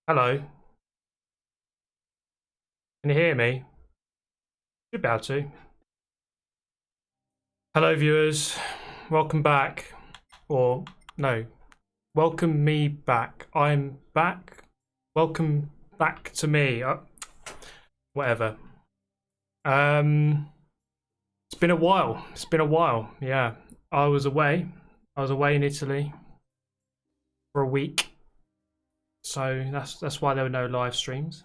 Hello. Can you hear me? Should be able to. Hello, viewers. Welcome back. Or, no. Welcome me back. I'm back. Welcome back to me. Whatever. It's been a while. It's been a while. Yeah. I was away. I was away in Italy for a week. So that's why there were no live streams.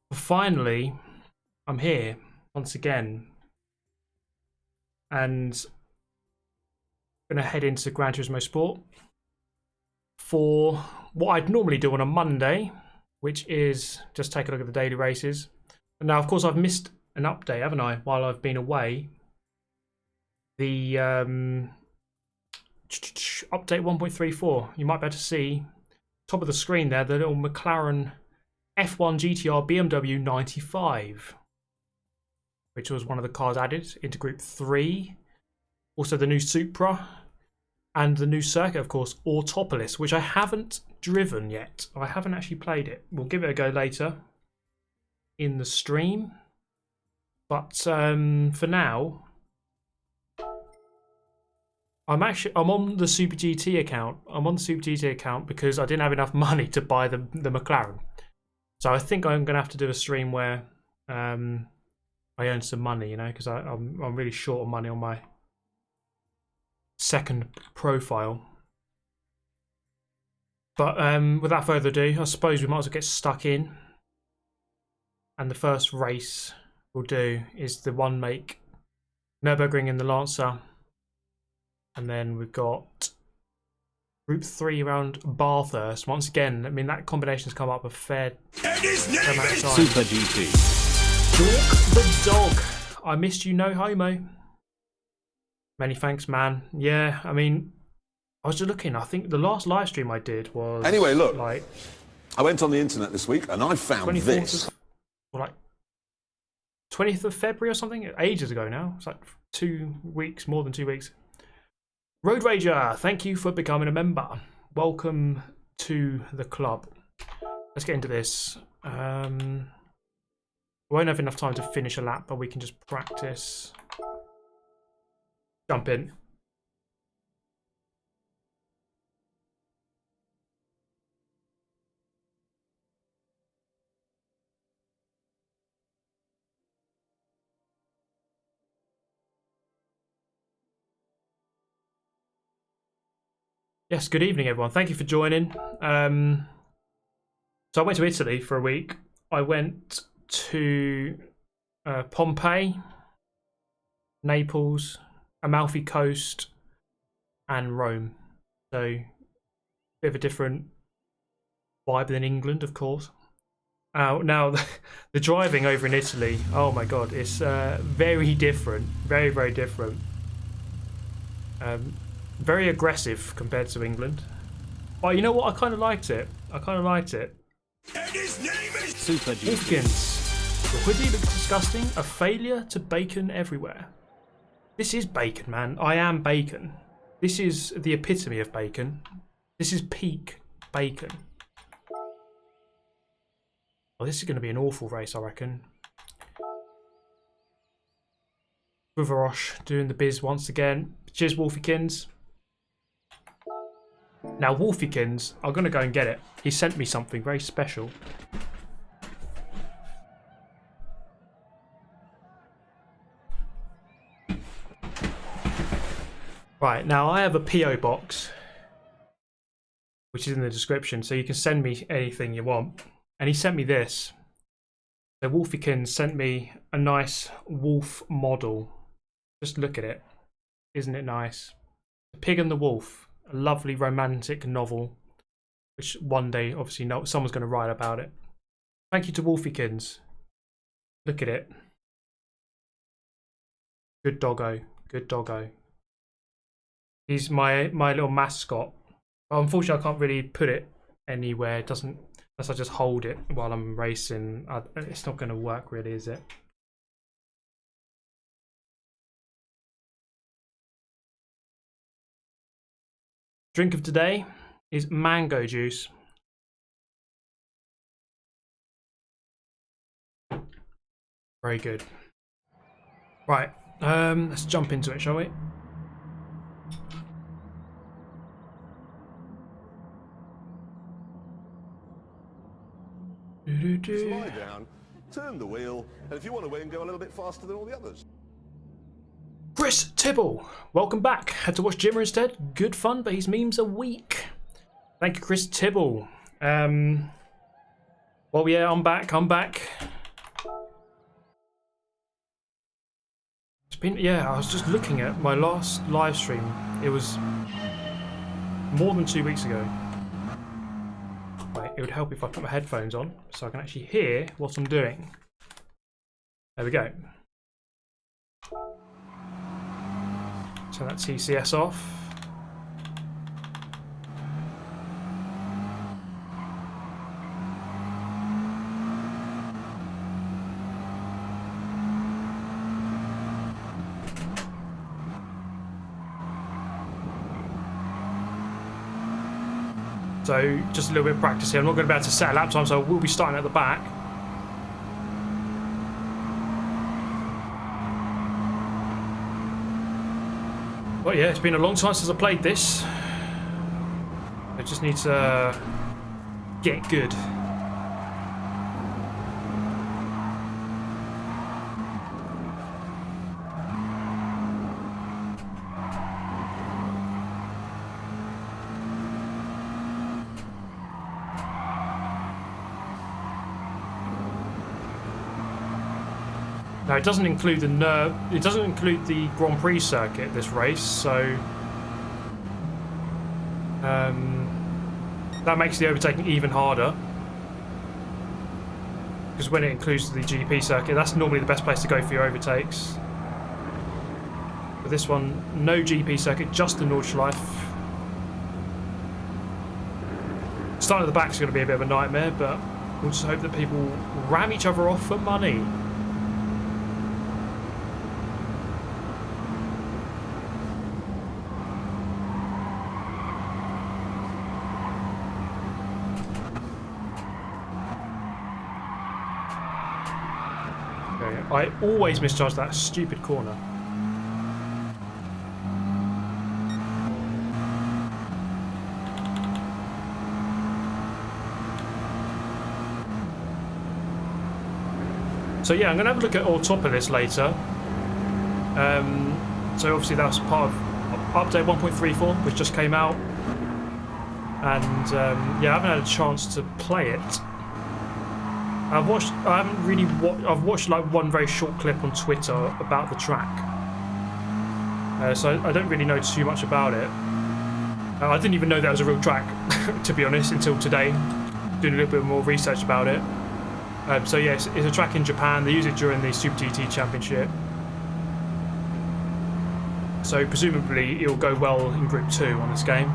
But finally, I'm here once again, and I'm gonna head into Gran Turismo Sport for what I'd normally do on a Monday, which is just take a look at the daily races. And now, of course, I've missed an update, haven't I? While I've been away, the update 1.34. You might be able to see. Top of the screen there, the little McLaren F1 GTR BMW 95, which was one of the cars added into Group 3. Also the new Supra and the new circuit, of course, Autopolis, which I haven't driven yet. I haven't actually played it. We'll give it a go later in the stream. But for now, I'm on the Super GT account. I'm on the Super GT account because I didn't have enough money to buy the McLaren. So I think I'm going to have to do a stream where I I earn some money, you know, because I'm really short on money on my second profile. But without further ado, I suppose we might as well get stuck in. And the first race we'll do is the one make Nürburgring in the Lancer. And then we've got Group 3 around Bathurst. Once again, I mean, that combination's come up a fair amount of time. Super GT. Dork the dog. I missed you, no homo. Many thanks, man. Yeah, I mean, I was just looking. I think the last live stream I did was anyway. Look, like I went on the internet this week and I found this. Or like 20th of February or something. Ages ago now. It's like 2 weeks, more than 2 weeks. Road Rager, thank you for becoming a member. Welcome to the club. Let's get into this. We won't have enough time to finish a lap, but we can just practice. Jump in. Yes, good evening, everyone. Thank you for joining. So I went to Italy for a week. I went to Pompeii, Naples, Amalfi Coast, and Rome. So, a bit of a different vibe than England, of course. Now, the driving over in Italy, oh my god, it's very different. Very, very different. Very aggressive compared to England. But you know what? I kind of liked it. And his name is Super GT. Wolfykins. The hoodie looks disgusting. A failure to bacon everywhere. This is bacon, man. I am bacon. This is the epitome of bacon. This is peak bacon. Well, this is going to be an awful race, I reckon. Buvarosh doing the biz once again. Cheers, Wolfykins. Now, Wolfykins, I'm going to go and get it. He sent me something very special. Right, now I have a PO box, which is in the description, so you can send me anything you want. And he sent me this. So Wolfykins sent me a nice wolf model. Just look at it. Isn't it nice? The Pig and the Wolf, a lovely romantic novel, which one day, obviously, someone's going to write about it. Thank you to Wolfykins. Look at it. Good doggo. Good doggo. He's my little mascot. Well, unfortunately, I can't really put it anywhere. It doesn't, unless I just hold it while I'm racing. It's not going to work, really, is it? Drink of today is mango juice. Very good. Right, let's jump into it, shall we? Slide down, turn the wheel, and if you want to win, go a little bit faster than all the others. Chris Tibble, welcome back. Had to watch Jimmer instead. Good fun, but his memes are weak. Thank you, Chris Tibble. Well, yeah, I'm back. It's been, yeah, I was just looking at my last live stream. It was more than 2 weeks ago. Wait, it would help if I put my headphones on so I can actually hear what I'm doing. There we go. Turn that TCS off. So just a little bit of practice here. I'm not going to be able to set a lap time, so I will be starting at the back. But yeah, it's been a long time since I played this. I just need to get good. Now it doesn't include it doesn't include the Grand Prix circuit this race, so that makes the overtaking even harder. Because when it includes the GP circuit, that's normally the best place to go for your overtakes. But this one, no GP circuit, just the Nordschleife. Starting at the back is going to be a bit of a nightmare, but we'll just hope that people ram each other off for money. I always misjudge that stupid corner. So yeah, I'm going to have a look at Autopolis later. So obviously that's part of update 1.34, which just came out. And yeah, I haven't had a chance to play it. I've watched like one very short clip on Twitter about the track, so I don't really know too much about it. I didn't even know that was a real track, to be honest, until today, doing a little bit more research about it. So yeah, it's a track in Japan. They use it during the Super GT Championship, so presumably it'll go well in Group 2 on this game.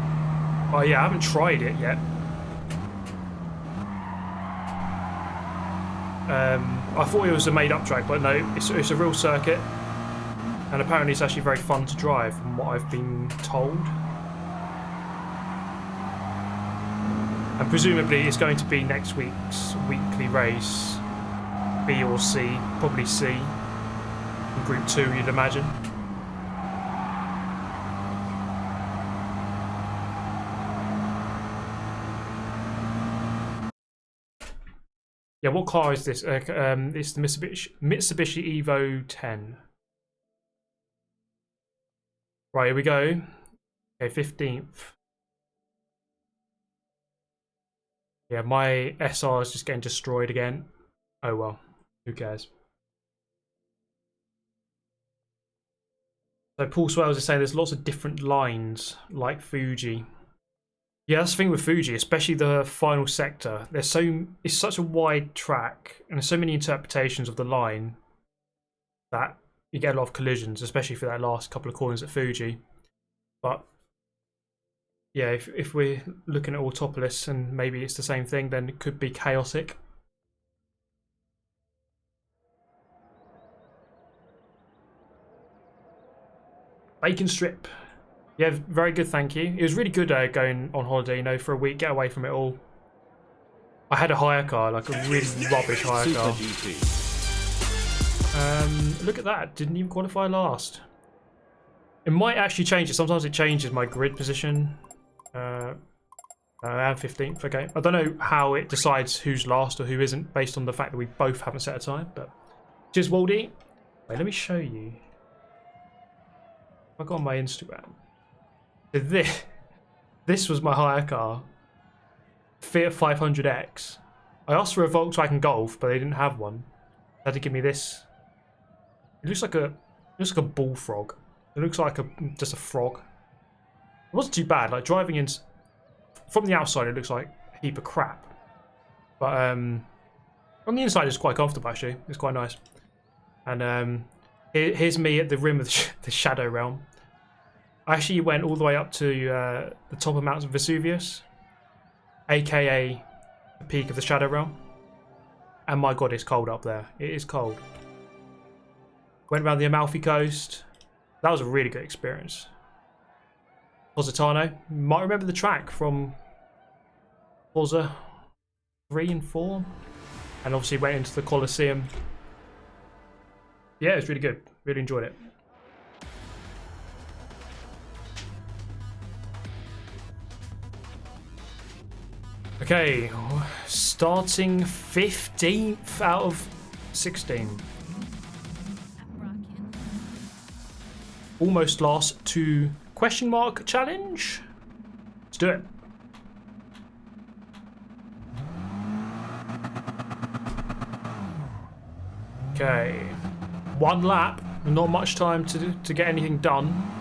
Oh yeah, I haven't tried it yet. I thought it was a made-up track, but no, it's a real circuit, and apparently it's actually very fun to drive, from what I've been told. And presumably it's going to be next week's weekly race, B or C, probably C, in Group 2, you'd imagine. Yeah, what car is this? It's the Mitsubishi Evo 10. Right, here we go. Okay, 15th. Yeah, my SR is just getting destroyed again. Oh well, who cares? So Paul Swells is saying there's lots of different lines, like Fuji. Yeah, that's the thing with Fuji, especially the final sector. It's such a wide track, and there's so many interpretations of the line that you get a lot of collisions, especially for that last couple of corners at Fuji. But yeah, if we're looking at Autopolis and maybe it's the same thing, then it could be chaotic. Bacon strip. Yeah, very good, thank you. It was really good going on holiday, you know, for a week, get away from it all. I had a hire car, like a really rubbish hire car. Look at that, didn't even qualify last. It might actually change it. Sometimes it changes my grid position. I'm 15th, okay. I don't know how it decides who's last or who isn't based on the fact that we both haven't set a time, but cheers, Waldy. Wait, let me show you. I got on my Instagram. This was my hire car, Fiat 500X. I asked for a Volkswagen Golf, but they didn't have one. They had to give me this. It looks like a bullfrog. It looks like just a frog. It wasn't too bad. Like driving in from the outside, it looks like a heap of crap, but on the inside, it's quite comfortable. Actually, it's quite nice. And here's me at the rim of the Shadow Realm. I actually went all the way up to the top of Mount Vesuvius, aka the peak of the Shadow Realm. And my god, it's cold up there. It is cold. Went around the Amalfi Coast. That was a really good experience. Positano. You might remember the track from Forza 3 and 4. And obviously went into the Colosseum. Yeah, it was really good. Really enjoyed it. Okay, starting 15th out of 16. Almost last to question mark challenge. Let's do it. Okay. One lap, not much time to get anything done.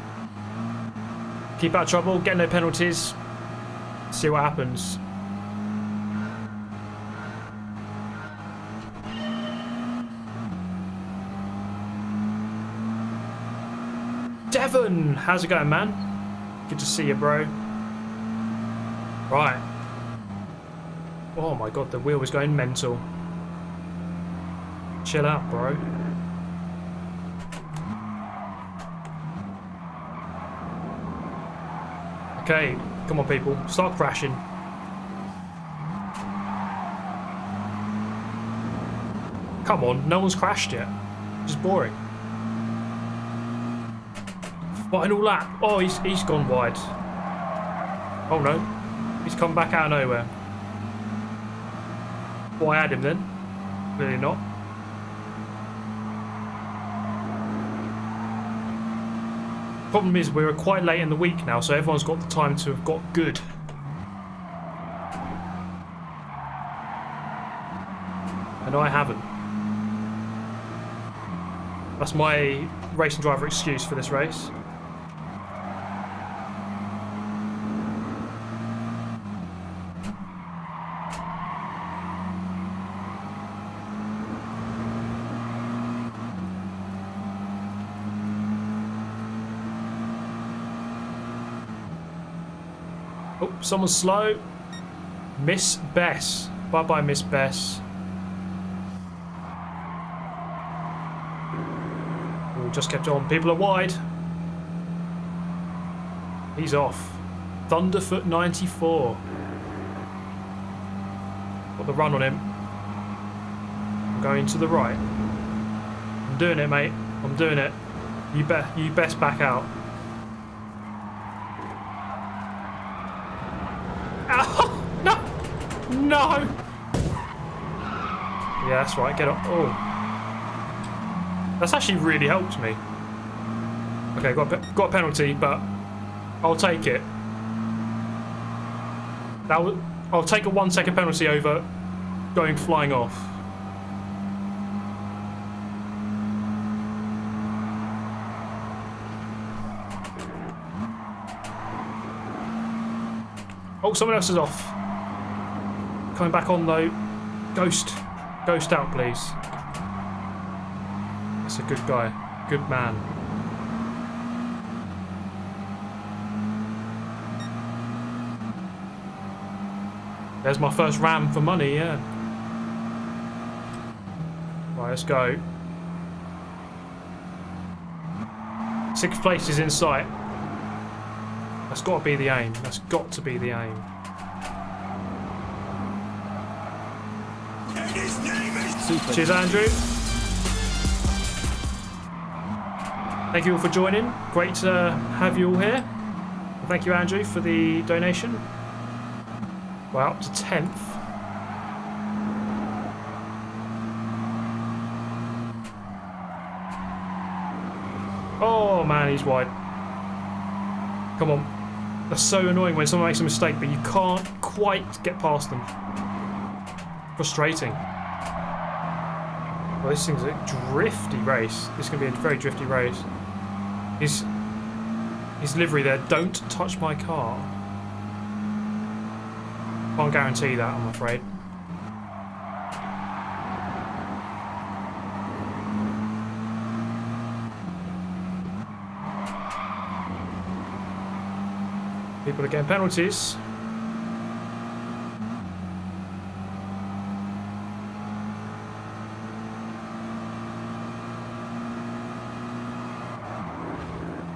Keep out of trouble, get no penalties. See what happens. Devon, how's it going, man? Good to see you, bro. Right. Oh my god, the wheel was going mental. Chill out, bro. Okay, come on, people. Start crashing. Come on, no one's crashed yet. Just boring. Final lap. Oh, he's gone wide. Oh no, he's come back out of nowhere. Oh, I had him then. Clearly not. Problem is, we're quite late in the week now, so everyone's got the time to have got good. And I haven't. That's my racing driver excuse for this race. Oh, someone's slow. Miss Bess. Bye-bye, Miss Bess. Oh, just kept on. People are wide. He's off. Thunderfoot 94. Got the run on him. I'm going to the right. I'm doing it, mate. I'm doing it. You best back out. No! Yeah, that's right, get up. Oh. That's actually really helped me. Okay, got a penalty, but I'll take it. I'll take a 1 second penalty over going flying off. Oh, someone else is off. Coming back on though. Ghost out, please. That's a good guy. Good man. There's my first ram for money, yeah. Right, let's go. 6th place is in sight. That's got to be the aim. That's got to be the aim. Super. Cheers, Andrew. Thank you all for joining. Great to have you all here. And thank you, Andrew, for the donation. We're up to 10th. Oh man, he's wide. Come on. That's so annoying when someone makes a mistake, but you can't quite get past them. Frustrating. Well, this thing's a drifty race. This is going to be a very drifty race. His livery there, don't touch my car. Can't guarantee that, I'm afraid. People are getting penalties.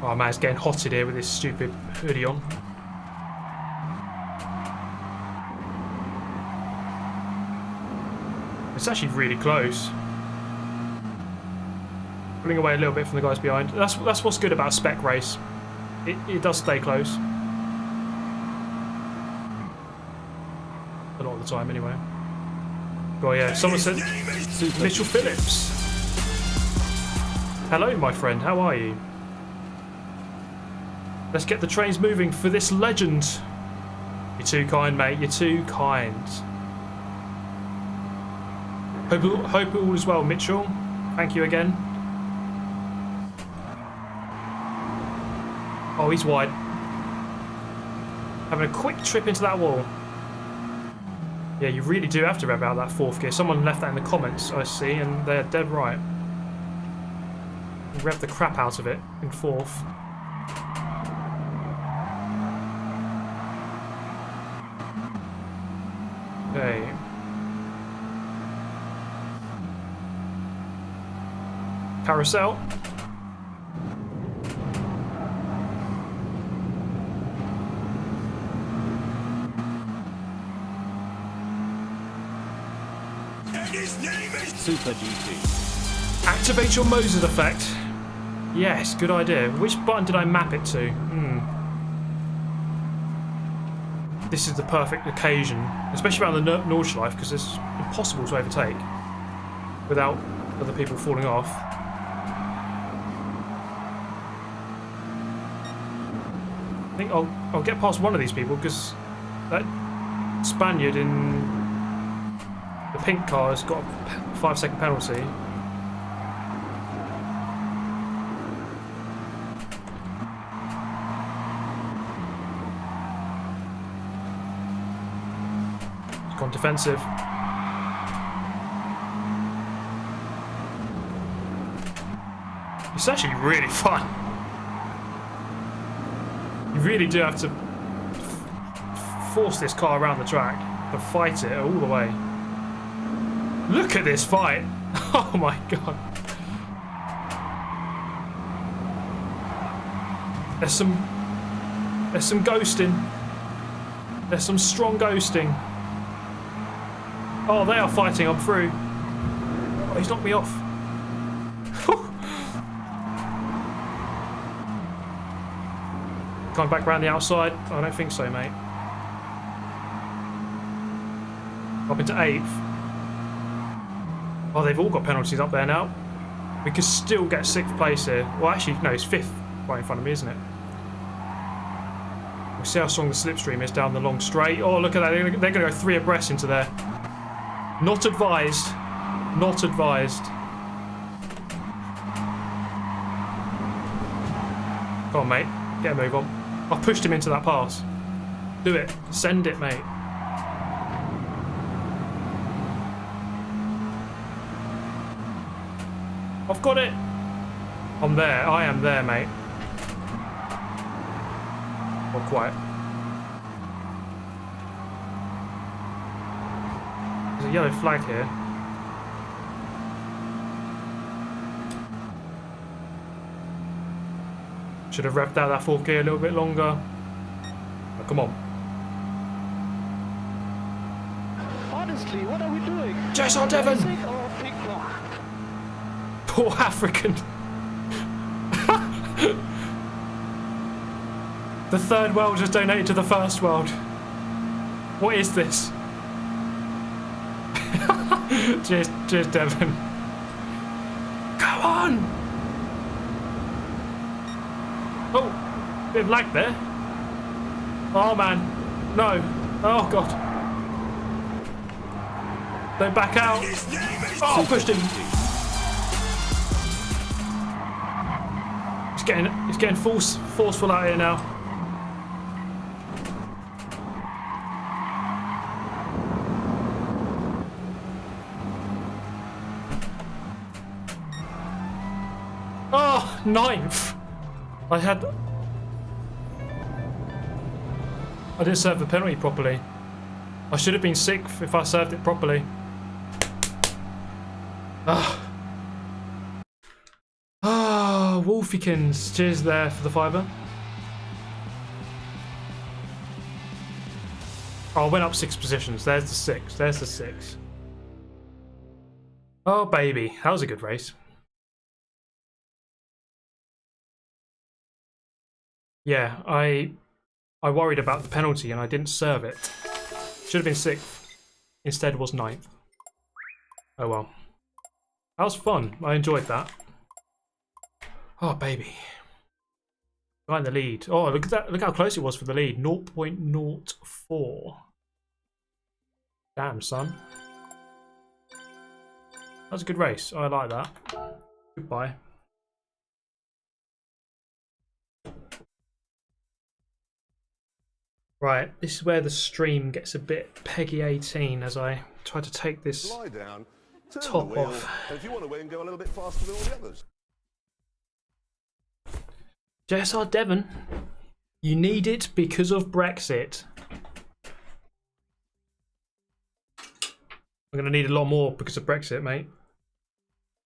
Oh man, it's getting hot in here with this stupid hoodie on. It's actually really close. Pulling away a little bit from the guys behind. That's what's good about a spec race. It does stay close. A lot of the time anyway. Oh yeah, someone said Mitchell Phillips. Hello my friend, how are you? Let's get the trains moving for this legend. You're too kind, mate. You're too kind. Hope all is well, Mitchell. Thank you again. Oh, he's wide. Having a quick trip into that wall. Yeah, you really do have to rev out that fourth gear. Someone left that in the comments, I see, and they're dead right. Rev the crap out of it in fourth. Okay. Carousel. And his name is Super GT. Activate your Moses effect. Yes, good idea. Which button did I map it to? This is the perfect occasion, especially around the Nordschleife, because it's impossible to overtake without other people falling off. I think I'll get past one of these people because that Spaniard in the pink car has got a 5-second penalty. He's gone defensive. It's actually really fun. You really do have to force this car around the track and fight it all the way. Look at this fight! Oh my god! There's some ghosting. There's some strong ghosting. Oh, they are fighting. I'm through. Oh, he's knocked me off. Going back around the outside? I don't think so, mate. Up into 8th. Oh, they've all got penalties up there now. We could still get 6th place here. Well, actually, no, it's 5th right in front of me, isn't it? We'll see how strong the slipstream is down the long straight. Oh, look at that. They're going to go 3 abreast into there. Not advised. Not advised. Come on, mate. Get a move on. I've pushed him into that pass. Do it. Send it, mate. I've got it. I'm there. I am there, mate. Not quite. There's a yellow flag here. Should have revved out that 4th gear a little bit longer. Oh, come on. Honestly, what are we doing? Jason Devon! Or Poor African. The third world just donated to the first world. What is this? cheers, Devon. Come on! Oh, bit of lag there. Oh man, no. Oh god. Don't back out. Oh, pushed him. He's getting forceful out here now. Oh, 9th. I didn't serve the penalty properly. I should have been 6th if I served it properly. Wolfykins. Cheers there for the £5. Oh, I went up 6 positions. There's the 6. There's the 6. Oh, baby. That was a good race. Yeah, I worried about the penalty and I didn't serve it. Should have been 6th. Instead was 9th. Oh well. That was fun. I enjoyed that. Oh, baby. Right in the lead. Oh, look at that. Look how close it was for the lead. 0.04. Damn, son. That was a good race. I like that. Goodbye. Right, this is where the stream gets a bit Peggy 18 as I try to take this Lie down, turn top the wheel, off. and if you want to win, go a little bit faster than all the others. JSR Devon, you need it because of Brexit. I'm going to need a lot more because of Brexit, mate.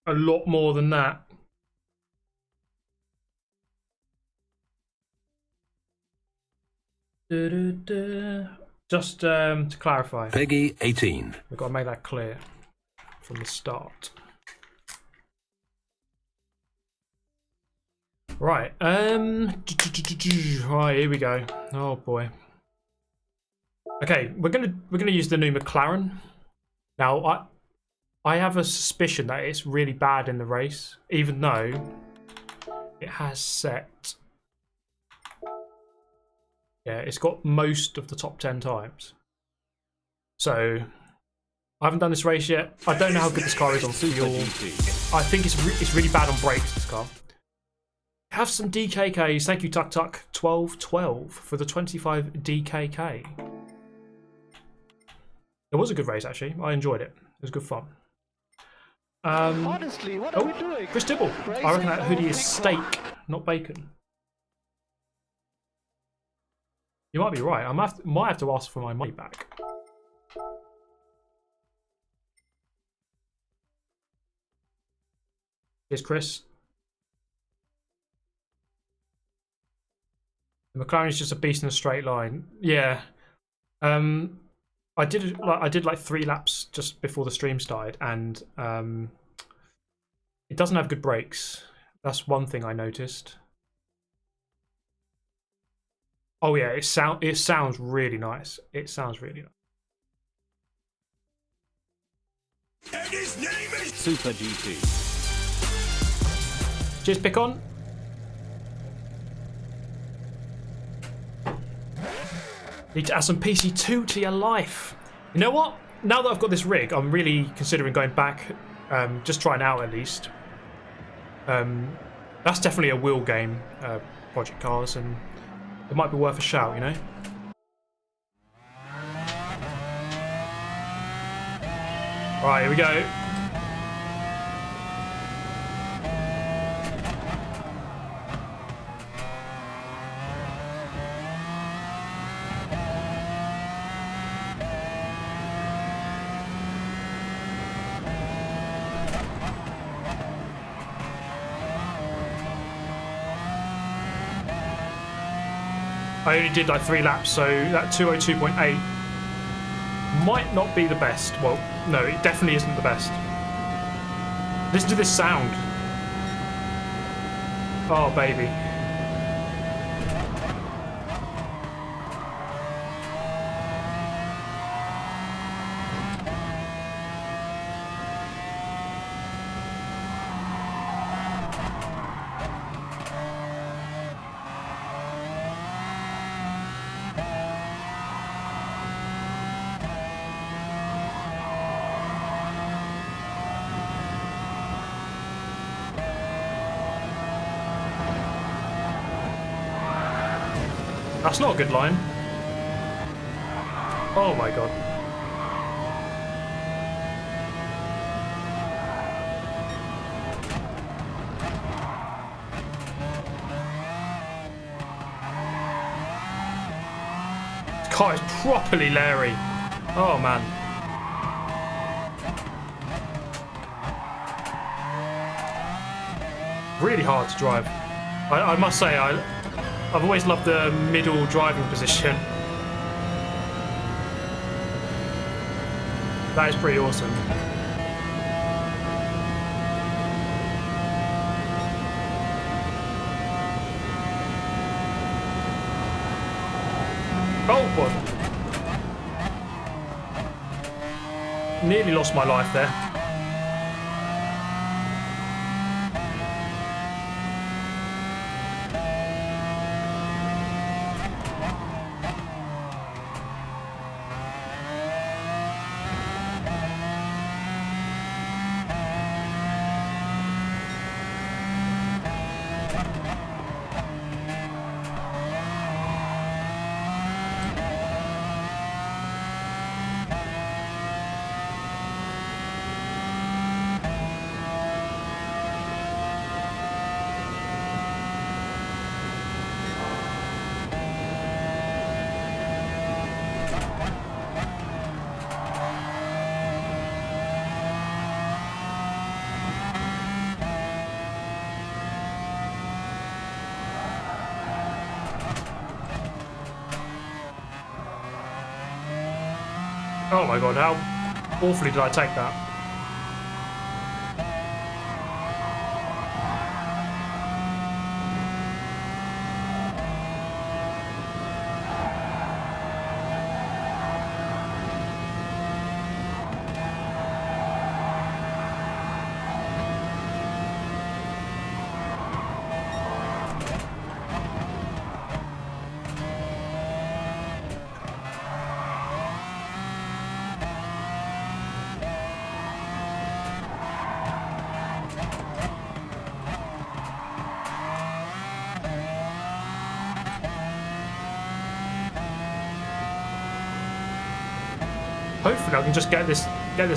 A lot more than that. Just to clarify, Peggy 18. we've got to make that clear from the start. Right, right, here we go. Oh boy. Okay, we're gonna use the new McLaren. Now, I have a suspicion that it's really bad in the race, even though it has set. Yeah, it's got most of the top 10 times. So, I haven't done this race yet. I don't know how good this car is on fuel. I think it's really bad on brakes, this car. Have some DKKs. Thank you, Tuck Tuck 1212 for the 25 DKK. It was a good race, actually. I enjoyed it. It was good fun. Honestly, what are we doing? Chris Dibble. I reckon that hoodie is steak, not bacon. You might be right. Might have to ask for my money back. Here's Chris. The McLaren is just a beast in a straight line. Yeah. I did like 3 laps just before the stream started, and it doesn't have good brakes. That's one thing I noticed. Oh yeah, it sounds really nice. It sounds really nice. And his name is Super GT. Cheers, pick on. Need to add some PC2 to your life. You know what? Now that I've got this rig, I'm really considering going back, just trying out at least. That's definitely a wheel game, Project Cars, and it might be worth a shout, you know? Right, here we go. I only did like 3 laps, so that 202.8 might not be the best. Well, no, it definitely isn't the best. Listen to this sound. Oh, baby. That's not a good line. Oh my god. This car is properly Larry. Oh man. Really hard to drive. I must say, I've always loved the middle driving position. That is pretty awesome. Oh boy. Nearly lost my life there. Oh my god, how awfully did I take that? Hopefully I can just get this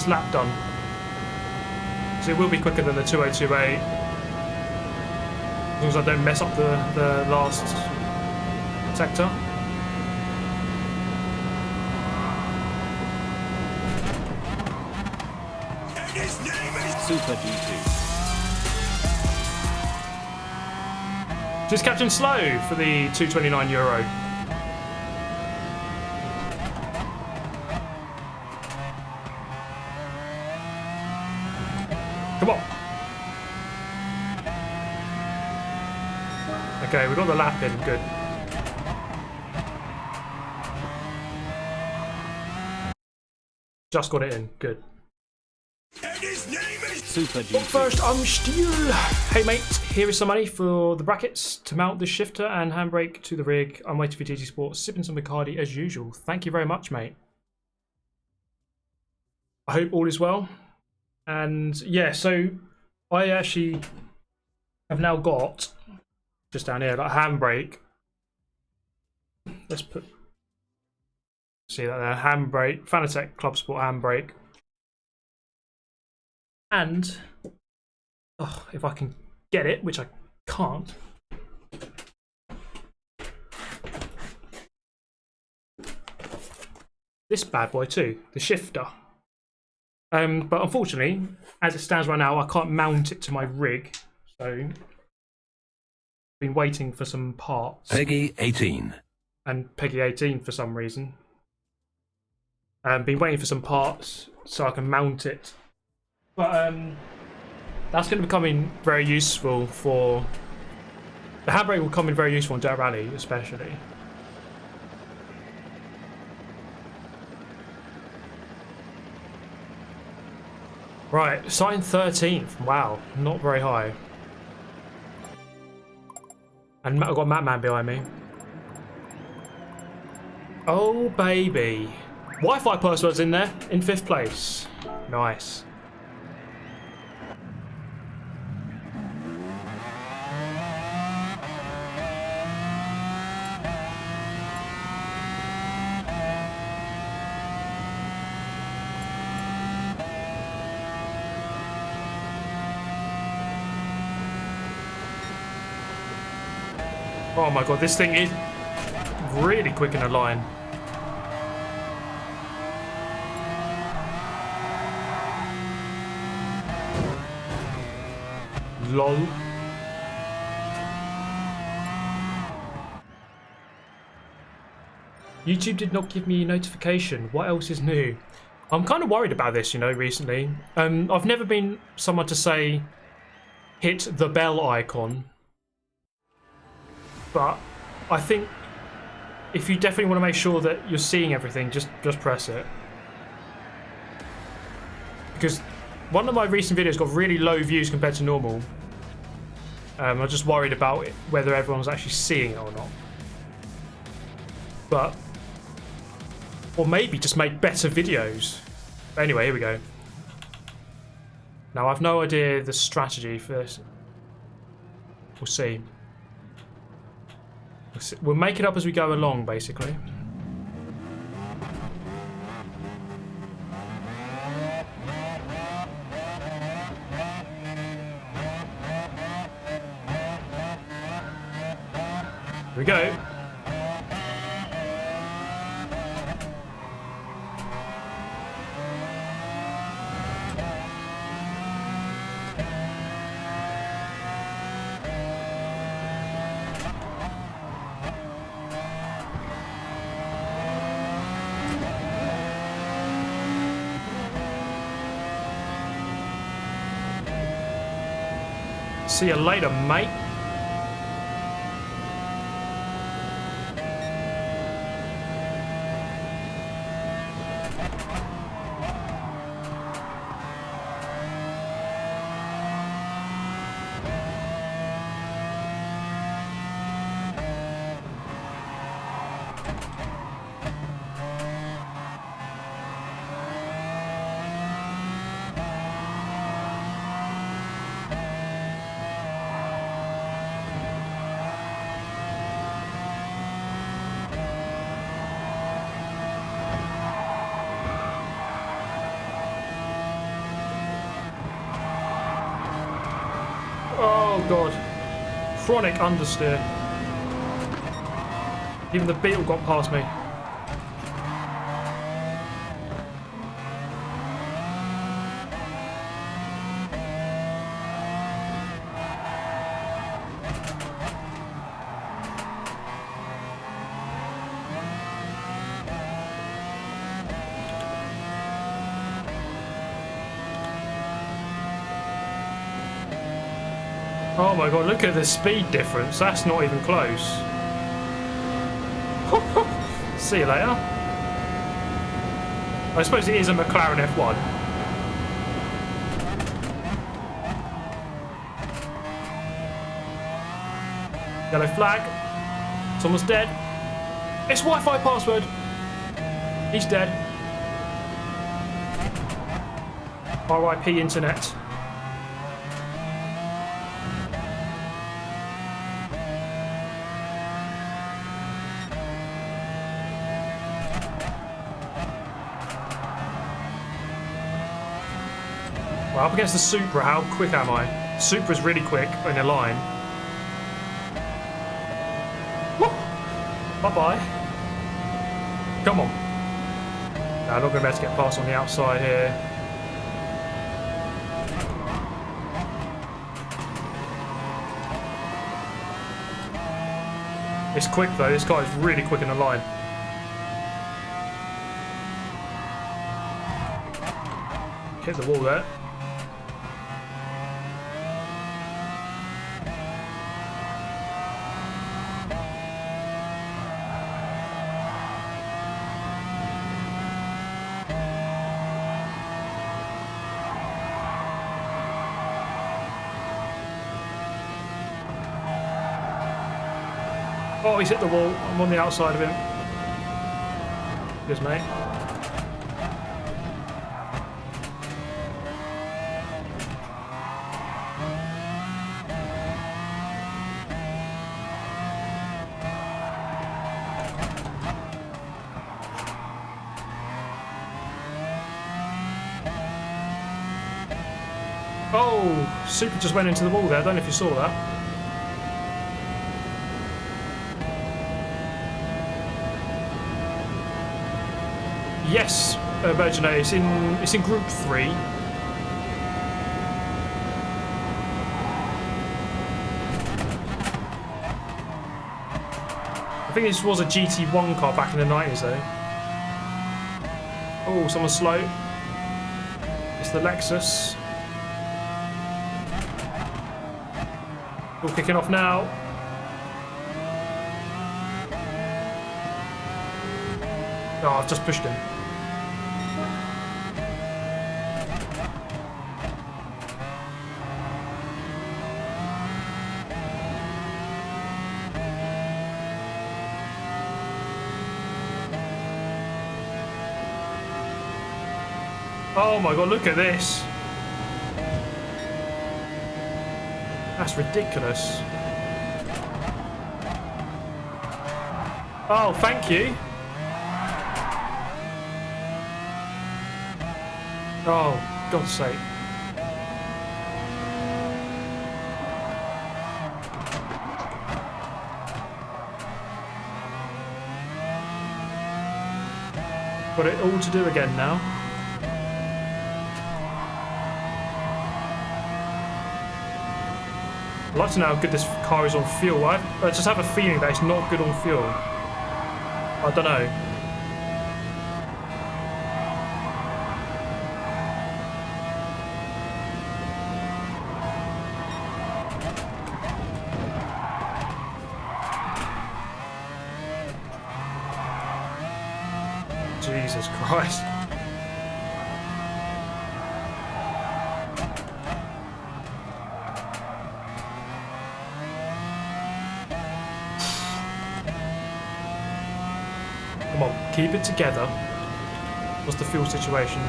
lap done. So it will be quicker than the 2028. As long as I don't mess up the last sector. Super GT. Just Captain Slow for the €229. Come on. Okay, we got the lap in. Good. Just got it in. Good. Super GT. But first, I'm still. Hey mate, here is some money for the brackets to mount the shifter and handbrake to the rig. I'm waiting for GT Sport, sipping some Bacardi as usual. Thank you very much, mate. I hope all is well. And yeah, so I actually have now got just down here like handbrake. Let's put see that there, handbrake, Fanatec Club Sport handbrake. And oh, if I can get it, which I can't. This bad boy too, the shifter. But unfortunately, as it stands right now, I can't mount it to my rig. So, I've been waiting for some parts. Peggy 18. And Peggy 18 for some reason. Been waiting for some parts so I can mount it. But that's going to be coming very useful for... The handbrake will come in very useful on Dirt Rally, especially. Right, starting 13th. Wow, not very high. And I've got Matman behind me. Oh, baby. Wi-Fi password's in there, in 5th place. Nice. Oh my god, this thing is really quick in a line. LOL. YouTube did not give me a notification. What else is new? I'm kind of worried about this, you know, recently. I've never been someone to say, hit the bell icon. But I think if you definitely want to make sure that you're seeing everything, just press it. Because one of my recent videos got really low views compared to normal. I'm just worried about it, whether everyone's actually seeing it or not. But, or maybe just make better videos. But anyway, here we go. Now I've no idea the strategy for this. We'll see. We'll make it up as we go along, basically. Here we go. See you later, mate. Oh god. Chronic understeer. Even the beetle got past me. Oh my god, look at the speed difference. That's not even close. See you later. I suppose it is a McLaren F1. Yellow flag. Someone's dead. It's Wi-Fi password. He's dead. RIP internet. Well, up against the Supra, how quick am I? Supra's really quick in a line. Bye-bye. Come on. No, I'm not going to be able to get past on the outside here. It's quick though, this guy is really quick in the line. Hit the wall there. Oh, he's hit the wall. I'm on the outside of him. Cheers, mate. Oh, Super just went into the wall there. I don't know if you saw that. Yes, Virgin, it's in Group 3. I think this was a GT1 car back in the 90s though. Oh, someone's slow. It's the Lexus. All kicking off now. Oh, I've just pushed him. Oh my god, look at this. That's ridiculous. Oh, thank you. Oh, God's sake. Got it all to do again now. I'd like to know how good this car is on fuel. I just have a feeling that it's not good on fuel. I don't know. Jesus Christ. Come on, keep it together. What's the fuel situation?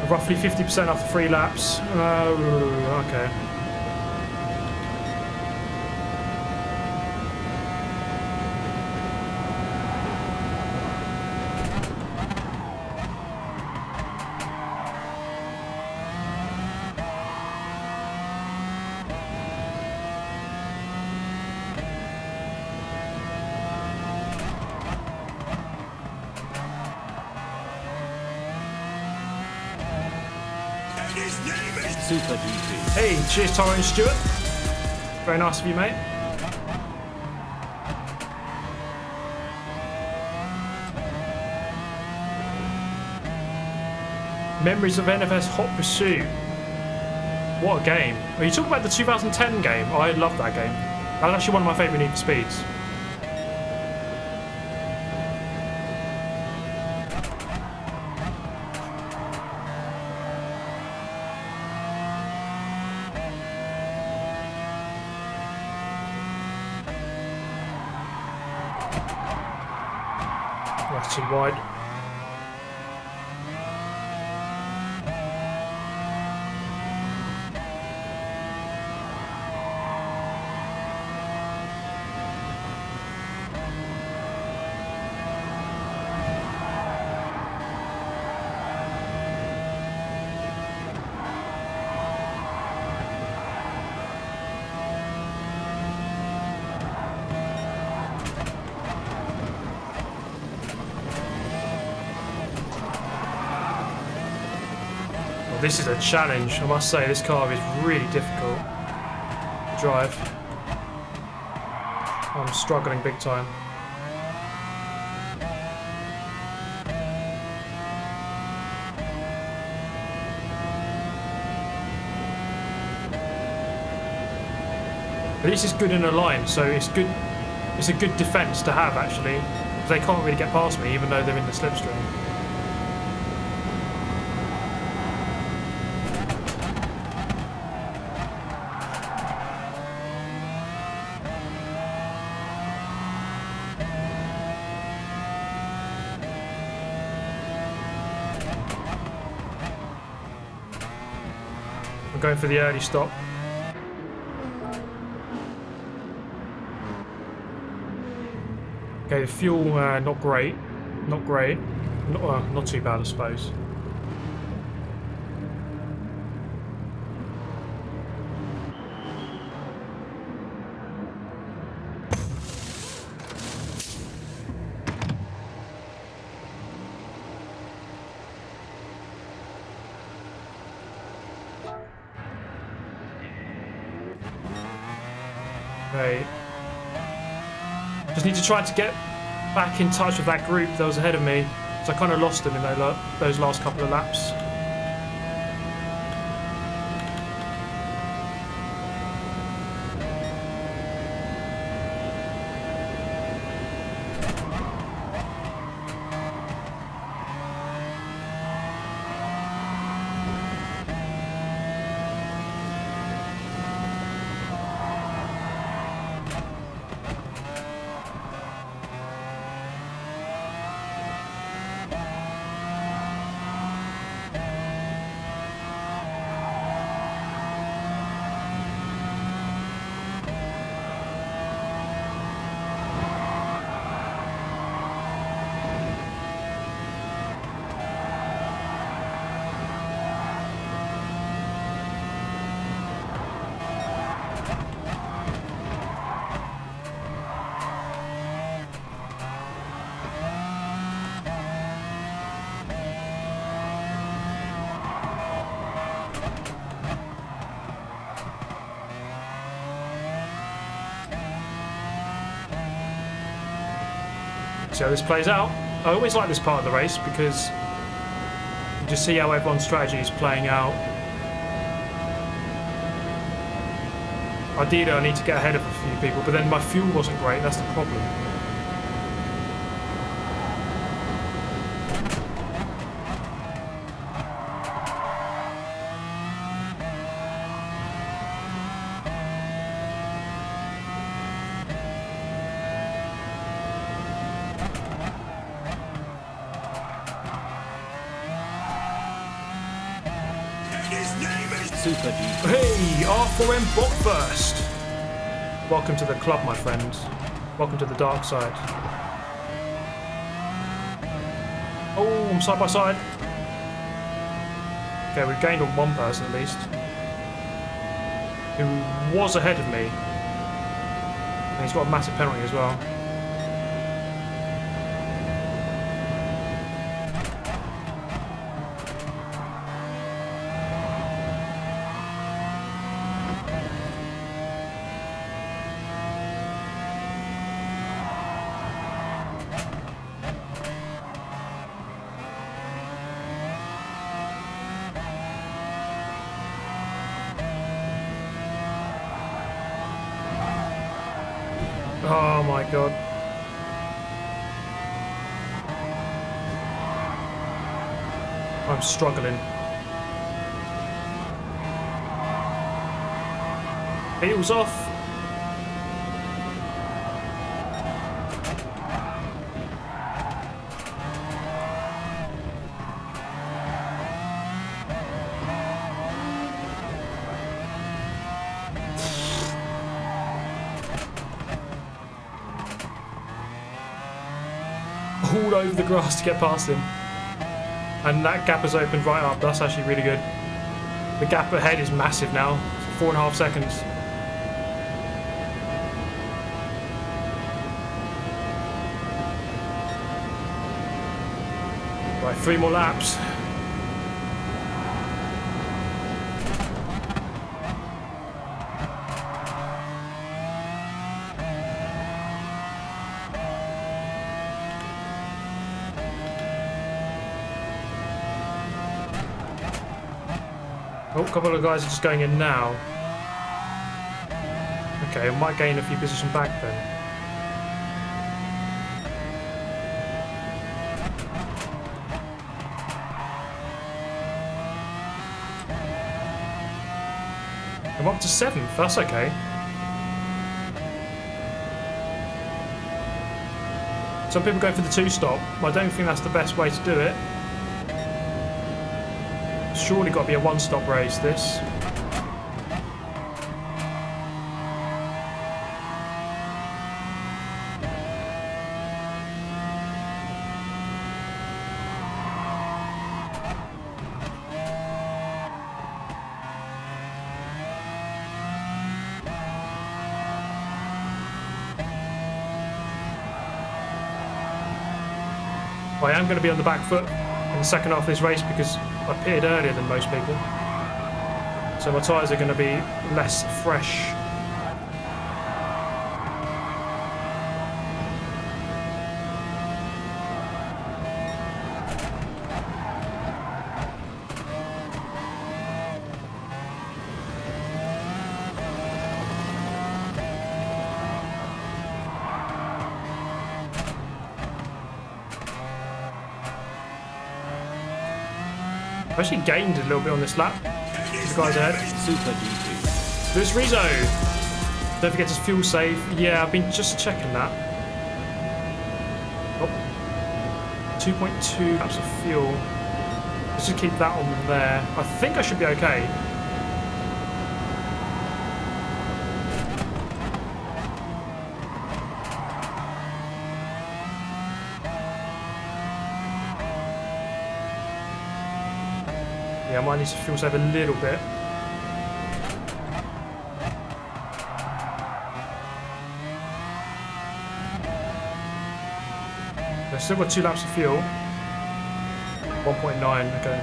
Roughly 50% after 3 laps. Okay. Super DP. Hey, cheers, Taaha and Stuart. Very nice of you, mate. Memories of NFS Hot Pursuit. What a game. Are you talking about the 2010 game? I love that game. That was actually one of my favourite Need for Speeds. That's too wide. This is a challenge, I must say. This car is really difficult to drive. I'm struggling big time. But this is good in a line, so it's good. It's a good defence to have, actually. They can't really get past me, even though they're in the slipstream. I'm going for the early stop. Okay, the fuel not great, not too bad, I suppose. Okay. Just need to try to get back in touch with that group that was ahead of me, so I kind of lost them in those last couple of laps. See how this plays out. I always like this part of the race because you just see how everyone's strategy is playing out. Ideally, I need to get ahead of a few people, but then my fuel wasn't great. That's the problem. Super GT. Hey, R4M bot first. Welcome to the club, my friend. Welcome to the dark side. Oh, I'm side by side. Okay, we've gained on one person at least, who was ahead of me. And he's got a massive penalty as well. Oh my god. I'm struggling. Heels off. All over the grass to get past him. And that gap has opened right up. That's actually really good. The gap ahead is massive now. It's 4.5 seconds. Right, 3 more laps. Oh, a couple of guys are just going in now. Okay, I might gain a few positions back then. I'm up to 7th, that's okay. Some people go for the 2-stop. I don't think that's the best way to do it. Surely got to be a 1-stop race, this. I am going to be on the back foot in the second half of this race because I pitted earlier than most people, so my tyres are going to be less fresh. I've actually gained a little bit on this lap. The guys ahead. Super GT. There's Rizzo. Don't forget to fuel save. Yeah, I've been just checking that. Oh. 2.2 laps of fuel. Let's just keep that on there. I think I should be okay. I might need to fuel save a little bit. I've still got 2 laps of fuel. 1.9, okay.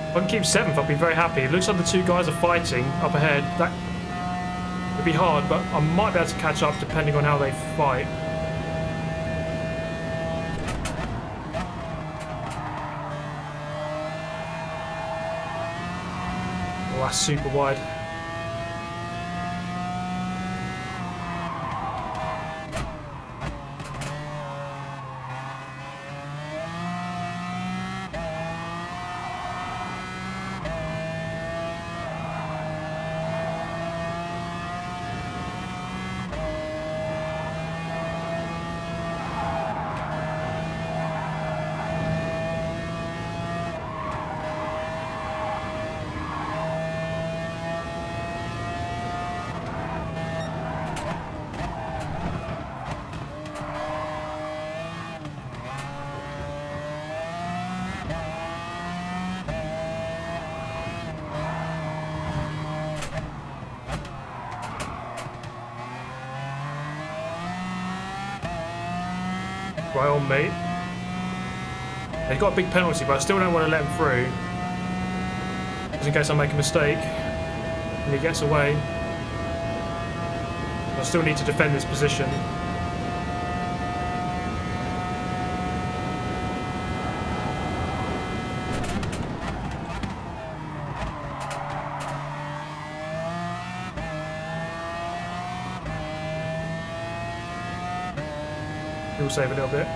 If I can keep 7th, I'll be very happy. It looks like the 2 guys are fighting up ahead. That it'd be hard, but I might be able to catch up depending on how they fight. Oh, that's super wide. Right on, mate. He's got a big penalty, but I still don't want to let him through. Just in case I make a mistake and he gets away. I still need to defend this position. We'll save a little bit.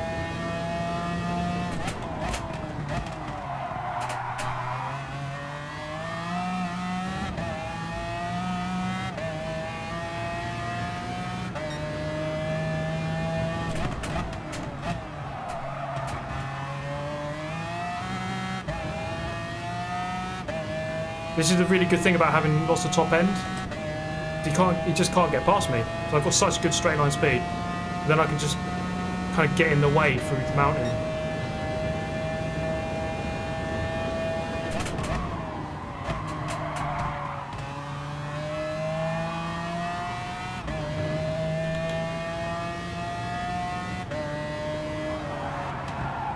This is the really good thing about having lots of top end. He just can't get past me. So I've got such good straight line speed. Then I can just kind of get in the way through the mountain.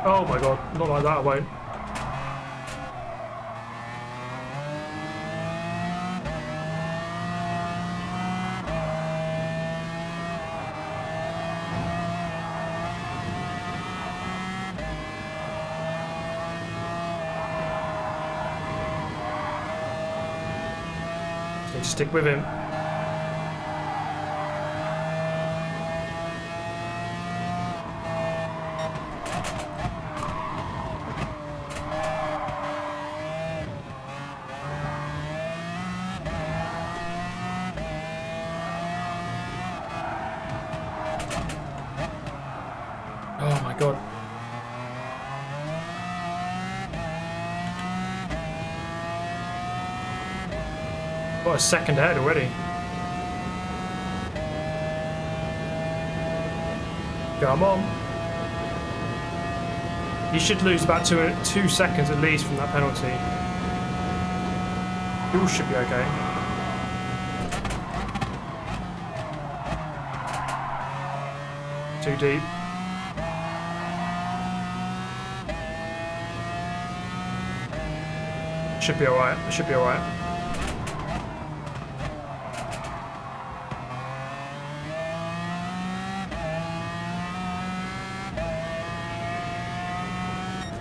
Oh my god, not like that, I won't. Just stick with him. Oh my god. Got a second ahead already. Come on. You should lose about 2 seconds at least from that penalty. You all should be okay. Too deep. Should be alright. It should be alright.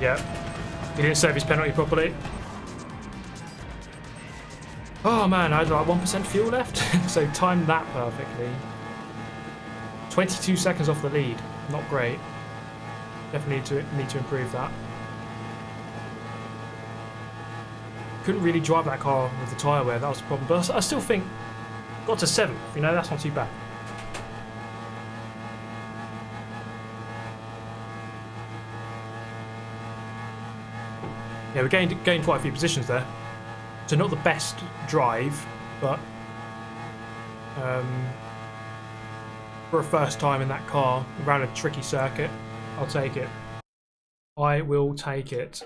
Yeah, he didn't save his penalty properly. Oh man, I had like 1% fuel left, so timed that perfectly. 22 seconds off the lead, not great. Definitely need to improve that. Couldn't really drive that car with the tyre wear, that was the problem. But I still think, got to 7th, you know, that's not too bad. Yeah, we gained quite a few positions there. So not the best drive, but for a first time in that car, around a tricky circuit, I'll take it. I will take it.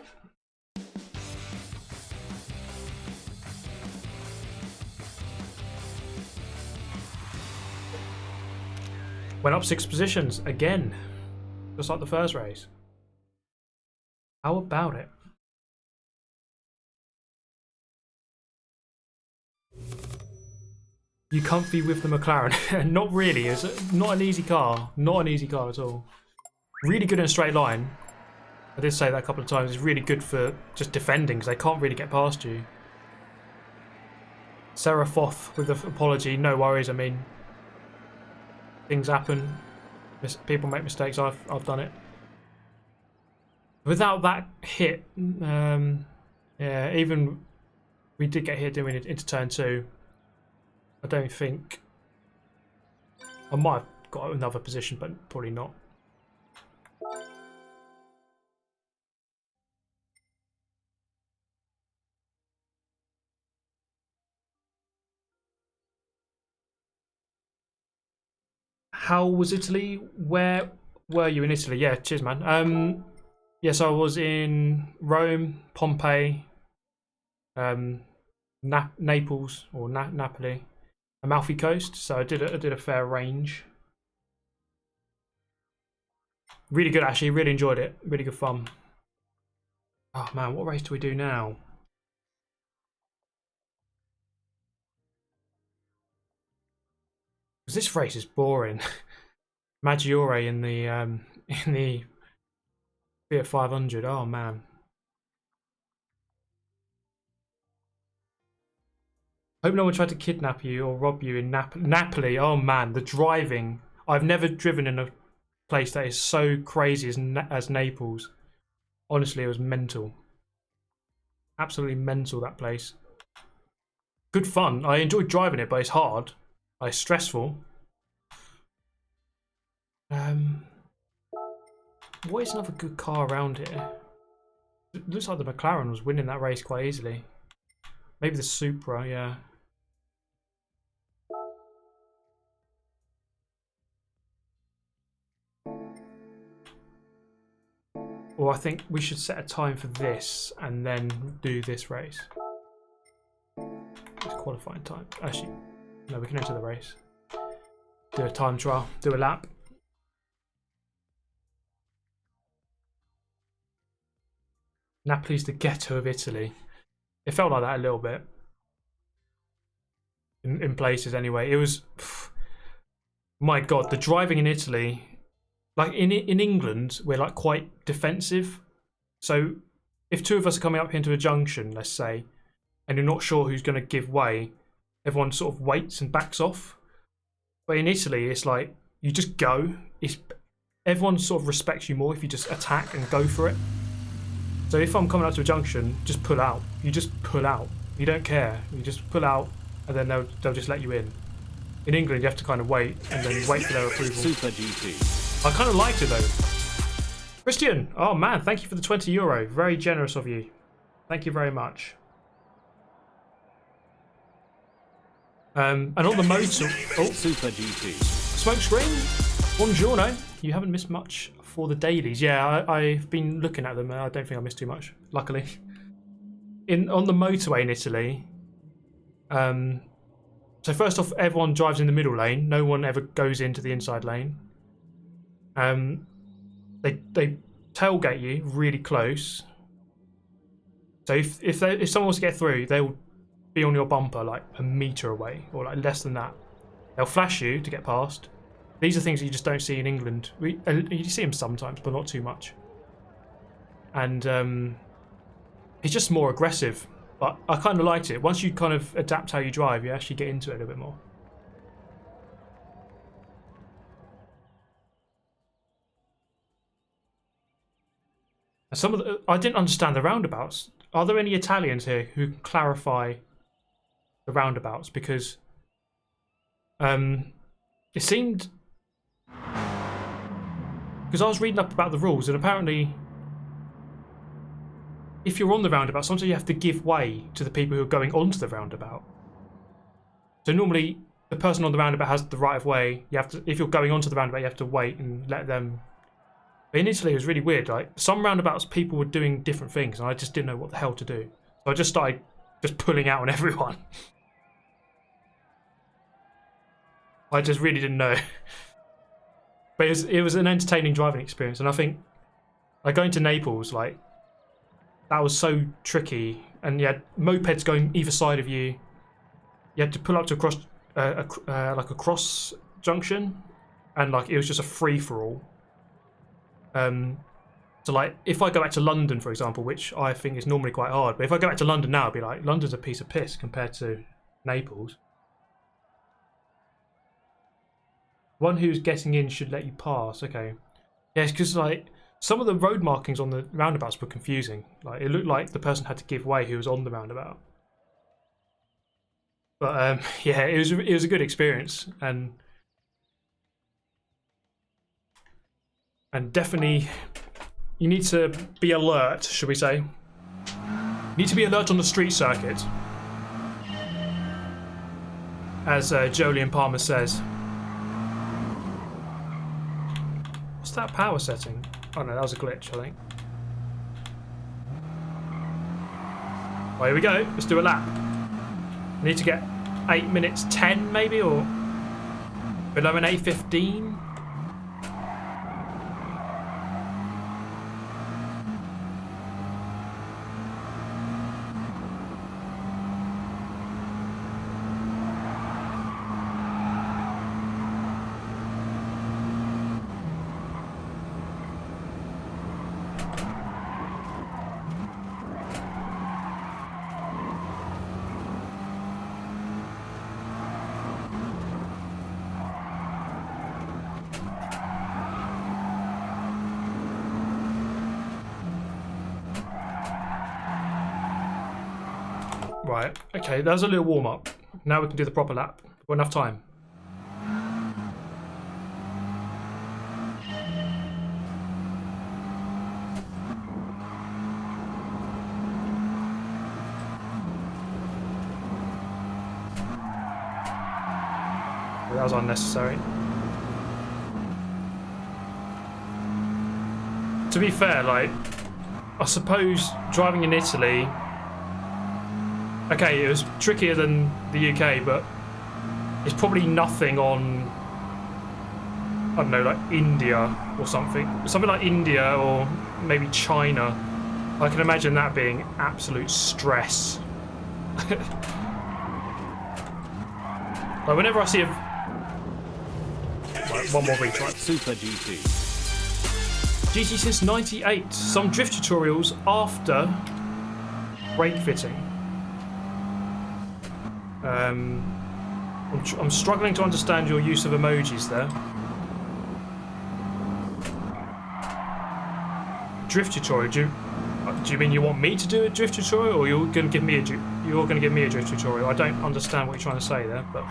Went up 6 positions again, just like the first race. How about it? You comfy with the McLaren? Not really. It's not an easy car. Not an easy car at all. Really good in a straight line. I did say that a couple of times. It's really good for just defending because they can't really get past you. Sarah Foth with the apology. No worries. I mean, things happen. People make mistakes. I've done it. Without that hit, yeah, even we did get hit doing it into turn 2. I don't think I might have got another position, but probably not. How was Italy? Where were you in Italy? Yeah, cheers, man. Yes, I was in Rome, Pompeii, Naples or Napoli. Amalfi Coast, so I did a fair range. Really good, actually. Really enjoyed it. Really good fun. Oh man, what race do we do now? Because this race is boring. Maggiore in the Fiat 500. Oh man. Hope no one tried to kidnap you or rob you in Napoli. Oh man, the driving. I've never driven in a place that is so crazy as Naples. Honestly, it was mental. Absolutely mental, that place. Good fun. I enjoyed driving it, but it's hard. It's stressful. What is another good car around here? It looks like the McLaren was winning that race quite easily. Maybe the Supra, yeah. Or I think we should set a time for this and then do this race. It's qualifying time. Actually, no, we can enter the race. Do a time trial, do a lap. Napoli's the ghetto of Italy. It felt like that a little bit. In places anyway. It was... My God, the driving in Italy... Like in England, we're like quite defensive. So if two of us are coming up into a junction, let's say, and you're not sure who's going to give way, everyone sort of waits and backs off. But in Italy, it's like you just go. Everyone sort of respects you more if you just attack and go for it. So if I'm coming up to a junction, just pull out. You just pull out. You don't care. You just pull out, and then they'll just let you in. In England, you have to kind of wait and then wait for their approval. Super GT. I kind of liked it though. Christian, oh man, thank you for the €20. Very generous of you. Thank you very much. And on the motor, Super GT. smoke screen. Buongiorno. You haven't missed much for the dailies. Yeah, I've been looking at them. I don't think I missed too much, luckily. On the motorway in Italy. So first off, everyone drives in the middle lane. No one ever goes into the inside lane. They tailgate you really close. So if someone wants to get through, they'll be on your bumper like a meter away or like less than that. They'll flash you to get past. These are things that you just don't see in England. You see them sometimes, but not too much. And it's just more aggressive. But I kind of liked it. Once you kind of adapt how you drive, you actually get into it a little bit more. And I didn't understand the roundabouts. Are there any Italians here who can clarify the roundabouts? Because it seemed... Because I was reading up about the rules, and apparently if you're on the roundabout, sometimes you have to give way to the people who are going onto the roundabout. So normally the person on the roundabout has the right of way. You have to, if you're going onto the roundabout, you have to wait and let them. But in Italy, it was really weird. Like some roundabouts, people were doing different things, and I just didn't know what the hell to do. So I just started just pulling out on everyone. I just really didn't know. But it was an entertaining driving experience, and I think like going to Naples, like that was so tricky, and you had mopeds going either side of you. You had to pull up to like a cross junction, and like it was just a free for all. So like if I go back to London, for example, which I think is normally quite hard, but if I go back to London now, I'd be like, London's a piece of piss compared to Naples. One who's getting in should let you pass. Okay. Yes, because like some of the road markings on the roundabouts were confusing. Like it looked like the person had to give way who was on the roundabout. But yeah, it was a good experience, and definitely you need to be alert, should we say? You need to be alert on the street circuit, as Jolien Palmer says. What's that power setting? Oh no, that was a glitch, I think. Well, here we go. Let's do a lap. I need to get 8 minutes 10 maybe, or below an 8:15. Right, okay, that was a little warm-up. Now we can do the proper lap. We've got enough time. That was unnecessary. To be fair, like, I suppose driving in Italy, okay, it was trickier than the UK, but it's probably nothing on, I don't know, like India or something. Something like India or maybe China. I can imagine that being absolute stress. Like, whenever I see a... Right, one more retry. Super GT. GT since 98. Some drift tutorials after brake fitting. I'm struggling to understand your use of emojis there. Drift tutorial. Do you mean you want me to do a drift tutorial, or you're going to give me a drift tutorial? I don't understand what you're trying to say there, but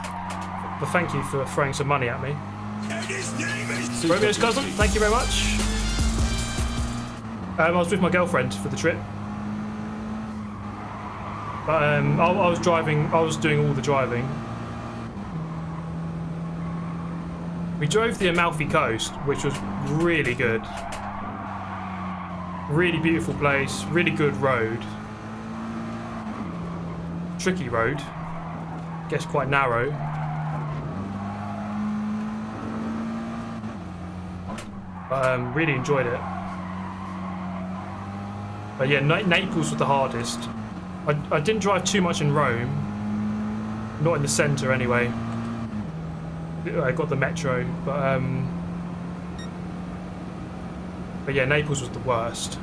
thank you for throwing some money at me. Romeo's cousin, thank you very much. I was with my girlfriend for the trip, but I was driving. I was doing all the driving. We drove the Amalfi Coast, which was really good. Really beautiful place, really good road. Tricky road. Guess quite narrow. But really enjoyed it. But yeah, Naples was the hardest. I didn't drive too much in Rome. Not in the centre anyway. I got the metro, but yeah, Naples was the worst.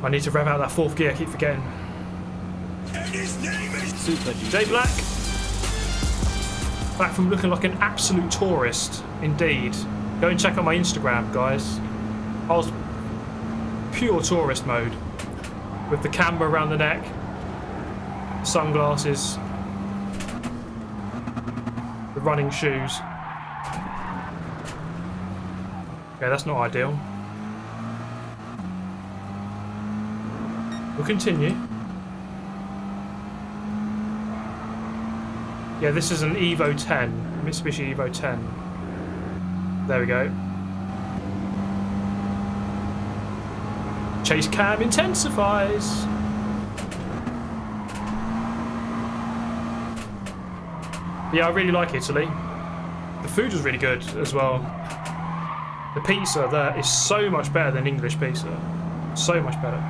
I need to rev out that fourth gear, I keep forgetting. Super GT. J Black! Back from looking like an absolute tourist, indeed. Go and check out my Instagram, guys. I was pure tourist mode. With the camera around the neck, sunglasses, the running shoes. Okay, that's not ideal. We'll continue. Yeah, this is an Evo 10, Mitsubishi Evo 10. There we go. Chase cam intensifies. Yeah, I really like Italy. The food was really good as well. The pizza there is so much better than English pizza. So much better.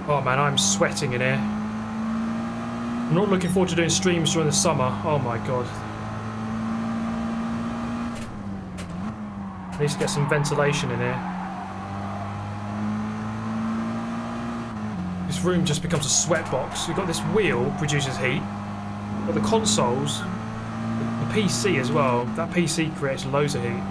Oh man, I'm sweating in here. I'm not looking forward to doing streams during the summer. Oh my god. I need to get some ventilation in here. This room just becomes a sweat box. You've got this wheel produces heat, but the consoles, the PC as well, that PC creates loads of heat.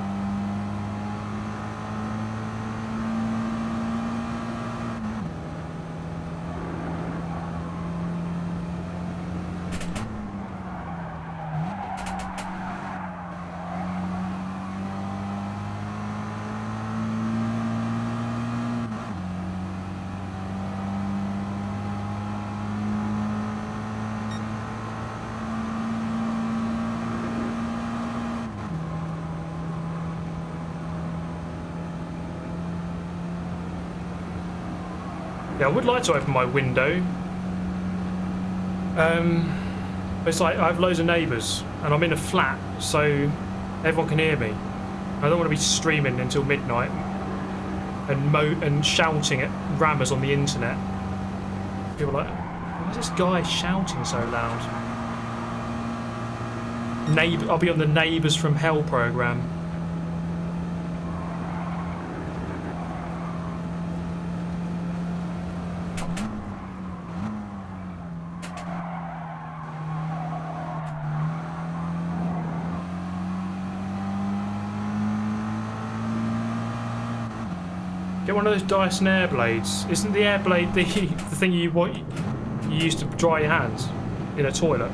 Yeah, I would like to open my window. It's like I have loads of neighbours and I'm in a flat, so everyone can hear me. I don't want to be streaming until midnight and shouting at rammers on the internet. People are like, why is this guy shouting so loud? I'll be on the Neighbours from Hell programme. Get one of those Dyson air blades. Isn't the air blade the thing you use to dry your hands in a toilet?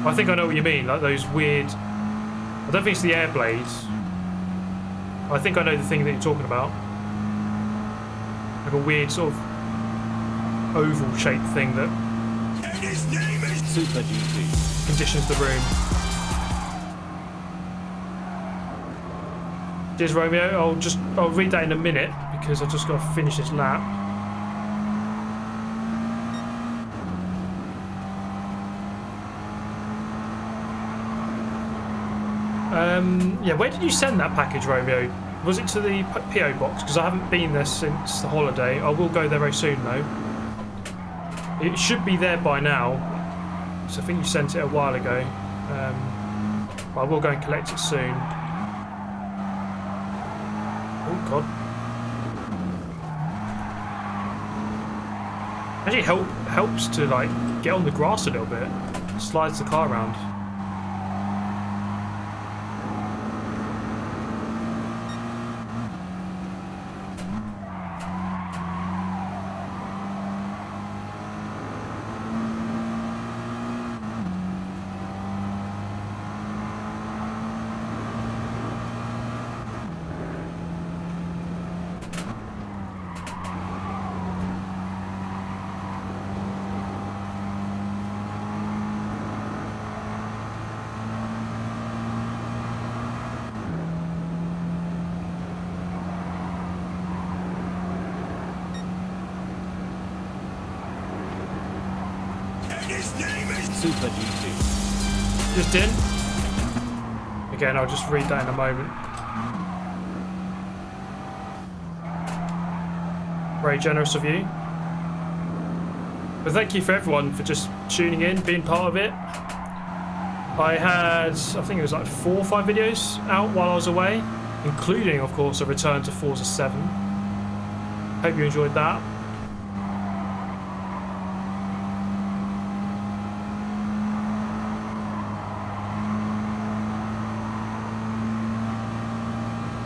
I think I know what you mean, like those weird... I don't think it's the air blades. I think I know the thing that you're talking about. Like a weird sort of oval shaped thing that Super GT. conditions the room. Cheers, Romeo. I'll read that in a minute because I've just got to finish this lap. Yeah, where did you send that package, Romeo? Was it to the PO box? Because I haven't been there since the holiday. I will go there very soon, though. It should be there by now. So I think you sent it a while ago. But I will go and collect it soon. Oh God! Actually, helps to like get on the grass a little bit. Slides the car around. Super GT. Just in. Again, I'll just read that in a moment. Very generous of you. But thank you for everyone for just tuning in, being part of it. I think it was like 4 or 5 videos out while I was away, including, of course, a return to Forza 7. Hope you enjoyed that.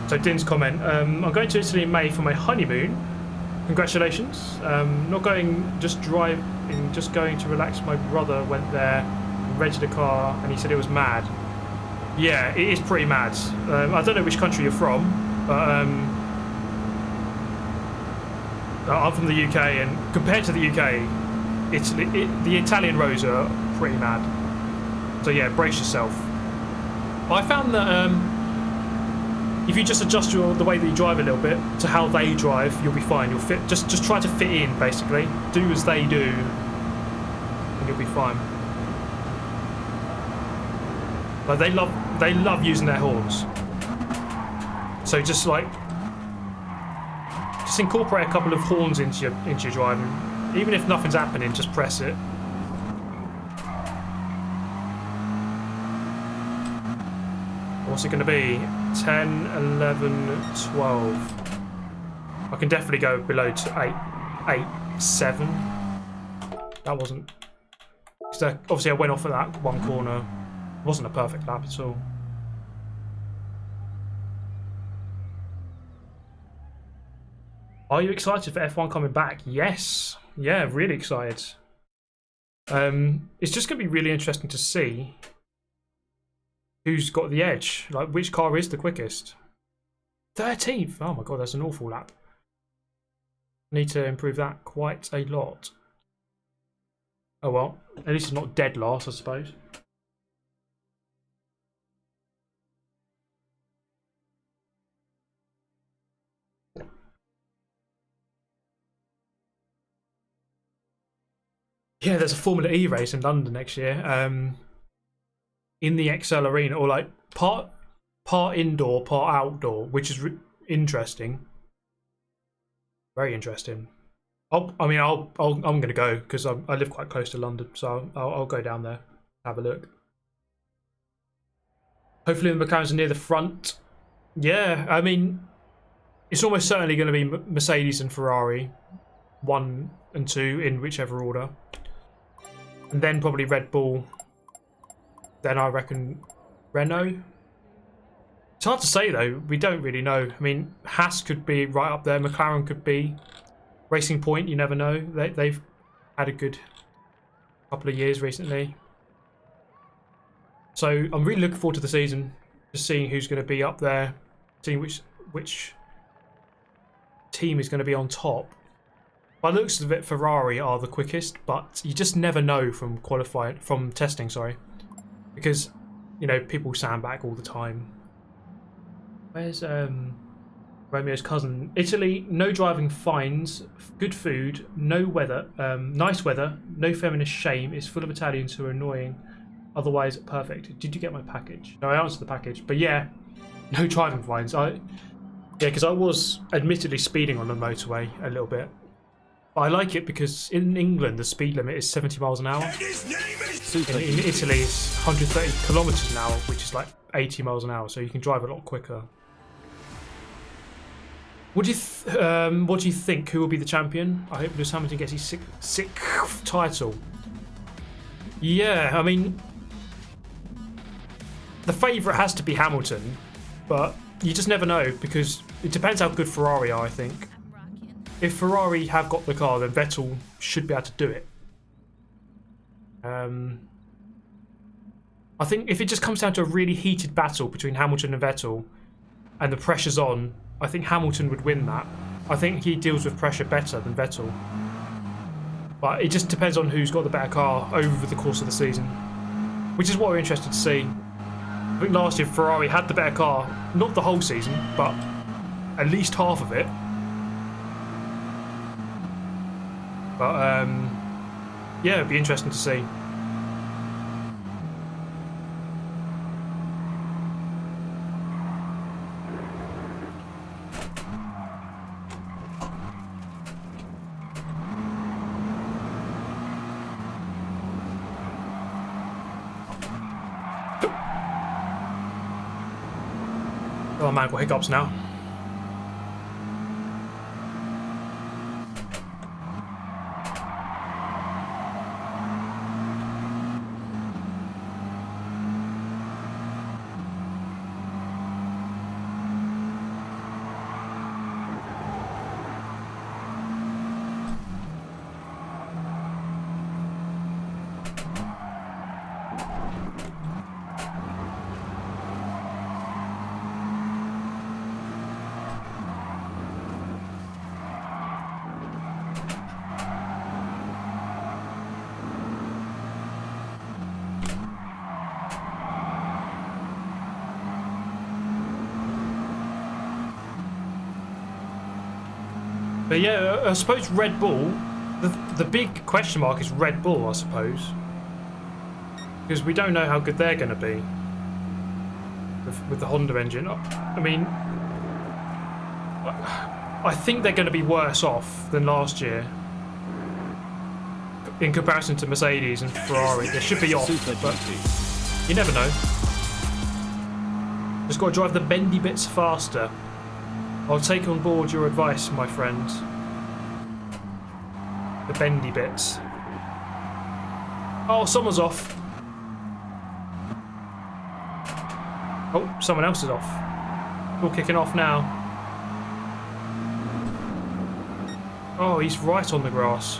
So Din's comment, I'm going to Italy in May for my honeymoon. Congratulations. Not going, just driving, just going to relax. My brother went there, rented a car, and he said it was mad. Yeah, it is pretty mad. I don't know which country you're from, but I'm from the UK, and compared to the UK, the Italian roads are pretty mad. So yeah, brace yourself. I found that if you just adjust the way that you drive a little bit to how they drive, you'll be fine. You'll fit. Just try to fit in, basically. Do as they do, and you'll be fine. Like they love using their horns. So just incorporate a couple of horns into your driving. Even if nothing's happening, just press it. What's it going to be? 10, 11, 12. I can definitely go below to 8, 7. That wasn't... Obviously, I went off at that one corner. It wasn't a perfect lap at all. Are you excited for F1 coming back? Yes. Yeah, really excited. It's just going to be really interesting to see who's got the edge? Like, which car is the quickest? 13th! Oh my god, that's an awful lap. Need to improve that quite a lot. Oh well, at least it's not dead last, I suppose. Yeah, there's a Formula E race in London next year. In the XL Arena, or like part indoor, part outdoor, which is interesting. Very interesting. I'm going to go because I live quite close to London, so I'll go down there, have a look. Hopefully the McLarens are near the front. Yeah, I mean, it's almost certainly going to be Mercedes and Ferrari, 1 and 2 in whichever order, and then probably Red Bull. Then I reckon Renault. It's hard to say though. We don't really know. I mean, Haas could be right up there. McLaren could be. Racing Point, you never know. They've had a good couple of years recently. So I'm really looking forward to the season, just seeing who's going to be up there, seeing which team is going to be on top. By the looks of it, Ferrari are the quickest, but you just never know from testing, sorry, because you know people sandbag all the time. Where's Romeo's cousin? Italy, no driving fines, good food, no weather, nice weather, no feminist shame. It's full of Italians who are annoying. Otherwise, perfect. Did you get my package? No, I answered the package. But yeah, no driving fines. Yeah, because I was admittedly speeding on the motorway a little bit. But I like it because in England, the speed limit is 70 miles an hour. In Italy, it's 130 kilometers an hour, which is like 80 miles an hour. So you can drive a lot quicker. What do you think? Who will be the champion? I hope Lewis Hamilton gets his sixth title. Yeah, I mean, the favourite has to be Hamilton, but you just never know because it depends how good Ferrari are, I think. If Ferrari have got the car, then Vettel should be able to do it. I think if it just comes down to a really heated battle between Hamilton and Vettel and the pressure's on, I think Hamilton would win that. I think he deals with pressure better than Vettel. But it just depends on who's got the better car over the course of the season, which is what we're interested to see. I think last year Ferrari had the better car, not the whole season, but at least half of it. But yeah, it'd be interesting to see. Oh man, I've got hiccups now. But yeah, I suppose Red Bull, the big question mark is Red Bull, I suppose. Because we don't know how good they're going to be with the Honda engine. I mean, I think they're going to be worse off than last year. In comparison to Mercedes and Ferrari, they should be off, but you never know. Just got to drive the bendy bits faster. I'll take on board your advice, my friend. The bendy bits. Oh, someone's off. Oh, someone else is off. All kicking off now. Oh, he's right on the grass.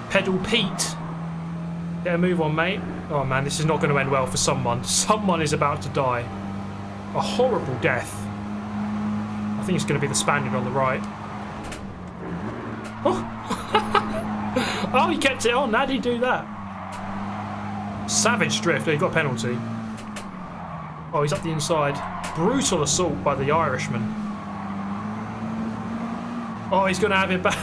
Pedal Pete. Get a move on, mate. Oh man, this is not going to end well for someone. Someone is about to die. A horrible death. I think it's going to be the Spaniard on the right. Oh, oh, he kept it on. How did he do that? Savage drift. Oh, he got a penalty. Oh, he's up the inside. Brutal assault by the Irishman. Oh, he's going to have it back.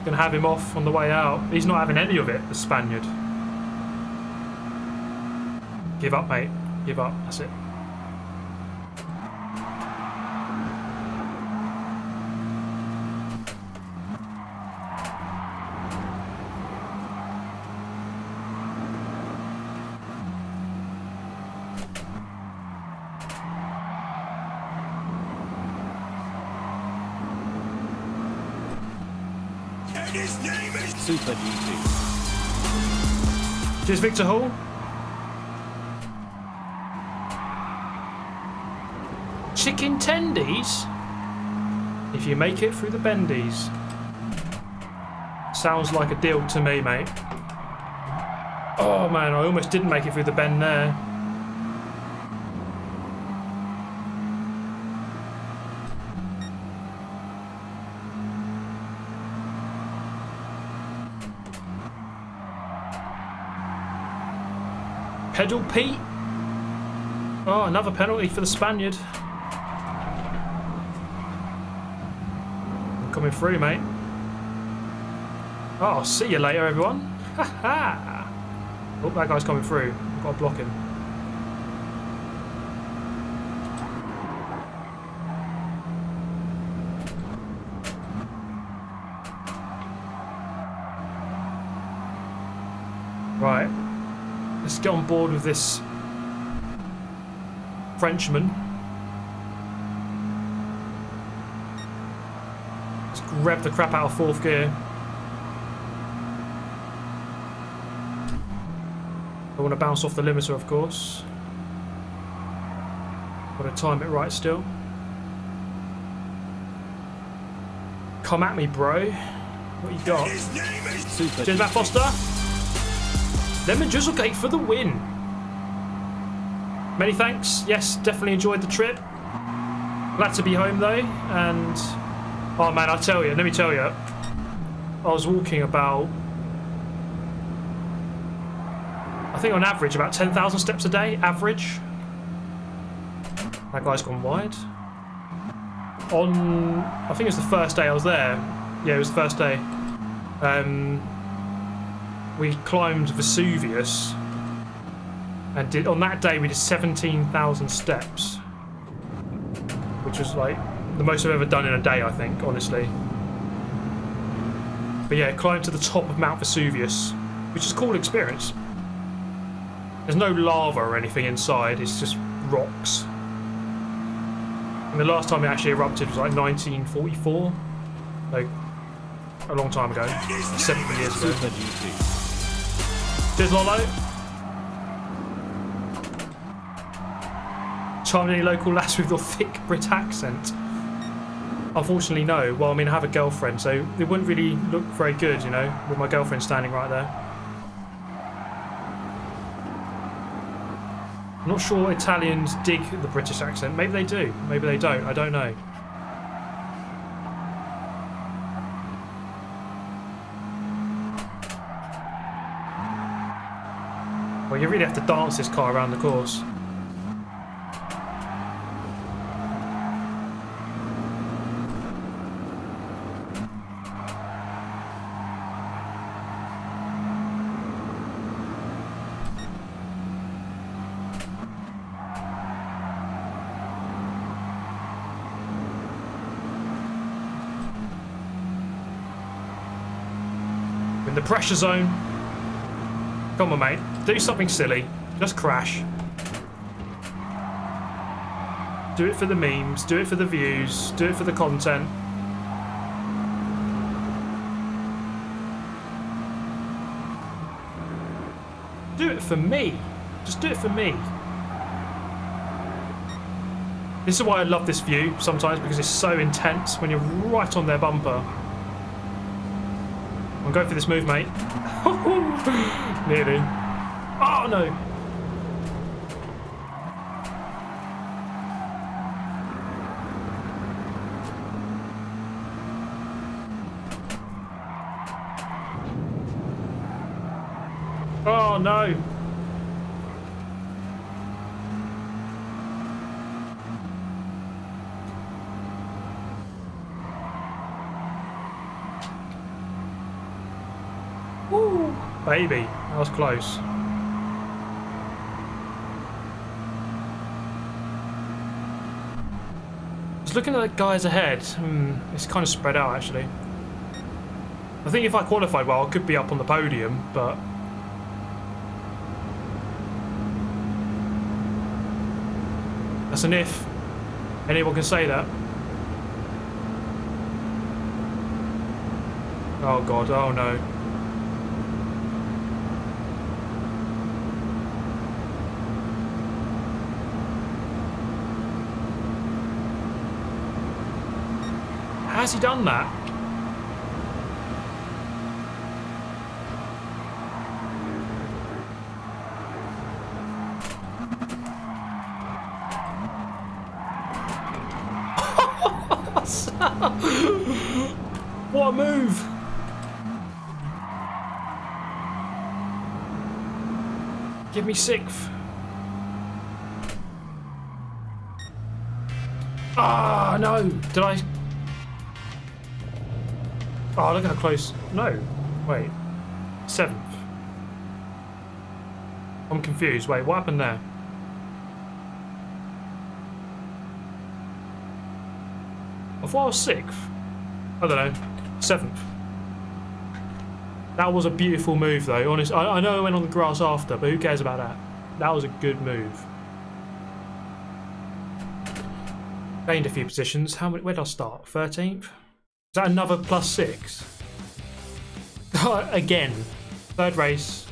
Gonna have him off on the way out. He's not having any of it, the Spaniard. Give up, mate. Give up. That's it. Super GT. Cheers, Victor Hall. Chicken tendies? If you make it through the bendies. Sounds like a deal to me, mate. Oh man, I almost didn't make it through the bend there. Pedal Pete. Oh, another penalty for the Spaniard. I'm coming through, mate. Oh, see you later, everyone. Ha ha. Oh, that guy's coming through. I've got to block him. Right. Let's get on board with this Frenchman. Let's rev the crap out of fourth gear. I want to bounce off the limiter, of course. Got to time it right still. Come at me, bro. What you got? Super Cheers, Matt Foster. Lemon drizzle cake for the win. Many thanks. Yes, definitely enjoyed the trip. Glad to be home though. And oh man, I'll tell you. Let me tell you. I was walking about, I think on average about 10,000 steps a day. Average. That guy's gone wide. On, I think it was the first day I was there. Yeah, it was the first day. We climbed Vesuvius, and on that day we did 17,000 steps, which was like the most I've ever done in a day, I think, honestly. But yeah, climbed to the top of Mount Vesuvius, which is a cool experience. There's no lava or anything inside; it's just rocks. And the last time it actually erupted was like 1944, like a long time ago, 70 years ago. Super GT. Cheers, Lolo. Charming any local lass with your thick Brit accent? Unfortunately, no. Well, I mean, I have a girlfriend, so it wouldn't really look very good, you know, with my girlfriend standing right there. I'm not sure Italians dig the British accent. Maybe they do. Maybe they don't. I don't know. Well, you really have to dance this car around the course. In the pressure zone. Come on, mate. Do something silly. Just crash. Do it for the memes. Do it for the views. Do it for the content. Do it for me. Just do it for me. This is why I love this view sometimes, because it's so intense when you're right on their bumper. I'm going for this move, mate. Nearly. Oh no! Oh no! Woo! Baby, that was close. Just looking at the guys ahead, it's kind of spread out actually. I think if I qualified well, I could be up on the podium, but that's an if. Anyone can say that. Oh god, oh no. Has he done that? What a move! Give me 6th. Ah, no! Did I? Oh, look how close. No. Wait. 7th. I'm confused. Wait, what happened there? I thought I was 6th. I don't know. 7th. That was a beautiful move, though. Honest, I know I went on the grass after, but who cares about that? That was a good move. Gained a few positions. How many? Where did I start? 13th. Is that another +6? Again. 3rd race.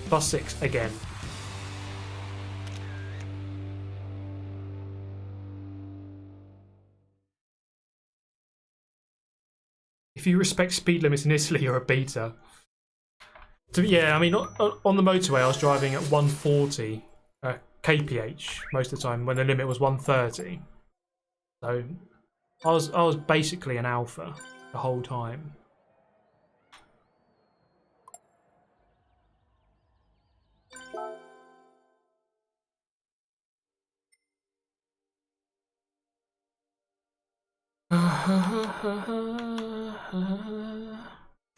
+6 again. If you respect speed limits in Italy, you're a beta. So, yeah, I mean, on the motorway, I was driving at 140 kph most of the time when the limit was 130. So I was basically an alpha the whole time.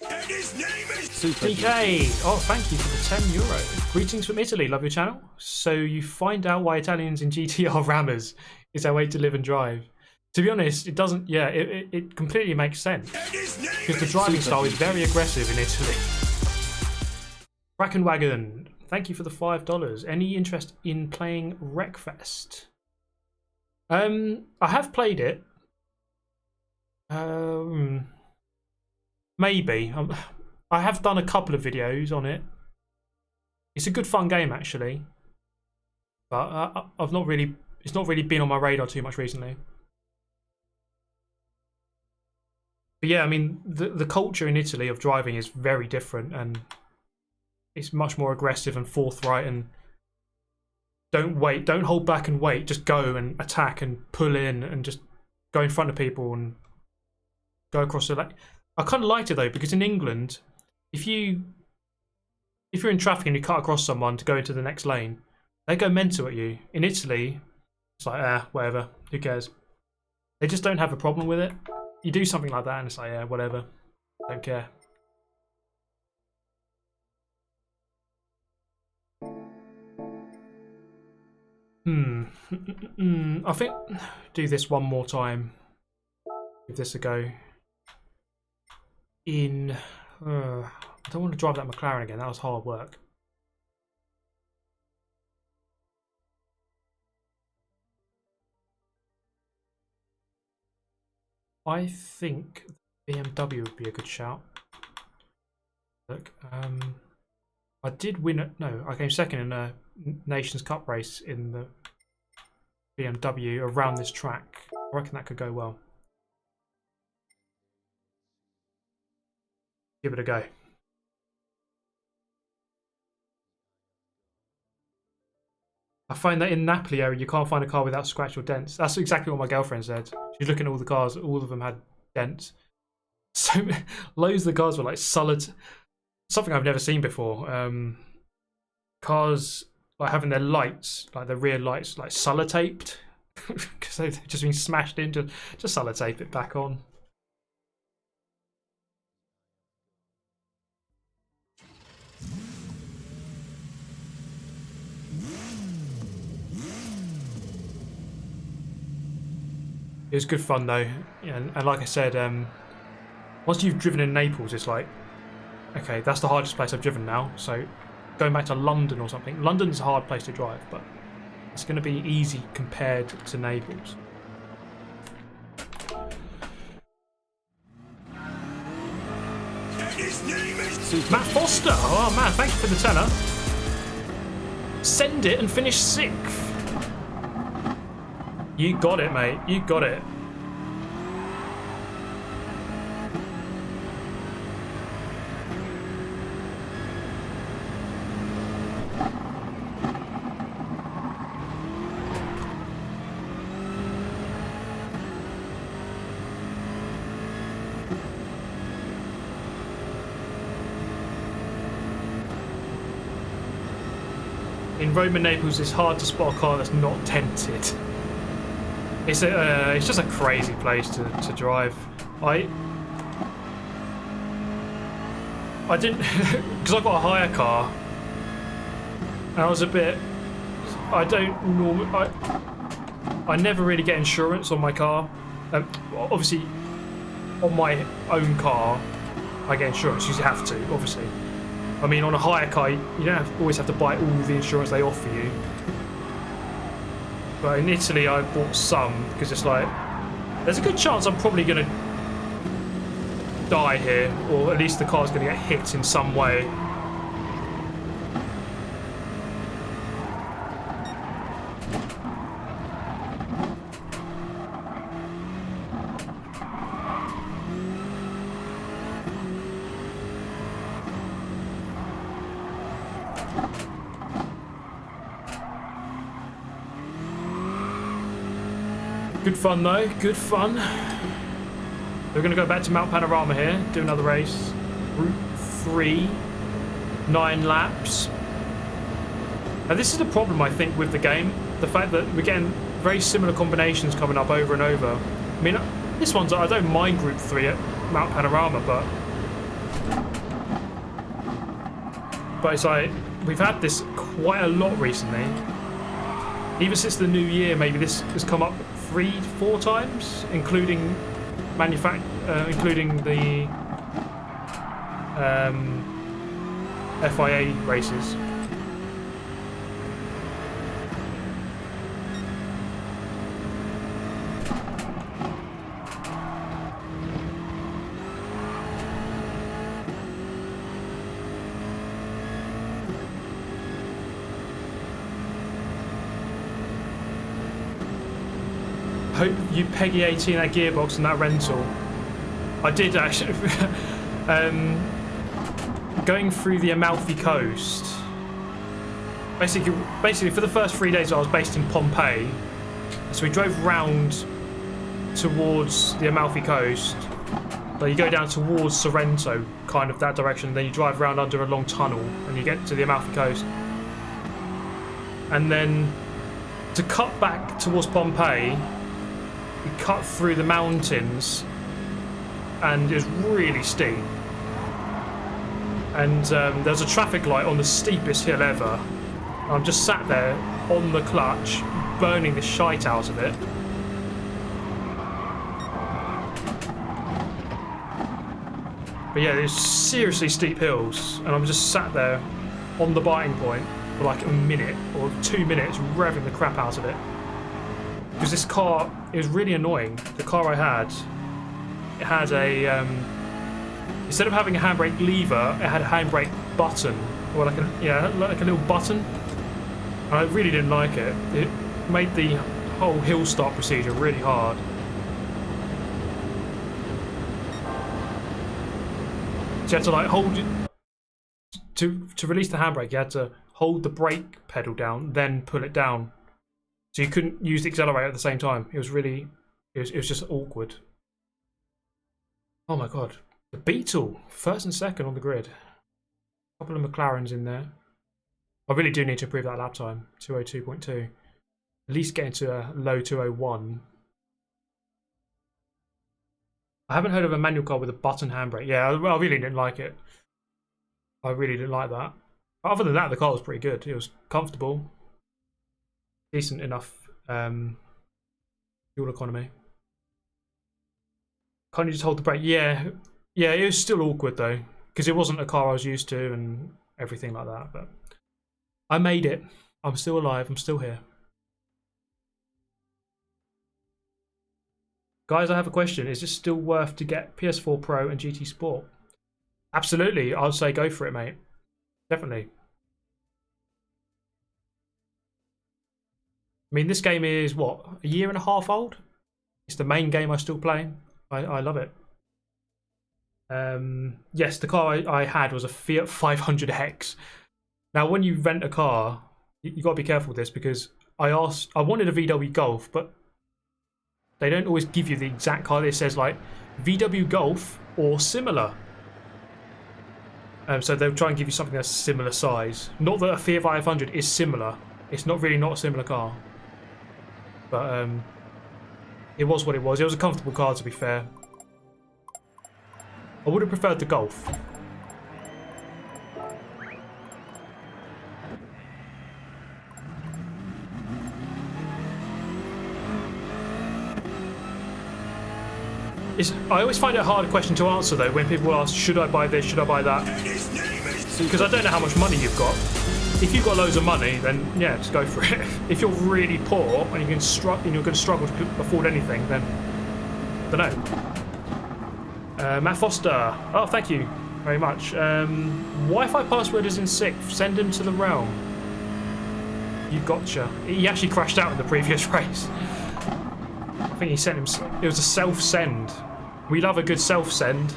And his name is DK! Oh, thank you for the €10. Greetings from Italy, love your channel. So you find out why Italians in GT are rammers. Is their way to live and drive. To be honest, it doesn't, yeah, it completely makes sense. Because the driving style is very aggressive in Italy. Brackenwagon, thank you for the $5. Any interest in playing Wreckfest? I have played it. Maybe. I have done a couple of videos on it. It's a good fun game actually, but I've not really. It's not really been on my radar too much recently. But yeah, I mean the culture in Italy of driving is very different, and it's much more aggressive and forthright. And don't wait, don't hold back and wait. Just go and attack and pull in and just go in front of people and go across the lane. I kind of liked it though, because in England, if you're in traffic and you cut across someone to go into the next lane, they go mental at you. In Italy, it's like, whatever, who cares? They just don't have a problem with it. You do something like that and it's like, yeah, whatever, don't care. I think do this one more time. Give this a go. I don't want to drive that McLaren again. That was hard work. I think BMW would be a good shout. Look, I did win it. No, I came second in a Nations Cup race in the BMW around this track. I reckon that could go well. Give it a go. I find that in Napoli area you can't find a car without scratch or dents. That's exactly what my girlfriend said. She's looking at all the cars, all of them had dents. So loads of the cars were like solid, something I've never seen before. Cars like having their lights, like the rear lights, like sellotaped because they've just been smashed into. Just sellotape it back on. It was good fun though, and like I said, once you've driven in Naples, it's like, okay, that's the hardest place I've driven now. So going back to London or something, London's a hard place to drive, but it's going to be easy compared to Naples. Matt Foster, oh man, thank you for the tenner. Send it and finish 6th. You got it, mate. You got it. In Roman Naples, it's hard to spot a car that's not tented. It's just a crazy place to drive. I didn't, because I got a hire car, and I was a bit. I never really get insurance on my car. Obviously, on my own car, I get insurance. You have to, obviously. I mean, on a hire car, you don't always have to buy all the insurance they offer you. But in Italy, I bought some because it's like, there's a good chance I'm probably going to die here, or at least the car's going to get hit in some way. Good fun though, good fun. We're going to go back to Mount Panorama here, do another race. Route 3, 9 laps. Now this is the problem I think with the game, the fact that we're getting very similar combinations coming up over and over. I mean, this one's, I don't mind Group 3 at Mount Panorama, but it's like, we've had this quite a lot recently. Even since the new year, maybe this has come up 3-4 times, including including the FIA races. Hope you Peggy 18 that gearbox and that rental. I did actually. Going through the Amalfi Coast. Basically, for the first 3 days, I was based in Pompeii, so we drove round towards the Amalfi Coast. So you go down towards Sorrento, kind of that direction, then you drive around under a long tunnel, and you get to the Amalfi Coast. And then to cut back towards Pompeii, we cut through the mountains, and it was really steep. And there's a traffic light on the steepest hill ever. I'm just sat there on the clutch, burning the shite out of it. But yeah, there's seriously steep hills, and I'm just sat there on the biting point for like a minute or 2 minutes, revving the crap out of it. Because this car is really annoying. The car I had, it had a instead of having a handbrake lever, it had a handbrake button, or like a little button. And I really didn't like it. It made the whole hill start procedure really hard. So you had to like hold to release the handbrake. You had to hold the brake pedal down, then pull it down. So you couldn't use the accelerator at the same time. It was really, it was just awkward. Oh my god. The Beetle, first and second on the grid. A couple of McLarens in there. I really do need to improve that lap time. 202.2. At least get into a low 201. I haven't heard of a manual car with a button handbrake. Yeah, I really didn't like it. I really didn't like that. But other than that, the car was pretty good. It was comfortable. Decent enough fuel economy. Can't you just hold the brake? Yeah, yeah. It was still awkward though, because it wasn't a car I was used to and everything like that. But I made it. I'm still alive. I'm still here. Guys, I have a question. Is it still worth to get PS4 Pro and GT Sport? Absolutely. I'll say go for it, mate. Definitely. I mean, this game is, what, a year and a half old? It's the main game I still play. I love it. Yes, the car I had was a Fiat 500X. Now, when you rent a car, you got to be careful with this, because I wanted a VW Golf, but they don't always give you the exact car. It says like VW Golf or similar. So they'll try and give you something that's similar size. Not that a Fiat 500 is similar. It's not a similar car. But it was what it was. It was a comfortable car, to be fair. I would have preferred the Golf. I always find it a hard question to answer though when people ask, should I buy this, should I buy that? Because I don't know how much money you've got. If you've got loads of money, then yeah, just go for it. If you're really poor and you're going to struggle to afford anything, then I don't know. Matt Foster, oh thank you very much. Wi-Fi password is in 6th. Send him to the realm. You gotcha. He actually crashed out in the previous race. I think he sent him. It was a self-send. We love a good self-send.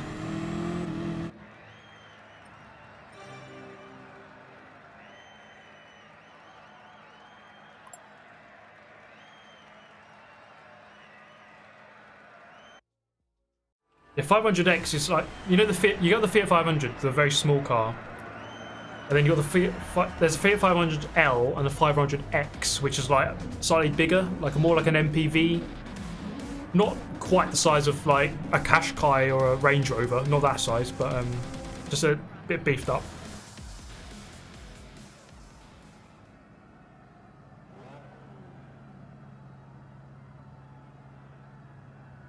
The 500X is like, you know, the Fiat. You got the Fiat 500, the very small car, and then you got the Fiat. There's a Fiat 500L and the 500X, which is like slightly bigger, like more like an MPV. Not quite the size of like a Qashqai or a Range Rover, not that size, but just a bit beefed up.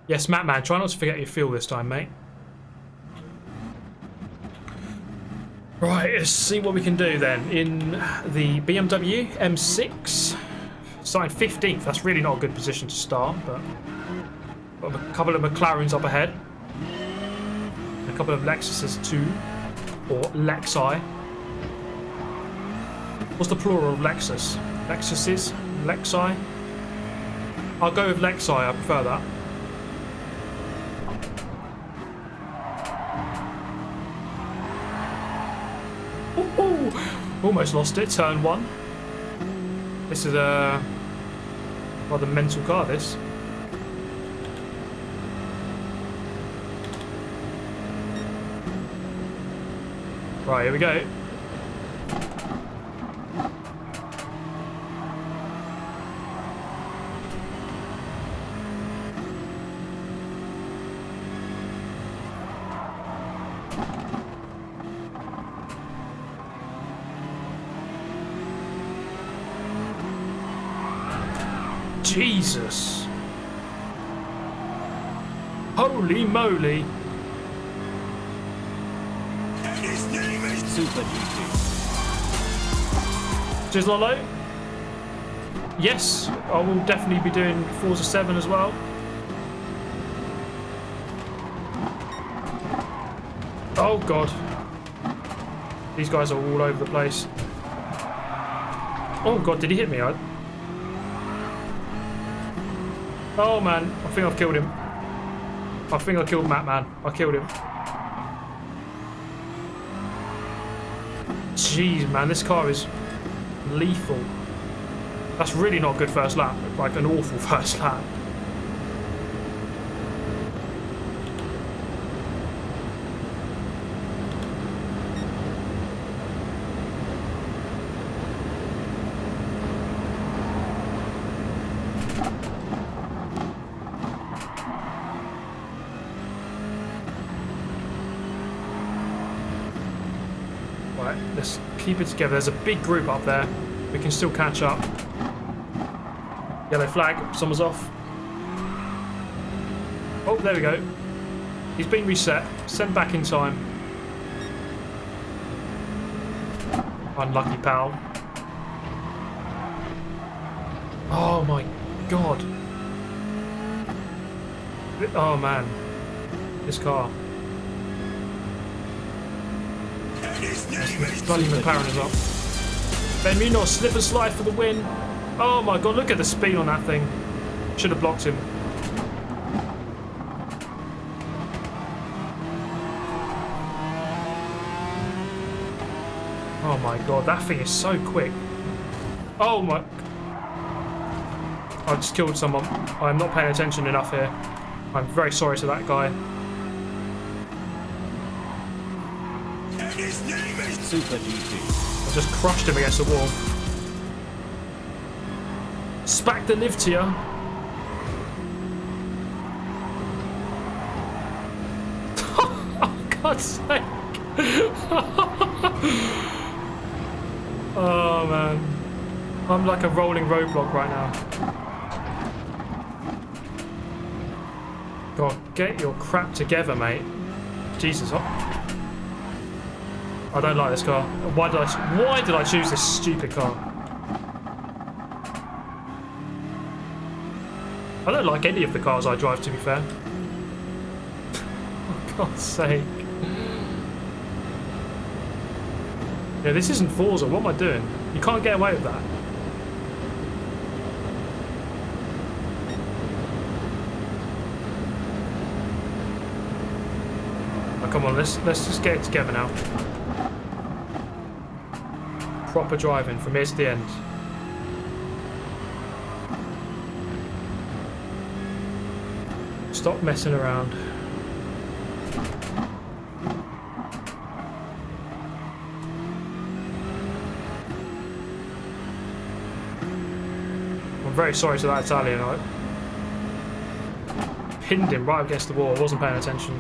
Yes, Mattman, try not to forget your fuel this time, mate. Right, let's see what we can do then. In the BMW M6, starting 15th, that's really not a good position to start, but got a couple of McLarens up ahead. A couple of Lexuses too, or Lexi. What's the plural of Lexus? Lexuses? Lexi? I'll go with Lexi, I prefer that. Ooh, almost lost it, turn 1. This is a rather mental car, this. Right, here we go. Jesus. Holy moly. Super GT. Cheers, Lolo. Yes, I will definitely be doing Forza 7 as well. Oh god. These guys are all over the place. Oh god, did he hit me? Oh man, I think I've killed him. I think I killed Matt, man. I killed him. Jeez, man, this car is lethal. That's really not a good first lap. Like an awful first lap. Right, let's keep it together. There's a big group up there. We can still catch up. Yellow flag, someone's off. Oh, there we go. He's been reset. Sent back in time. Unlucky pal. Oh my god. Oh man. This car. Bloody McLaren as well. Ben Munoz, slip and slide for the win. Oh my god, look at the speed on that thing. Should have blocked him. Oh my god, that thing is so quick. Oh my... I just killed someone. I'm not paying attention enough here. I'm very sorry to that guy. Super GT. I just crushed him against the wall. Spack the live tier. Oh, God's sake. Oh, man. I'm like a rolling roadblock right now. God, get your crap together, mate. Jesus. I don't like this car. Why did I choose this stupid car? I don't like any of the cars I drive, to be fair. For God's sake. Yeah, this isn't Forza. What am I doing? You can't get away with that. Oh, come on, let's just get it together now. Proper driving from here to the end. Stop messing around. I'm very sorry to that Italian. I pinned him right against the wall. I wasn't paying attention.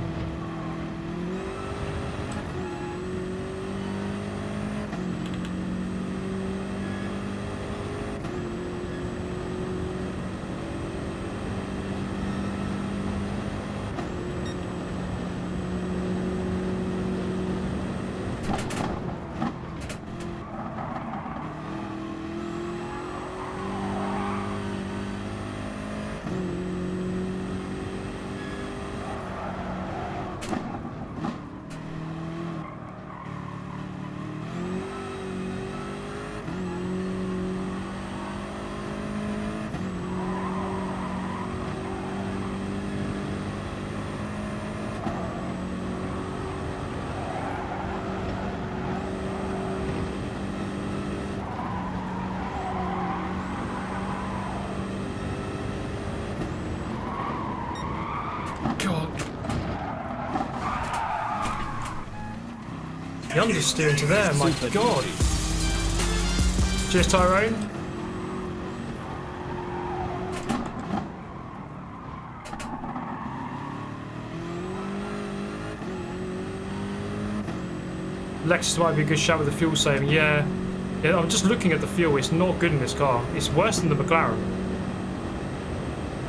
The understeering to there, my god. Cheers, Tyrone. Lexus might be a good shout with the fuel saving. Yeah, I'm just looking at the fuel. It's not good in this car. It's worse than the McLaren.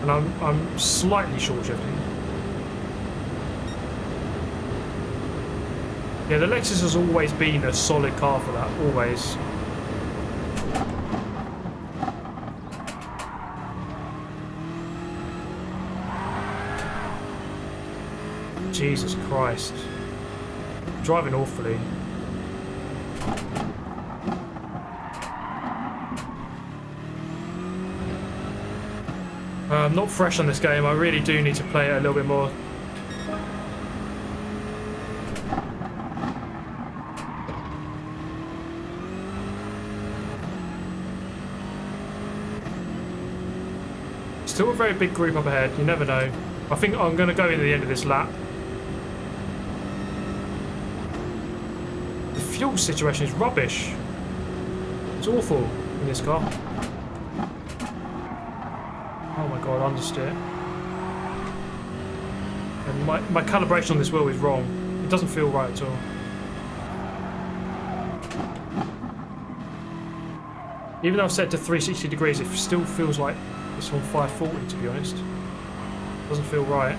And I'm slightly short shifting. Yeah, the Lexus has always been a solid car for that, always. Jesus Christ. Driving awfully. I'm not fresh on this game. I really do need to play it a little bit more. Still a very big group up ahead, you never know. I think I'm going to go into the end of this lap. The fuel situation is rubbish. It's awful in this car. Oh my god, understeer. And my calibration on this wheel is wrong. It doesn't feel right at all. Even though I've set it to 360 degrees, it still feels like it's on 540, to be honest. Doesn't feel right.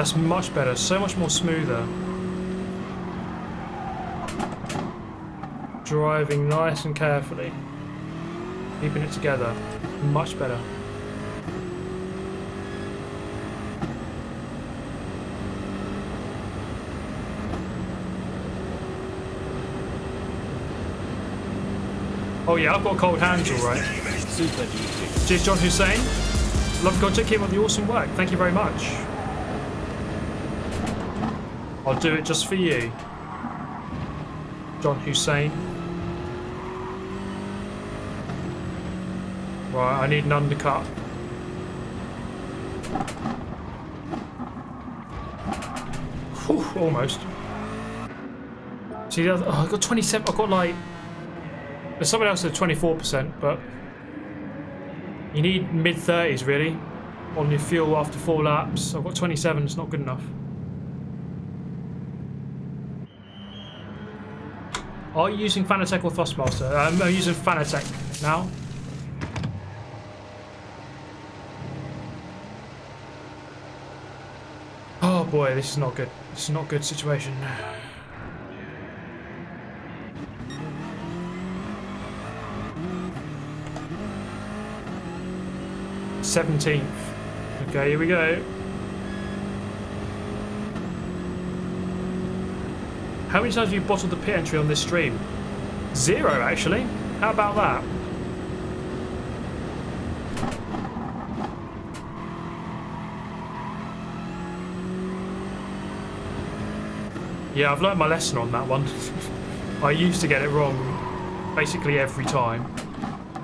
That's much better, so much more smoother. Driving nice and carefully. Keeping it together. Much better. Oh yeah, I've got a cold hands, alright. Super GT. Cheers, John Hussein. Love content, keep up the awesome work. Thank you very much. I'll do it just for you. John Hussein. Right, I need an undercut. Whew, almost. See, the other, I got 27. I got like. There's someone else at 24%, but you need mid-30s really on your fuel after 4 laps. I've got 27. It's not good enough. Are you using Fanatec or Thrustmaster? I'm using Fanatec now. Oh boy, this is not good. This is not a good situation. th. Okay, here we go. How many times have you bottled the pit entry on this stream? 0, actually. How about that? Yeah, I've learned my lesson on that one. I used to get it wrong basically every time.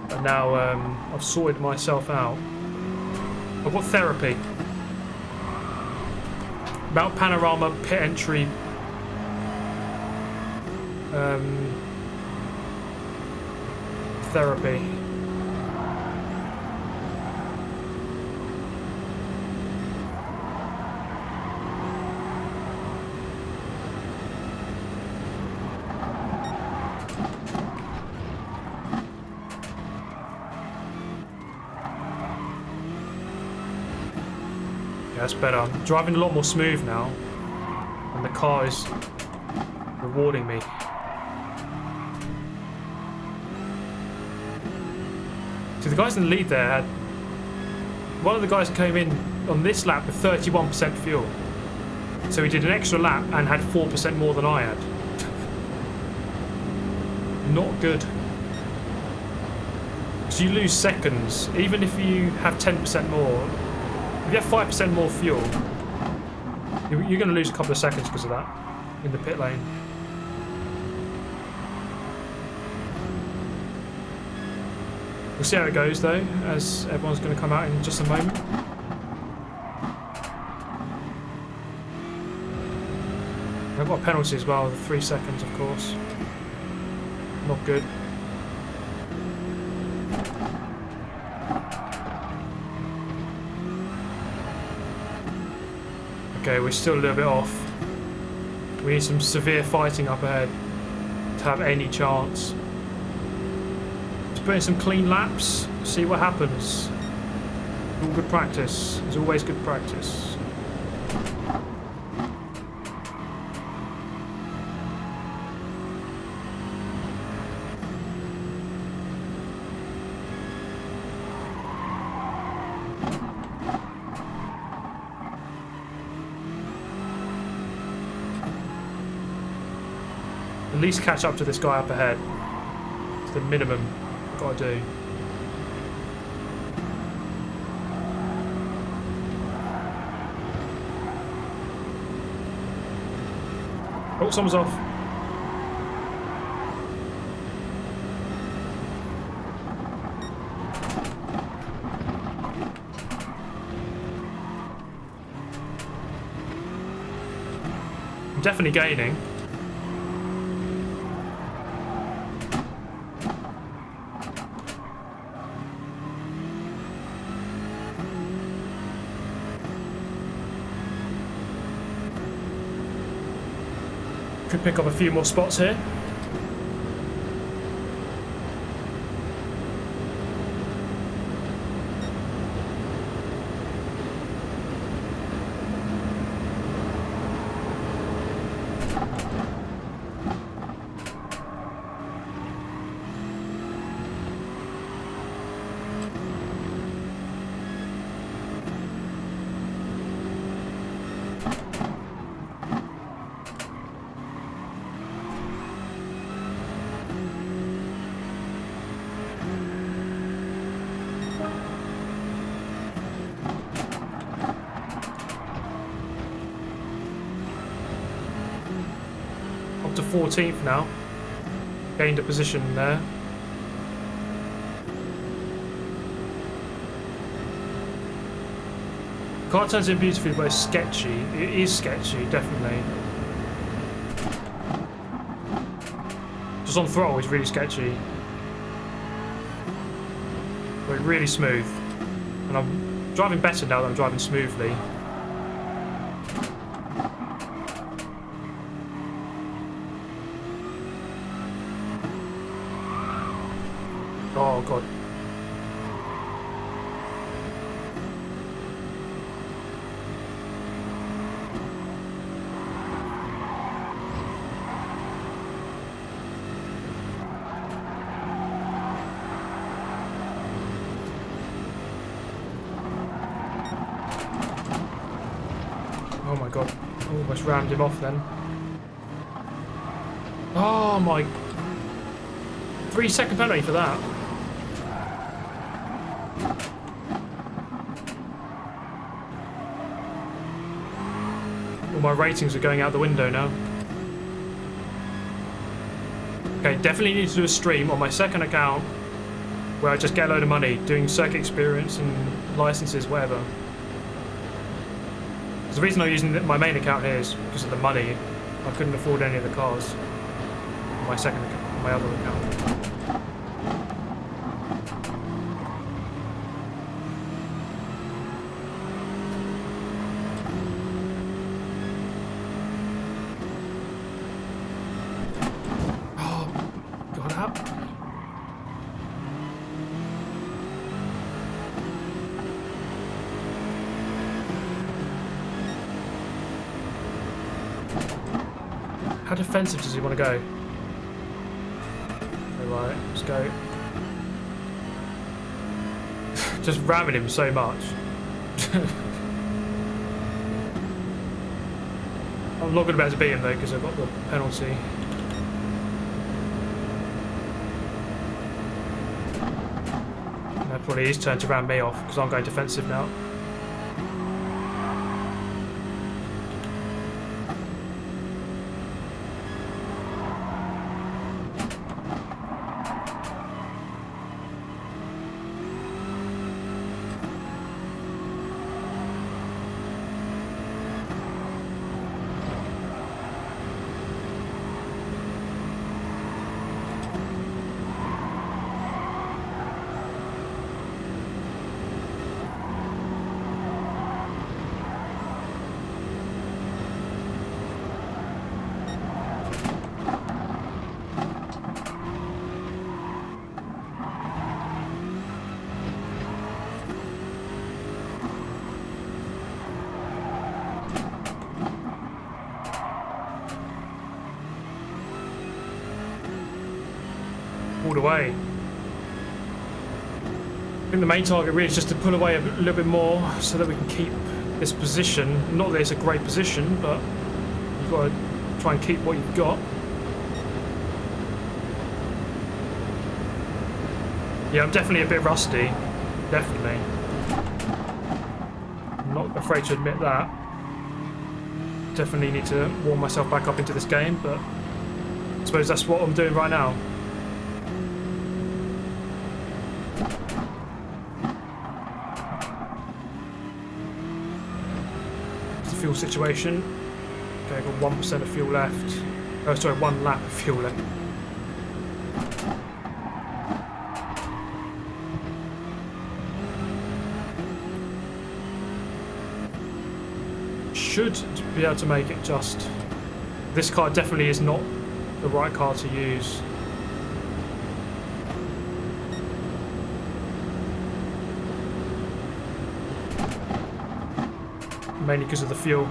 But now I've sorted myself out. I've got therapy. About panorama pit entry. Therapy. That's better. I'm driving a lot more smooth now, and the car is rewarding me. So the guys in the lead there had... One of the guys came in on this lap with 31% fuel. So he did an extra lap and had 4% more than I had. Not good. So you lose seconds, even if you have 10% more. If you have 5% more fuel, you're going to lose a couple of seconds because of that in the pit lane. We'll see how it goes though, as everyone's going to come out in just a moment. I've got a penalty as well, 3 seconds of course. Not good. Okay, we're still a little bit off. We need some severe fighting up ahead to have any chance. Let's put in some clean laps, see what happens. All good practice. It's always good practice. At least catch up to this guy up ahead. It's the minimum I've got to do. Oh, someone's off. I'm definitely gaining. Could pick up a few more spots here. 14th now. Gained a position there. Car turns in beautifully, but it's sketchy. It is sketchy, definitely. Just on throttle, it's really sketchy. But really smooth. And I'm driving better now that I'm driving smoothly. Oh god. Oh my god, I almost rammed him off then. Oh my... 3-second penalty for that. All my ratings are going out the window now. Okay, definitely need to do a stream on my second account where I just get a load of money doing circuit experience and licenses, whatever. The reason I'm using my main account here is because of the money. I couldn't afford any of the cars on my second account, on my other account. Oh, got out. How defensive does he want to go? Alright, let's go. Just ramming him so much. I'm not going to be able to beat him though because I've got the penalty. Now probably his turn to ram me off because I'm going defensive now. Pulled away. I think the main target really is just to pull away a little bit more so that we can keep this position. Not that it's a great position, but you've got to try and keep what you've got. Yeah, I'm definitely a bit rusty. Definitely. I'm not afraid to admit that. Definitely need to warm myself back up into this game, but I suppose that's what I'm doing right now. Fuel situation. Okay, got 1% of fuel left. Oh, sorry, 1 lap of fuel left. Should be able to make it just. This car definitely is not the right car to use. Mainly because of the fuel.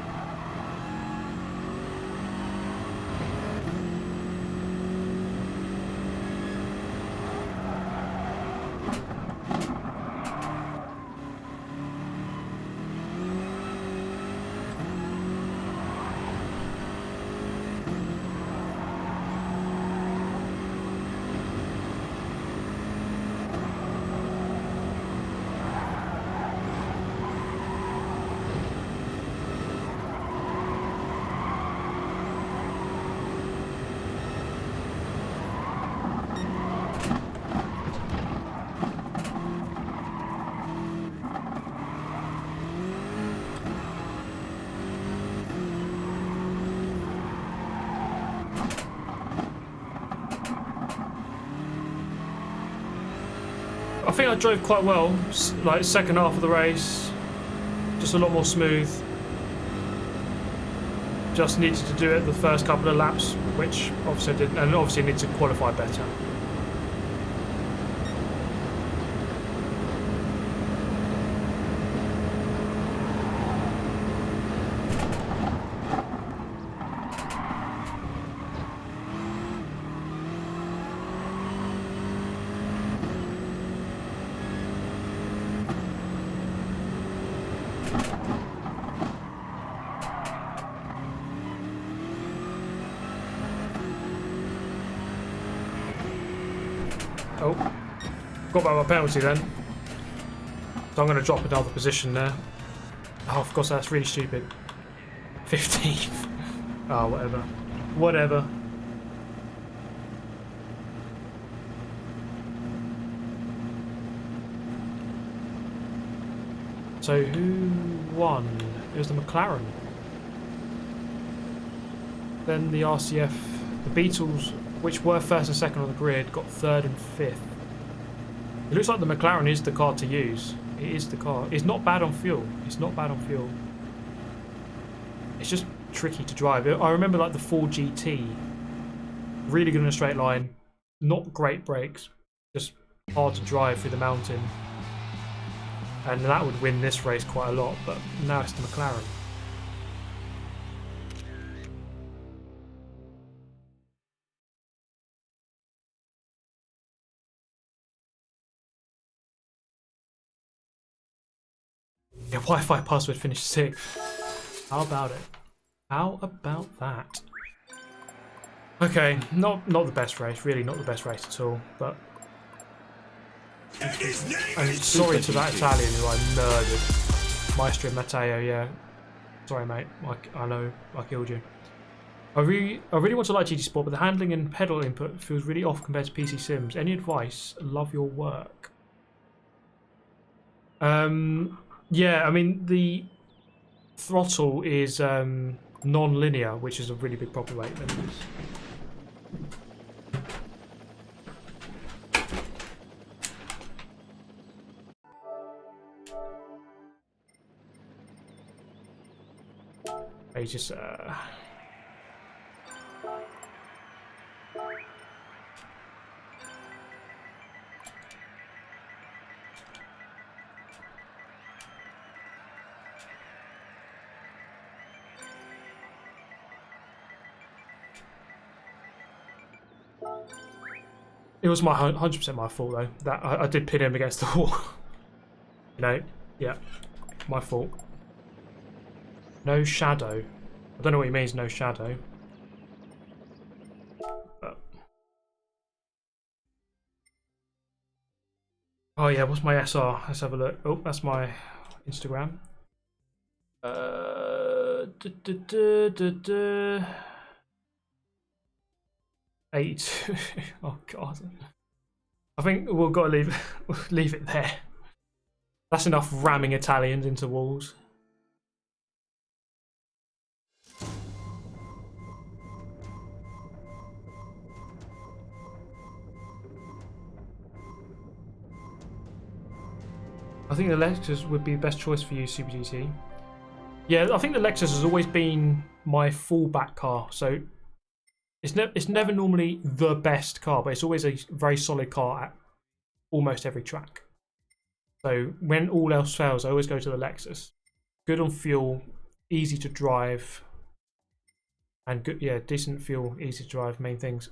I think I drove quite well, like second half of the race, just a lot more smooth. Just needed to do it the first couple of laps, which obviously I didn't, and obviously need to qualify better. Oh, got by my penalty then. So I'm going to drop another position there. Oh, of course, that's really stupid. 15th. Oh, whatever. Whatever. So who won? It was the McLaren. Then the RCF, the Beetles, which were first and second on the grid, got third and fifth. It looks like the McLaren is the car to use. It is the car. It's not bad on fuel. It's not bad on fuel. It's just tricky to drive. I remember like the 4 GT, really good in a straight line, not great brakes, just hard to drive through the mountain. And that would win this race quite a lot, but now it's the McLaren. Yeah, Wi-Fi password finished 6th. How about it? How about that? Okay, not the best race, really not the best race at all, but... And sorry to that Italian who I murdered. Maestro Matteo, yeah. Sorry mate, I know I killed you. I really want to like GT Sport, but the handling and pedal input feels really off compared to PC Sims. Any advice? Love your work. Yeah, I mean the throttle is non-linear, which is a really big problem right then. I just it was my 100% my fault though. That I did pin him against the wall. You know, yeah, my fault. No shadow. I don't know what he means. No shadow. But... Oh yeah, what's my SR? Let's have a look. Oh, that's my Instagram. 82. Oh god. I think we've got to leave it there. That's enough ramming Italians into walls. I think the Lexus would be the best choice for you, Super GT. Yeah, I think the Lexus has always been my fallback car. So it's never normally the best car, but it's always a very solid car at almost every track. So when all else fails, I always go to the Lexus. Good on fuel, easy to drive, and good, yeah, decent fuel, easy to drive, main things.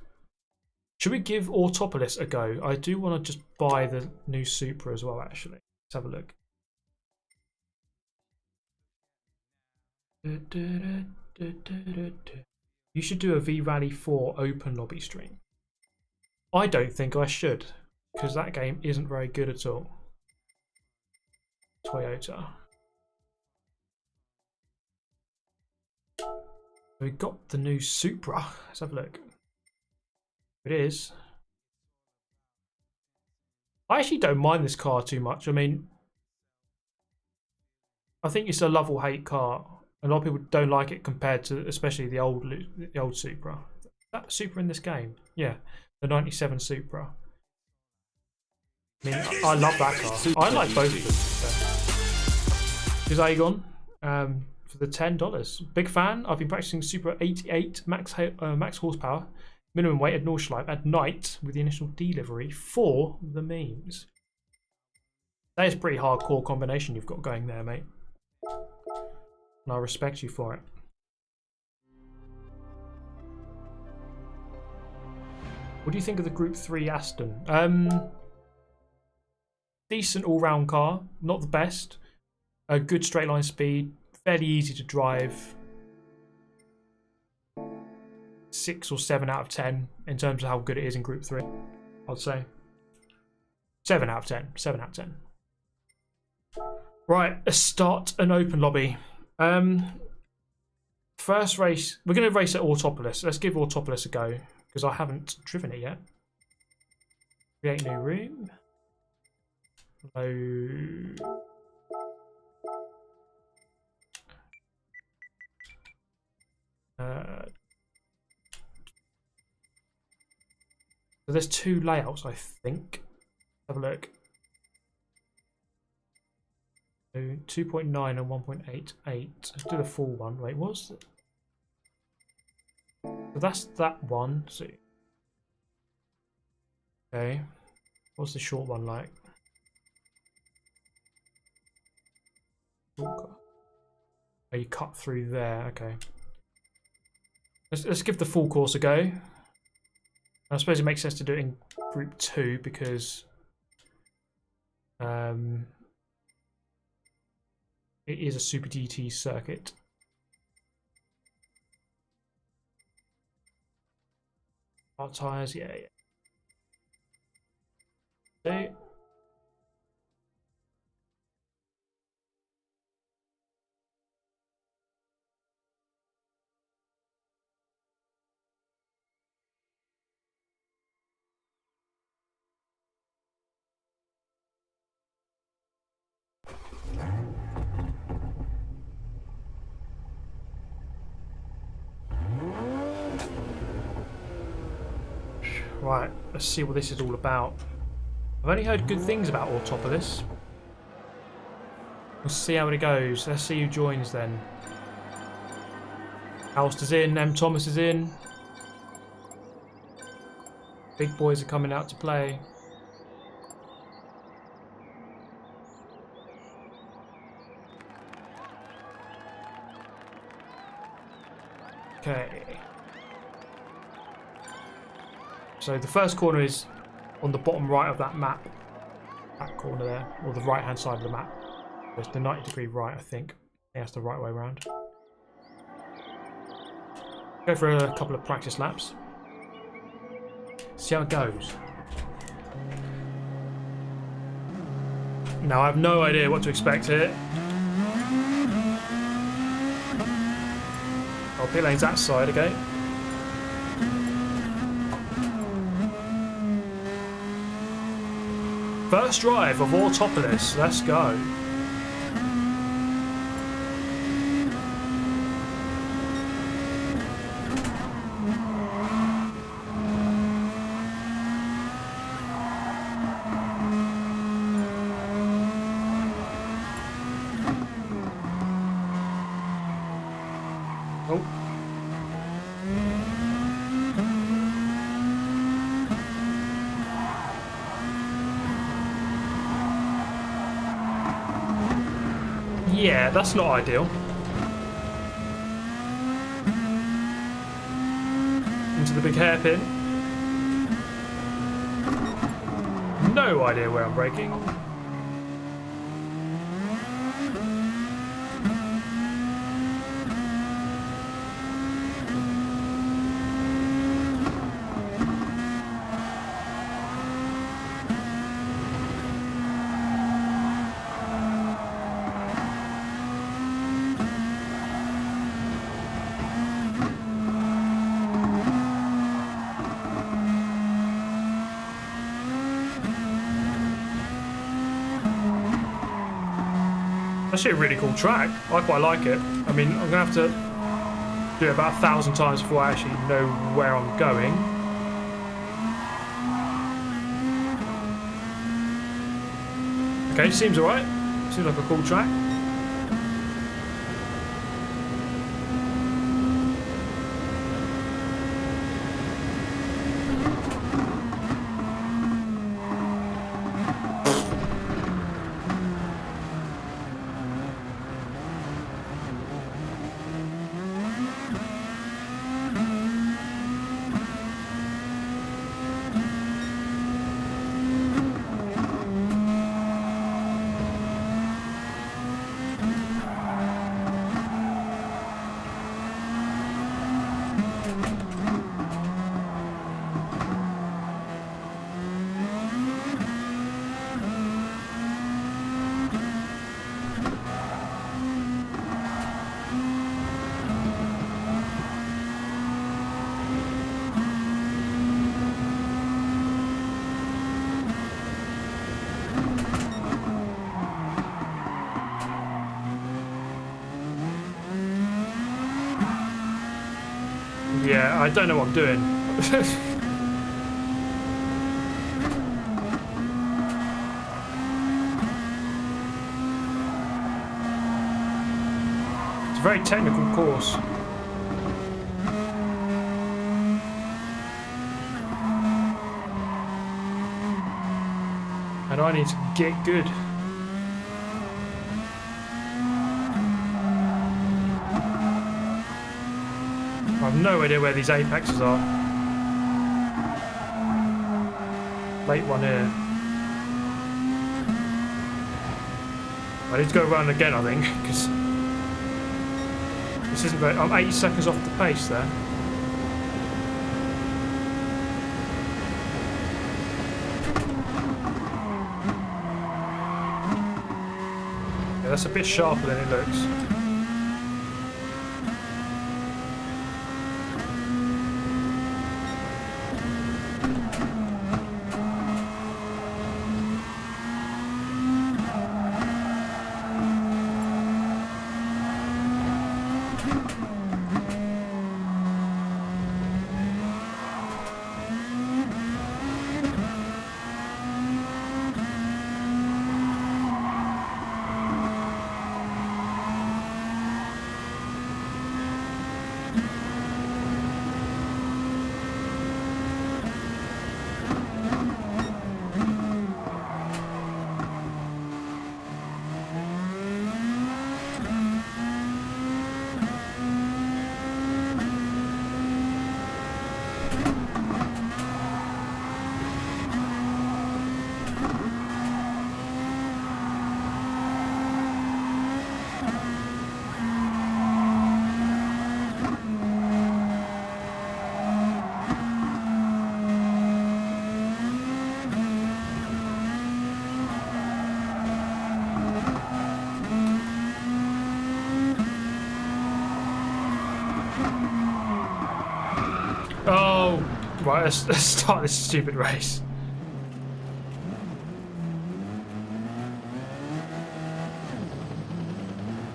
Should we give Autopolis a go? I do want to just buy the new Supra as well, actually. Let's have a look. You should do a V-Rally 4 open lobby stream. I don't think I should, because that game isn't very good at all. Toyota. We got the new Supra. Let's have a look. It is. I actually don't mind this car too much. I mean, I think it's a love or hate car. A lot of people don't like it compared to, especially the old Supra. Is that Supra in this game? Yeah, the '97 Supra. I mean, I love that car. I like both of them. Here's Aegon for the $10. Big fan. I've been practicing Super 88 max horsepower, minimum weight at Nordschleife at night with the initial delivery for the memes. That is a pretty hardcore combination you've got going there, mate. And I respect you for it. What do you think of the Group 3 Aston? Decent all-round car, not the best. A good straight line speed, fairly easy to drive. 6 or 7 out of 10 in terms of how good it is in Group 3, I'd say. 7 out of 10. 7 out of 10. Right, let's start an open lobby. First race, we're going to race at Autopolis. Let's give Autopolis a go, because I haven't driven it yet. Create new room. Load. So there's 2 layouts, I think. Have a look. 2.9 and 1.88. Let's do the full one. Wait, what's it? So that's that one. So okay, what's the short one like? Oh, you cut through there. Okay. Let's give the full course a go. I suppose it makes sense to do it in Group 2 because it is a Super GT circuit. Hard tyres, yeah. So, right, let's see what this is all about. I've only heard good things about Autopolis. We'll see how it goes. Let's see who joins then. Alster's in, M. Thomas is in. Big boys are coming out to play. Okay. So the first corner is on the bottom right of that map. That corner there, or the right hand side of the map. It's the 90-degree right, I think. Yeah, that's the right way around. Go for a couple of practice laps. See how it goes. Now I have no idea what to expect here. Oh, pit lane's that side, okay. First drive of Autopolis, let's go. Yeah, that's not ideal. Into the big hairpin. No idea where I'm braking. Actually a really cool track. I quite like it. I mean, I'm gonna have to do it about 1,000 times before I actually know where I'm going. Okay, seems alright. Seems like a cool track. Yeah, I don't know what I'm doing. It's a very technical course. And I need to get good. I have no idea where these apexes are. Late one here. I need to go around again, I think, because this isn't very... I'm 80 seconds off the pace there. Yeah, that's a bit sharper than it looks. Right, let's start this stupid race.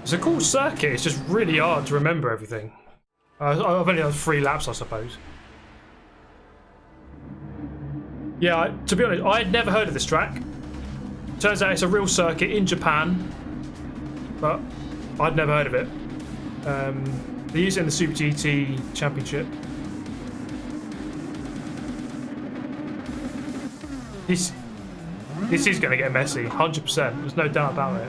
It's a cool circuit, it's just really hard to remember everything. I've only done 3 laps, I suppose. Yeah, to be honest, I had never heard of this track. Turns out it's a real circuit in Japan, but I'd never heard of it. They use it in the Super GT Championship. This is going to get messy, 100%. There's no doubt about it.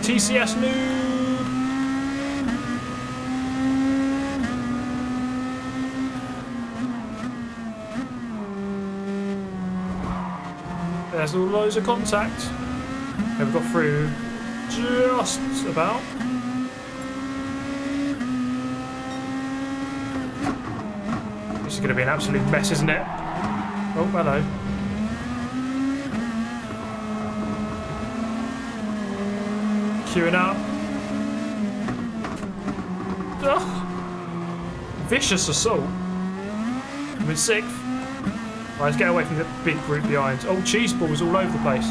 TCS noob! There's all loads of contact. Okay, we've got through just about. This is going to be an absolute mess, isn't it? Oh, hello. Queuing up. Oh. Vicious assault. I'm in 6th. Right, let's get away from the big group behind. Oh, cheese balls all over the place.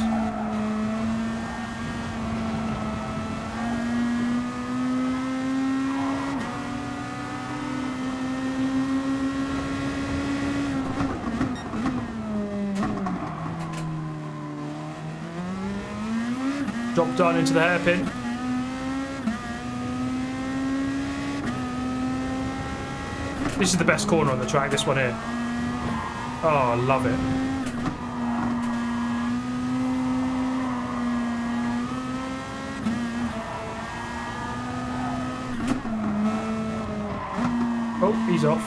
Drop down into the hairpin. This is the best corner on the track, this one here. Oh, I love it. Oh, he's off.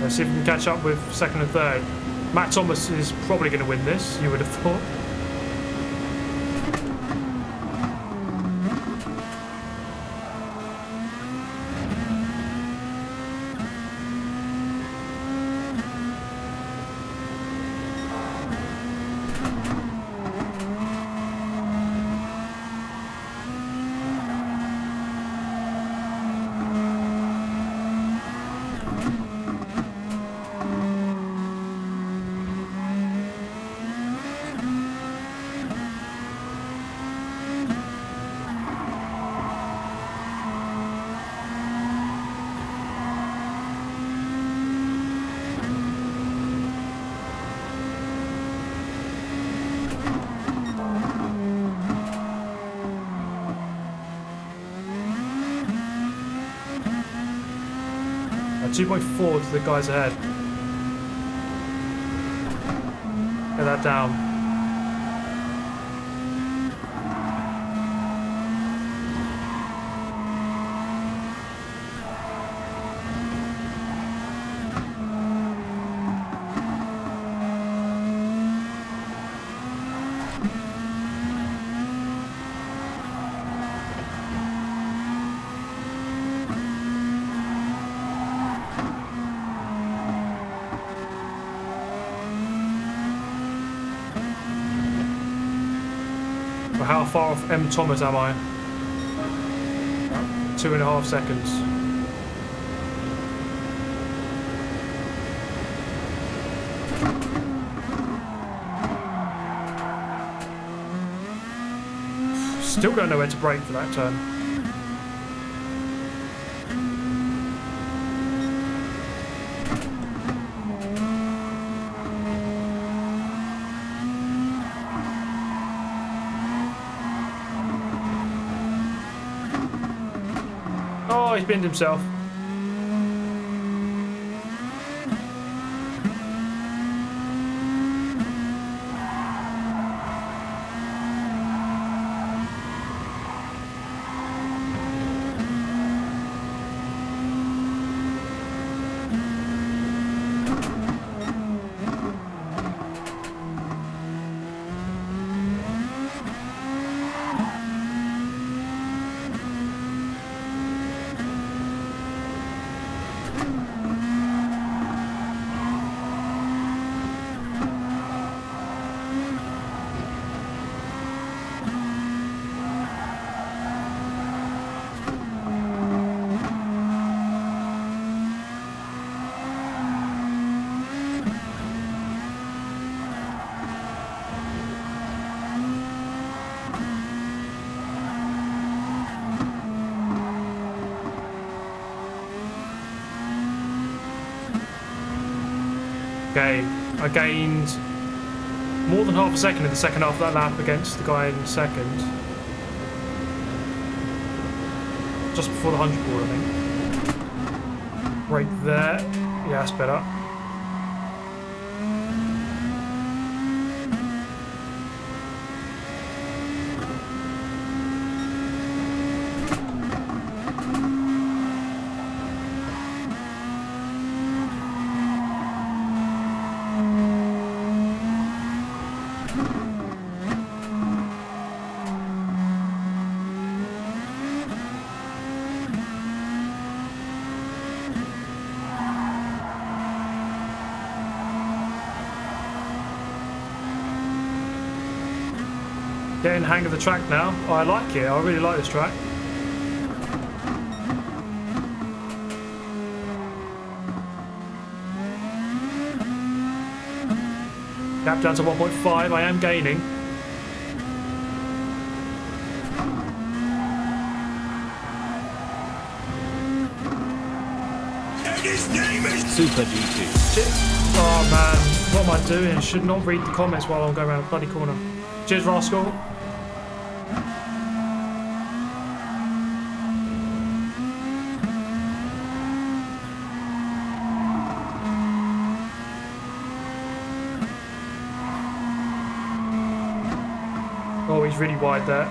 Let's see if we can catch up with second and third. Matt Thomas is probably going to win this, you would have thought. A 2.4 to the guys ahead. Get that down. How far off M. Thomas am I? 2.5 seconds. Still don't know where to brake for that turn. Oh, he's binned himself. Okay, I gained more than half a second in the second half of that lap against the guy in second. Just before the 100 board, I think. Right there. Yeah, that's better. Getting the hang of the track now. Oh, I like it. I really like this track. Gap down to 1.5. I am gaining. Super GT. Oh man, what am I doing? I should not read the comments while I'm going around the bloody corner. Cheers, Rascal. Oh, he's really wide there.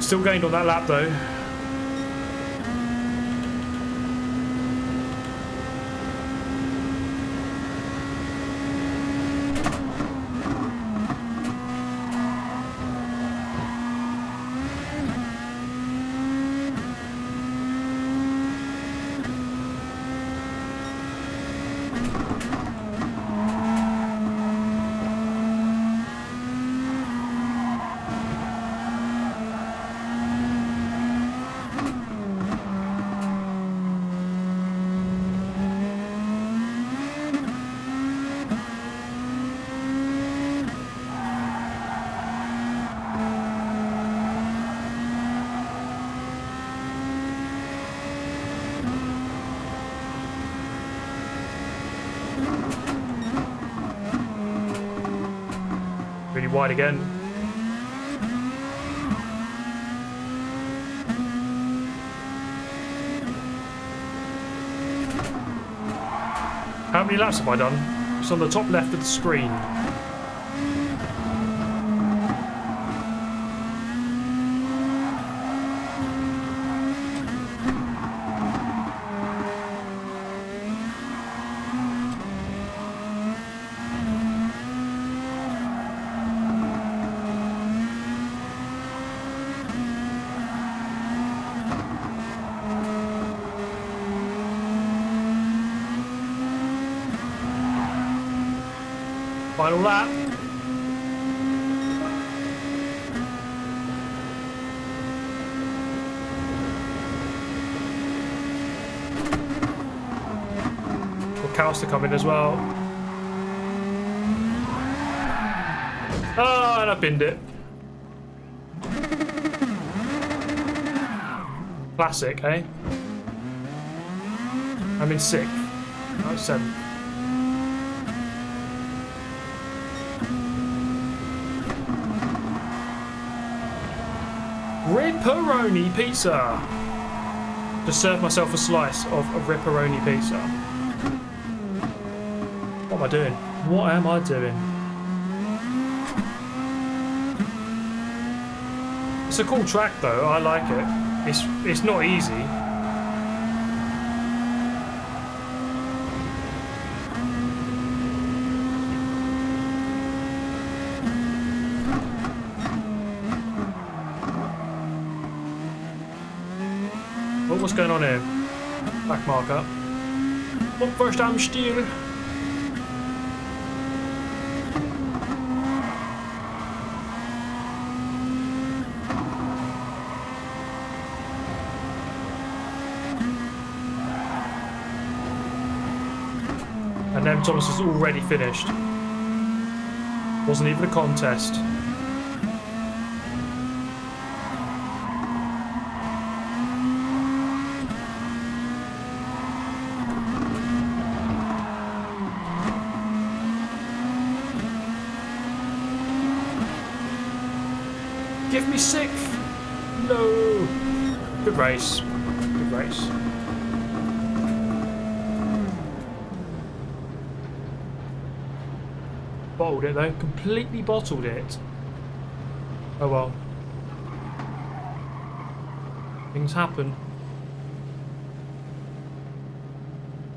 Still gained on that lap though. Really wide again. How many laps have I done? It's on the top left of the screen. Final lap. Got cows to come in as well. Oh, and I binned it. Classic, eh? I'm in 6th. Oh, 7th. Ripperoni pizza. Just served myself a slice of a ripperoni pizza. What am I doing? What am I doing? It's a cool track though. I like it. It's not easy. What's going on here? Back marker. What first I'm still? And then Thomas has already finished. Wasn't even a contest. Give me 6th. No. Good race. Good race. Bottled it though. Completely bottled it. Oh well. Things happen.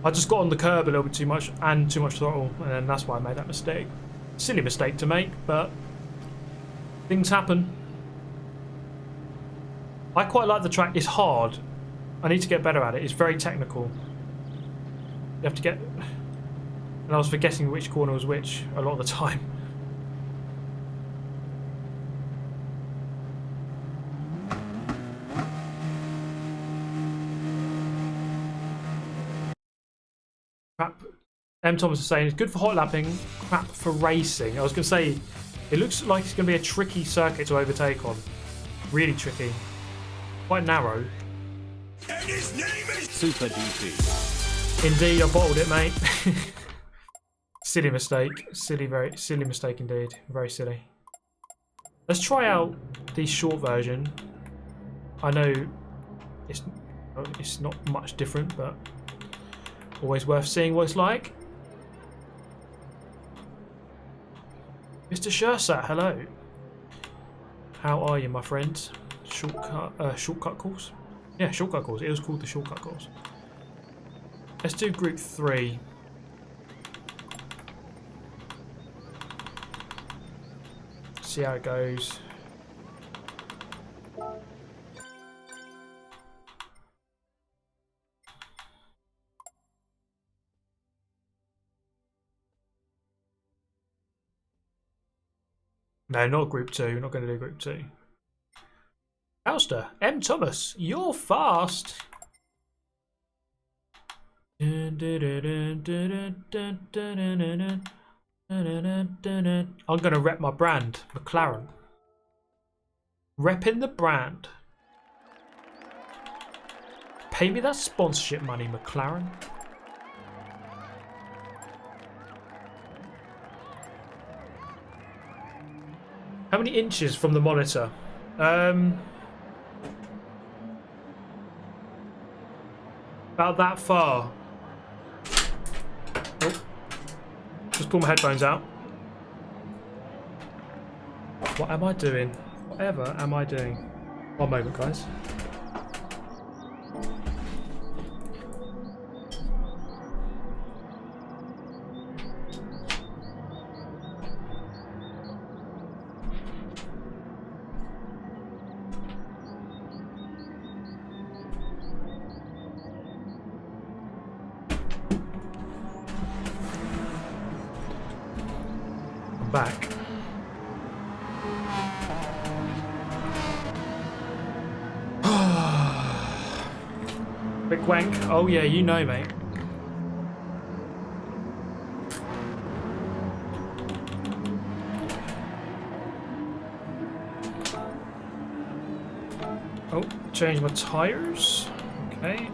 I just got on the curb a little bit too much and too much throttle, and then that's why I made that mistake. Silly mistake to make, but things happen. I quite like the track. It's hard. I need to get better at it. It's very technical. You have to get... And I was forgetting which corner was which a lot of the time. Crap. M. Thomas is saying it's good for hot lapping, crap for racing. I was going to say, it looks like it's going to be a tricky circuit to overtake on. Really tricky. Quite narrow. And his name is Super DP. Indeed, I bottled it, mate. Silly mistake. Very silly mistake indeed. Very silly. Let's try out the short version. I know it's not much different, but always worth seeing what it's like. Mr. Shirsat, hello. How are you, my friends? Shortcut course? Yeah, shortcut course. It was called the shortcut course. Let's do group 3. See how it goes. No, not group 2. We're not going to do group 2. Ouster, M. Thomas, you're fast. I'm going to rep my brand, McLaren. Repping the brand. Pay me that sponsorship money, McLaren. How many inches from the monitor? About that far. Oh. Just pull my headphones out. What am I doing? Whatever am I doing? One moment, guys. Back. Big wank. Oh yeah, you know, mate. Oh, change my tires. Okay.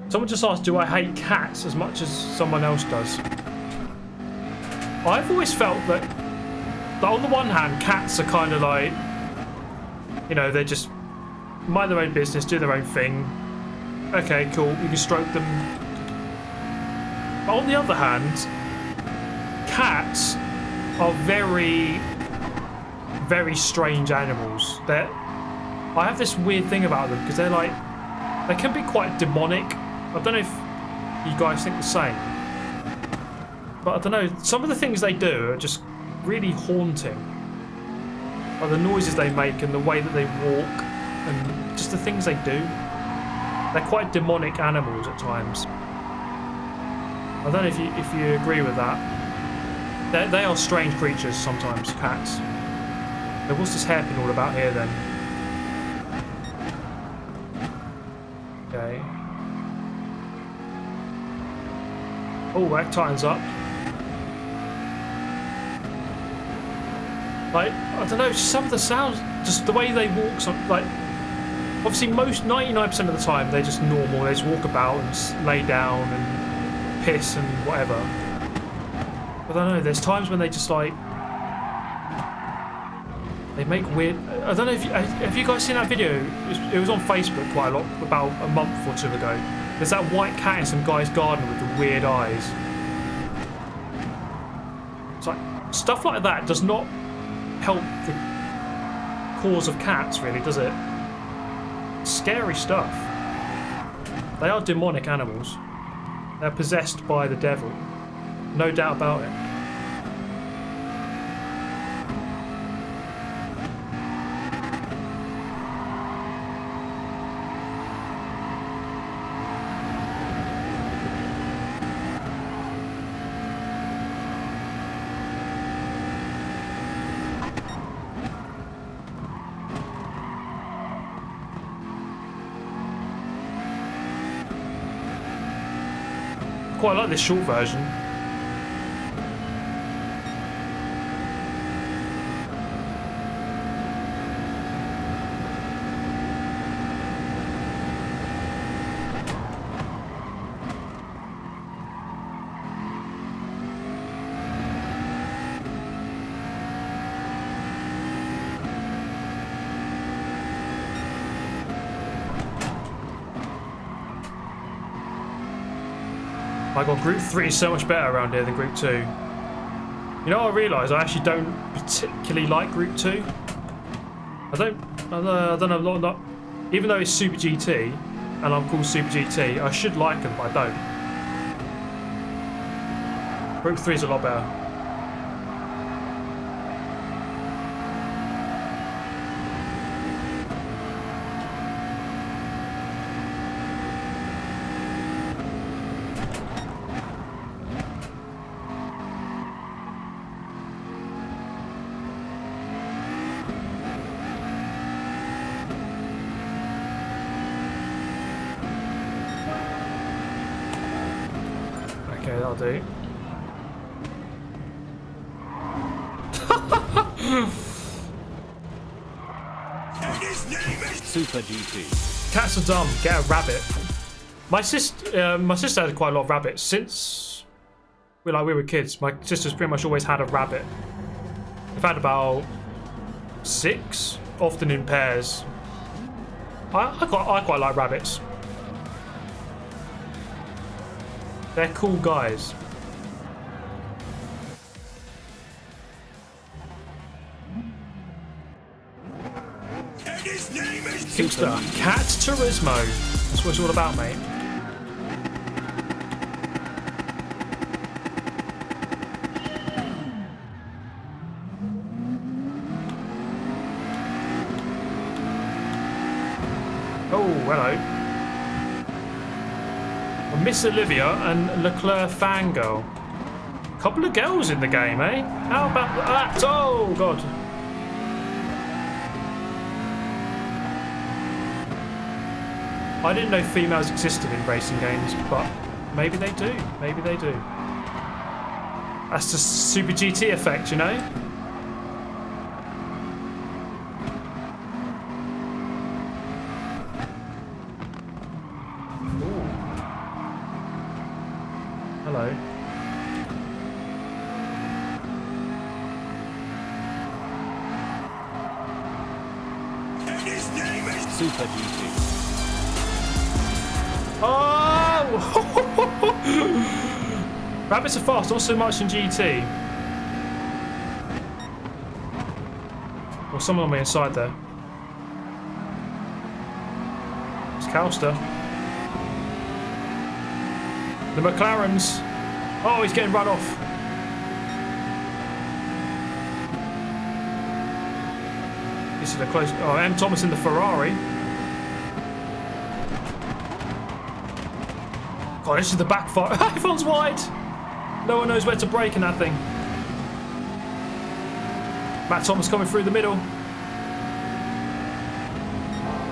Someone just asked, do I hate cats as much as someone else does? I've always felt that on the one hand, cats are kind of like, you know, they just mind their own business, do their own thing. Okay, cool, you can stroke them. But on the other hand, cats are very, very strange animals. I have this weird thing about them because they can be quite demonic. I don't know if you guys think the same, but I don't know. Some of the things they do are just really haunting. Like the noises they make and the way that they walk and just the things they do. They're quite demonic animals at times. I don't know if you agree with that. They are strange creatures sometimes, cats. But what's this hairpin all about here then? Okay. Oh, that tightens up. Like, I don't know, some of the sounds, just the way they walk, like, obviously 99% of the time they're just normal, they just walk about and lay down and piss and whatever. But I don't know, there's times when they just like, they make weird, I don't know if have you guys seen that video? It was on Facebook quite a lot, about a month or two ago. There's that white cat in some guy's garden with the weird eyes. It's like, stuff like that does not help the cause of cats, really, does it? Scary stuff. They are demonic animals. They're possessed by the devil. No doubt about it. quite like this short version. My god, Group 3 is so much better around here than Group 2. You know what I realised? I actually don't particularly like Group 2. I don't know, not, even though it's Super GT, and I'm called Super GT, I should like them, but I don't. Group 3 is a lot better. Okay, that'll do. Super GT. Cats are dumb. Get a rabbit. My sister had quite a lot of rabbits since we were kids. My sister's pretty much always had a rabbit. We've had about 6, often in pairs. I quite like rabbits. They're cool guys. Kickstarter. Cat Turismo. That's what it's all about, mate. Oh, hello. Miss Olivia and Leclerc Fangirl. Couple of girls in the game, eh? How about that? Oh, God. I didn't know females existed in racing games, but maybe they do. Maybe they do. That's the Super GT effect, you know? Hello. Super GT. Oh! Rabbits are fast, not so much in GT. Well, someone on the inside there. It's Calster. The McLarens. Oh, he's getting run off. This is a close. Oh, M. Thomas in the Ferrari. God, this is the backfire. Everyone's wide. No one knows where to brake in that thing. Matt Thomas coming through the middle.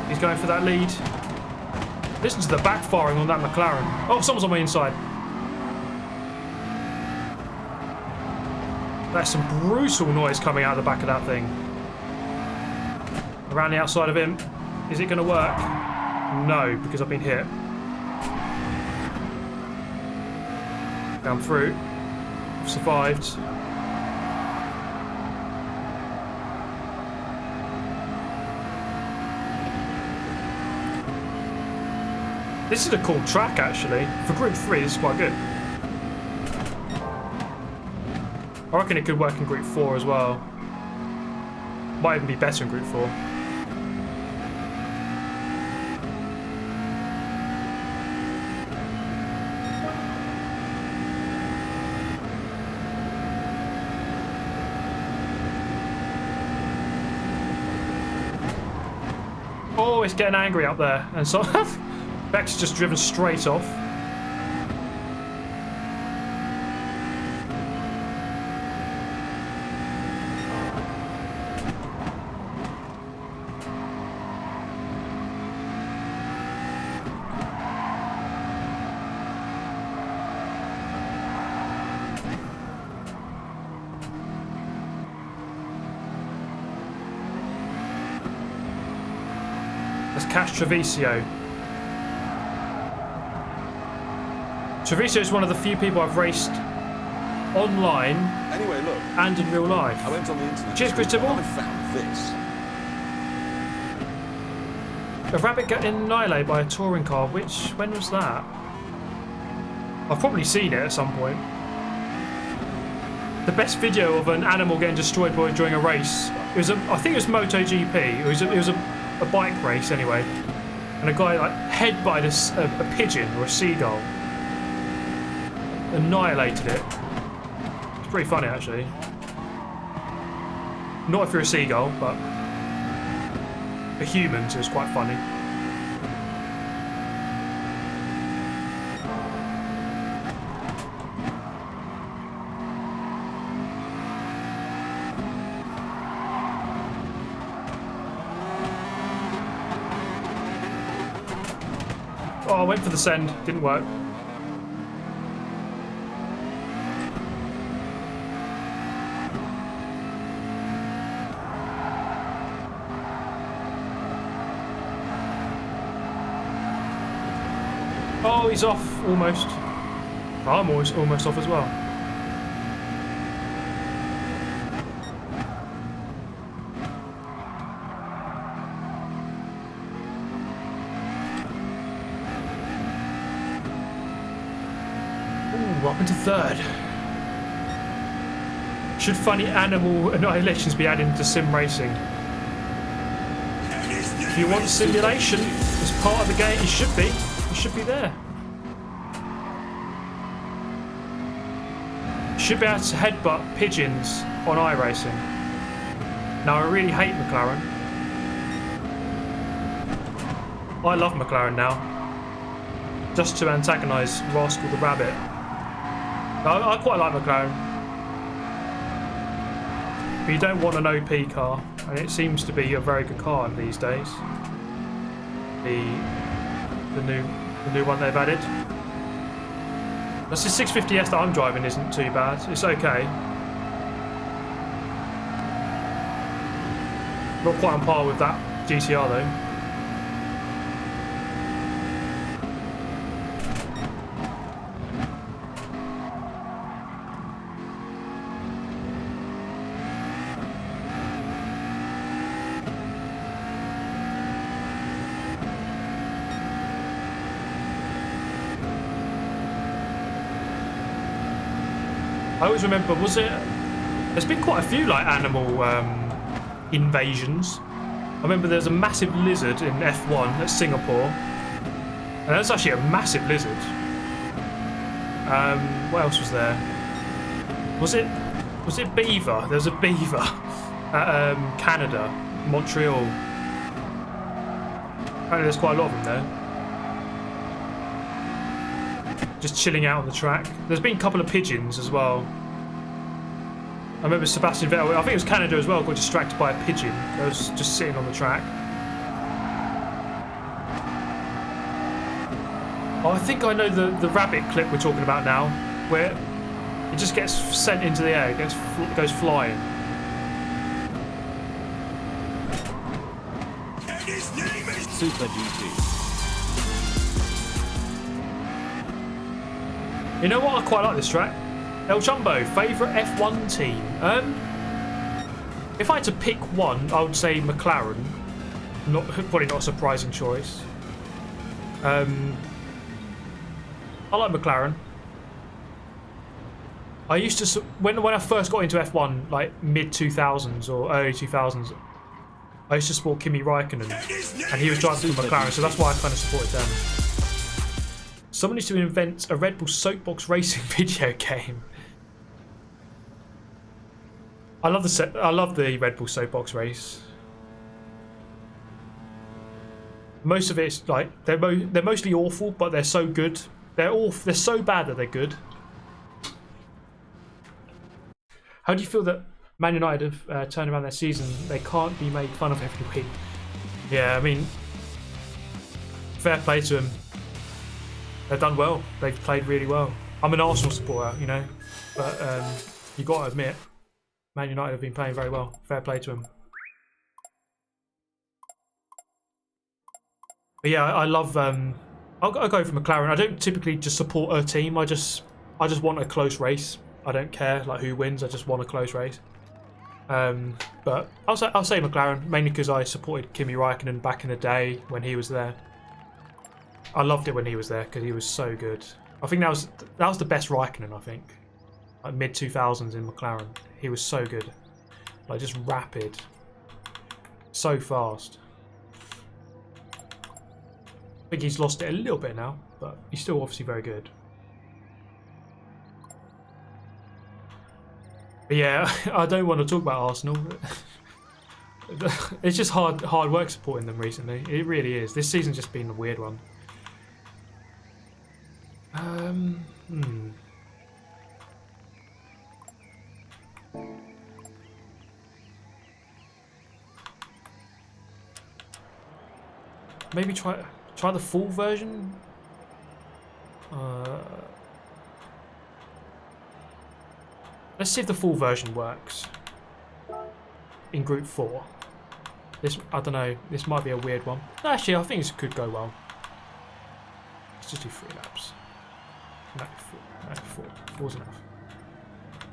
He's going for that lead. Listen to the backfiring on that McLaren. Oh, someone's on my inside. That's some brutal noise coming out of the back of that thing. Around the outside of him. Is it going to work? No, because I've been hit. Down through. Survived. This is a cool track, actually. For Group 3, this is quite good. I reckon it could work in Group 4 as well. Might even be better in Group 4. Oh, it's getting angry up there. And so Beck's just driven straight off. Let's catch Treviso. Treviso is one of the few people I've raced online Anyway, look, and in real life. I went on the internet. Cheers, Chris Tibble. I found this. A rabbit getting annihilated by a touring car. When was that? I've probably seen it at some point. The best video of an animal getting destroyed during a race. It was I think it was MotoGP. It was a bike race anyway, and a guy like headbutted a pigeon or a seagull, annihilated it. It's pretty funny actually. Not if you're a seagull, but for humans it was quite funny. Oh, I went for the send, didn't work. Oh, he's off, almost. I'm almost off as well. Up into third. Should funny animal annihilations be added into sim racing? If you want simulation as part of the game, it should be. It should be there. Should be able to headbutt pigeons on iRacing. Now I really hate McLaren. I love McLaren now. Just to antagonise Rascal the Rabbit. I quite like McLaren, but you don't want an OP car, and it seems to be a very good car these days. The new one they've added. That's the 650S that I'm driving isn't too bad. It's okay. Not quite on par with that GTR though. I always remember, there's been quite a few like animal invasions. I remember there's a massive lizard in F1 at Singapore. And that's actually a massive lizard. What else was there? Was it beaver? There's a beaver at Canada, Montreal. Apparently there's quite a lot of them there. Just chilling out on the track. There's been a couple of pigeons as well. I remember Sebastian Vettel, I think it was Canada as well, got distracted by a pigeon that was just sitting on the track. Oh, I think I know the rabbit clip we're talking about now, where it just gets sent into the air, it goes flying. And his name is Super GT. You know what? I quite like this track. El Jumbo, favourite F1 team. If I had to pick one, I would say McLaren. Probably not a surprising choice. I like McLaren. I used to when I first got into F1, like mid 2000s or early 2000s, I used to support Kimi Räikkönen, and he was driving for McLaren, so that's why I kind of supported them. Someone needs to invent a Red Bull soapbox racing video game. I love the Red Bull soapbox race. Most of it's like they're mostly awful, but they're so good. They're so bad that they're good. How do you feel that Man United have turned around their season? They can't be made fun of every week. Yeah, I mean, fair play to them. They've done well. They've played really well. I'm an Arsenal supporter, you know, but you got to admit, Man United have been playing very well. Fair play to them. But yeah, I love. I'll go for McLaren. I don't typically just support a team. I just want a close race. I don't care like who wins. I just want a close race. But I'll say McLaren mainly because I supported Kimi Räikkönen back in the day when he was there. I loved it when he was there because he was so good. I think that was the best Räikkönen. I think like mid 2000s in McLaren. He was so good, like just rapid, so fast. I think he's lost it a little bit now, but he's still obviously very good. But yeah, I don't want to talk about Arsenal. It's just hard work supporting them recently. It really is. This season's just been a weird one. Maybe try the full version. Let's see if the full version works in Group 4. This, I don't know. This might be a weird one. Actually, I think this could go well. Let's just do 3 laps. No, 4. 4's enough.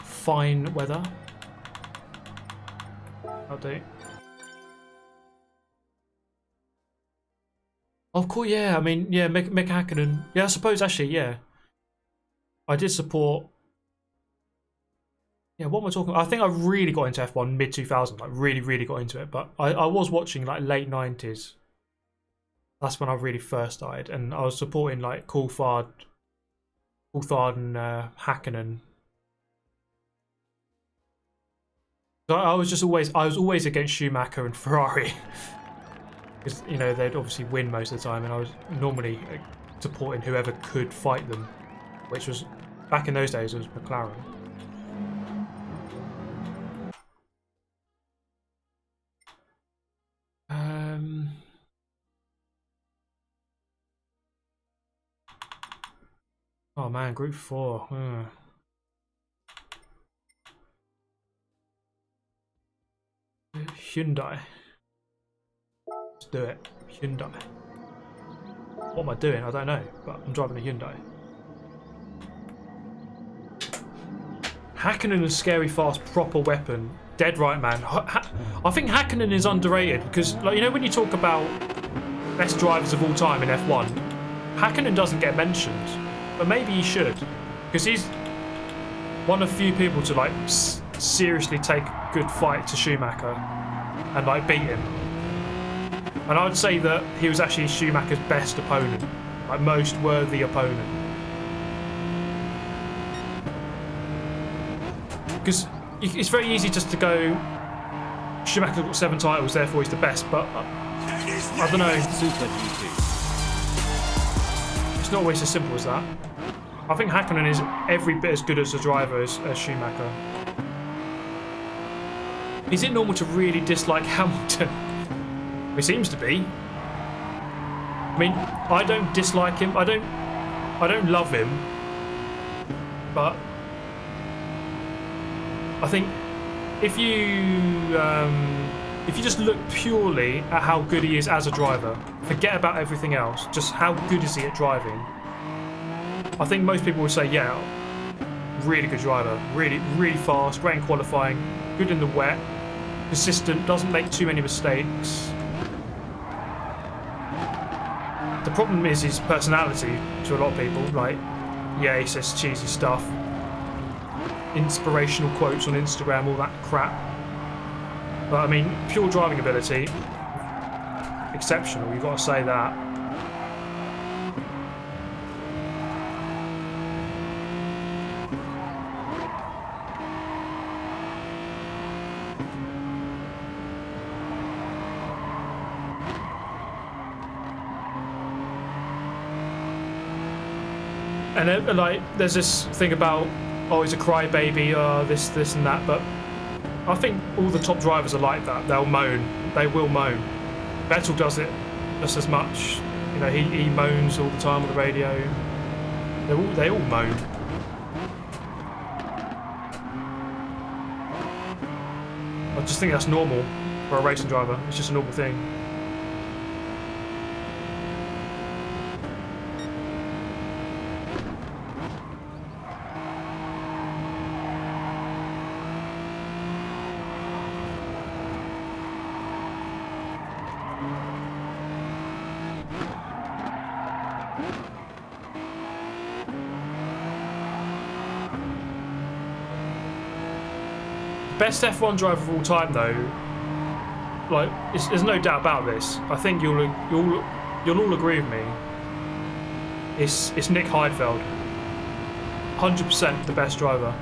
Fine weather. Update. Oh, cool. Yeah, I mean, yeah, Mika Häkkinen. Yeah, I suppose actually, yeah. I did support. Yeah, what am I talking about? I think I really got into F1 mid 2000, like really got into it. But I was watching like late 90s. That's when I really first started, and I was supporting like Coulthard and Häkkinen. So I was always against Schumacher and Ferrari. Because, you know, they'd obviously win most of the time, and I was normally supporting whoever could fight them, which was, back in those days, it was McLaren. Oh man, Group 4. Hyundai. Let's do it. Hyundai. What am I doing? I don't know, but I'm driving a Hyundai. Häkkinen is scary fast, proper weapon. Dead right, man. I think Häkkinen is underrated because, like, you know, when you talk about best drivers of all time in F1, Häkkinen doesn't get mentioned, but maybe he should, because he's one of few people to like seriously take a good fight to Schumacher and like beat him. And I would say that he was actually Schumacher's best opponent, like most worthy opponent. Because it's very easy just to go, Schumacher's got 7 titles, therefore he's the best, but I don't know. It's not always as simple as that. I think Häkkinen is every bit as good as a driver as Schumacher. Is it normal to really dislike Hamilton? It seems to be. I mean, I don't dislike him. I don't love him. But I think if you just look purely at how good he is as a driver, forget about everything else, just how good is he at driving, I think most people would say, yeah, really good driver, really fast, great in qualifying, good in the wet, consistent, doesn't make too many mistakes. The problem is his personality to a lot of people. Like, yeah, he says cheesy stuff, inspirational quotes on Instagram, all that crap. But I mean, pure driving ability, exceptional, you've got to say that. And then, like, there's this thing about, oh, he's a crybaby, this and that, but I think all the top drivers are like that. They'll moan. They will moan. Vettel does it just as much. You know, he moans all the time on the radio. They all moan. I just think that's normal for a racing driver. It's just a normal thing. best F1 driver of all time, though. Like, there's no doubt about this. I think you'll all agree with me. It's Nick Heidfeld. 100% the best driver.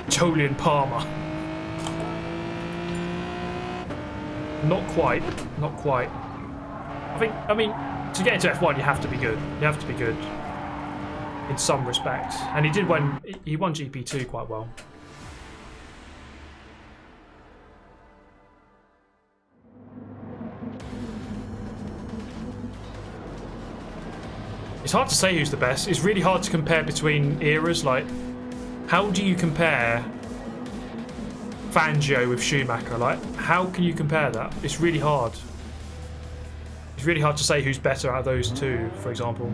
Julian Palmer. Not quite. Not quite. I mean, to get into F1, you have to be good. You have to be good in some respect. And he did win. He won GP2 quite well. It's hard to say who's the best. It's really hard to compare between eras. Like, how do you compare Fangio with Schumacher? Like, how can you compare that? It's really hard. It's really hard to say who's better out of those two, for example.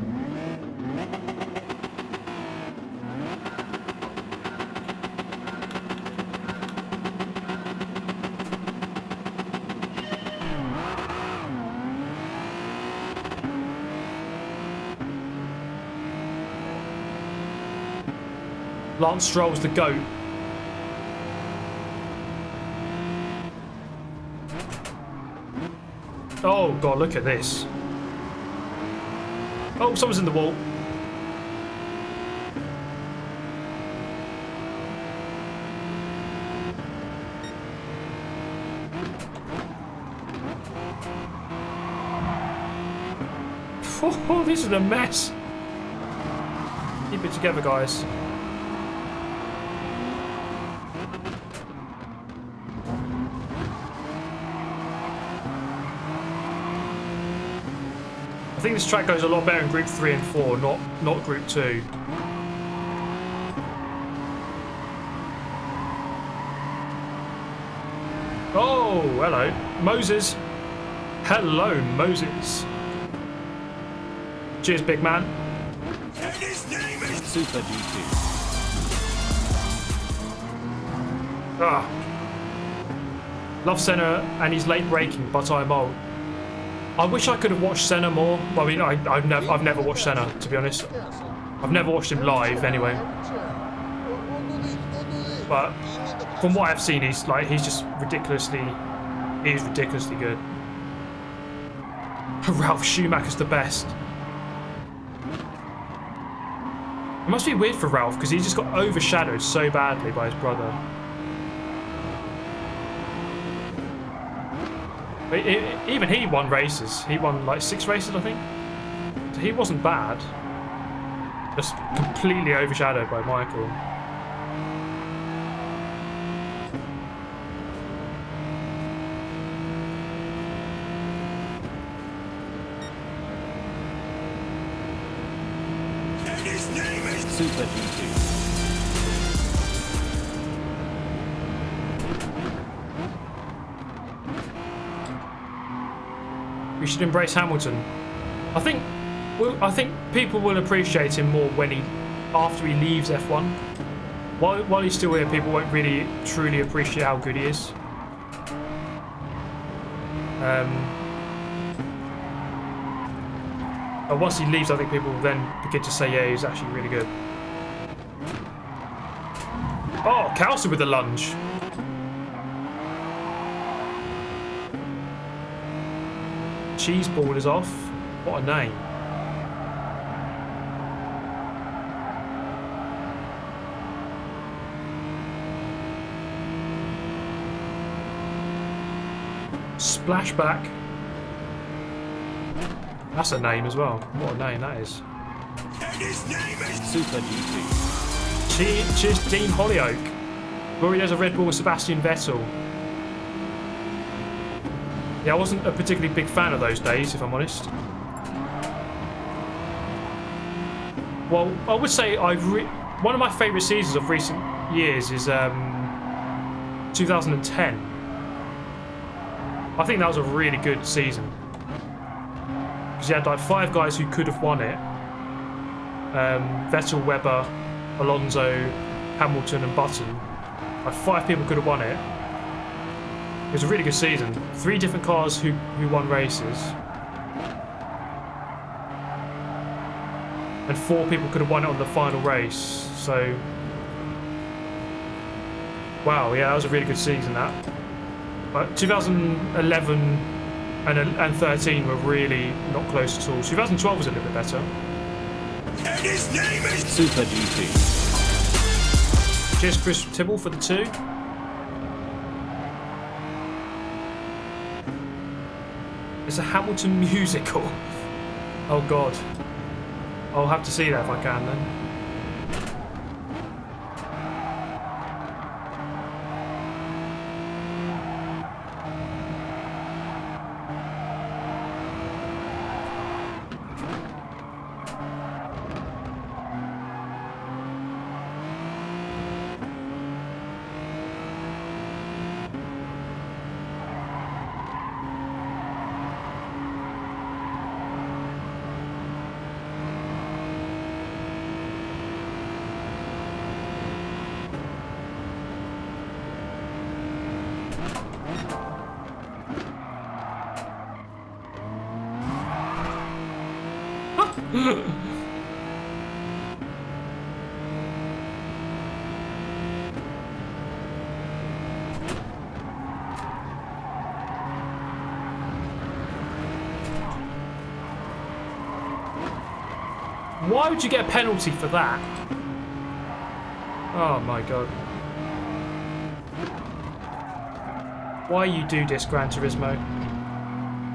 Lance Stroll's the GOAT. Oh god, look at this. Oh, someone's in the wall. Oh, this is a mess. Keep it together, guys. I think this track goes a lot better in Group 3 and 4, not Group 2. Oh, hello. Moses. Hello, Moses. Cheers, big man. And his name is Super GT. Ah. Love Senna and he's late braking, but I'm old. I wish I could have watched Senna more. Well, I mean, I've never watched Senna, to be honest. I've never watched him live, anyway. But from what I've seen, he's just ridiculously good. Ralph Schumacher's the best. It must be weird for Ralph because he just got overshadowed so badly by his brother. But even he won races. He won like 6 races, I think. So he wasn't bad. Just completely overshadowed by Michael. and his name is Super GT. We should embrace Hamilton. I think people will appreciate him more when after he leaves F1. While he's still here, people won't really truly appreciate how good he is. But once he leaves, I think people will then begin to say, yeah, he's actually really good. Oh, Kelsey with the lunge. Cheeseball is off. What a name. Splashback. That's a name as well. What a name that is. and his name is Super GT. Cheers, Dean Hollyoake. Rory does a Red Bull with Sebastian Vettel. Yeah, I wasn't a particularly big fan of those days, if I'm honest. Well, I would say one of my favourite seasons of recent years is 2010. I think that was a really good season. Because you had like 5 guys who could have won it. Vettel, Webber, Alonso, Hamilton and Button. Like 5 people could have won it. was a really good season. 3 different cars who won races. And 4 people could have won it on the final race. So, wow, yeah, that was a really good season, that. But 2011 and 13 were really not close at all. 2012 was a little bit better. And his name is Super GT. Cheers, Chris Tibble, for the 2. It's a Hamilton musical. Oh, God. I'll have to see that if I can, then. Why would you get a penalty for that? Oh my god. Why you do this, Gran Turismo?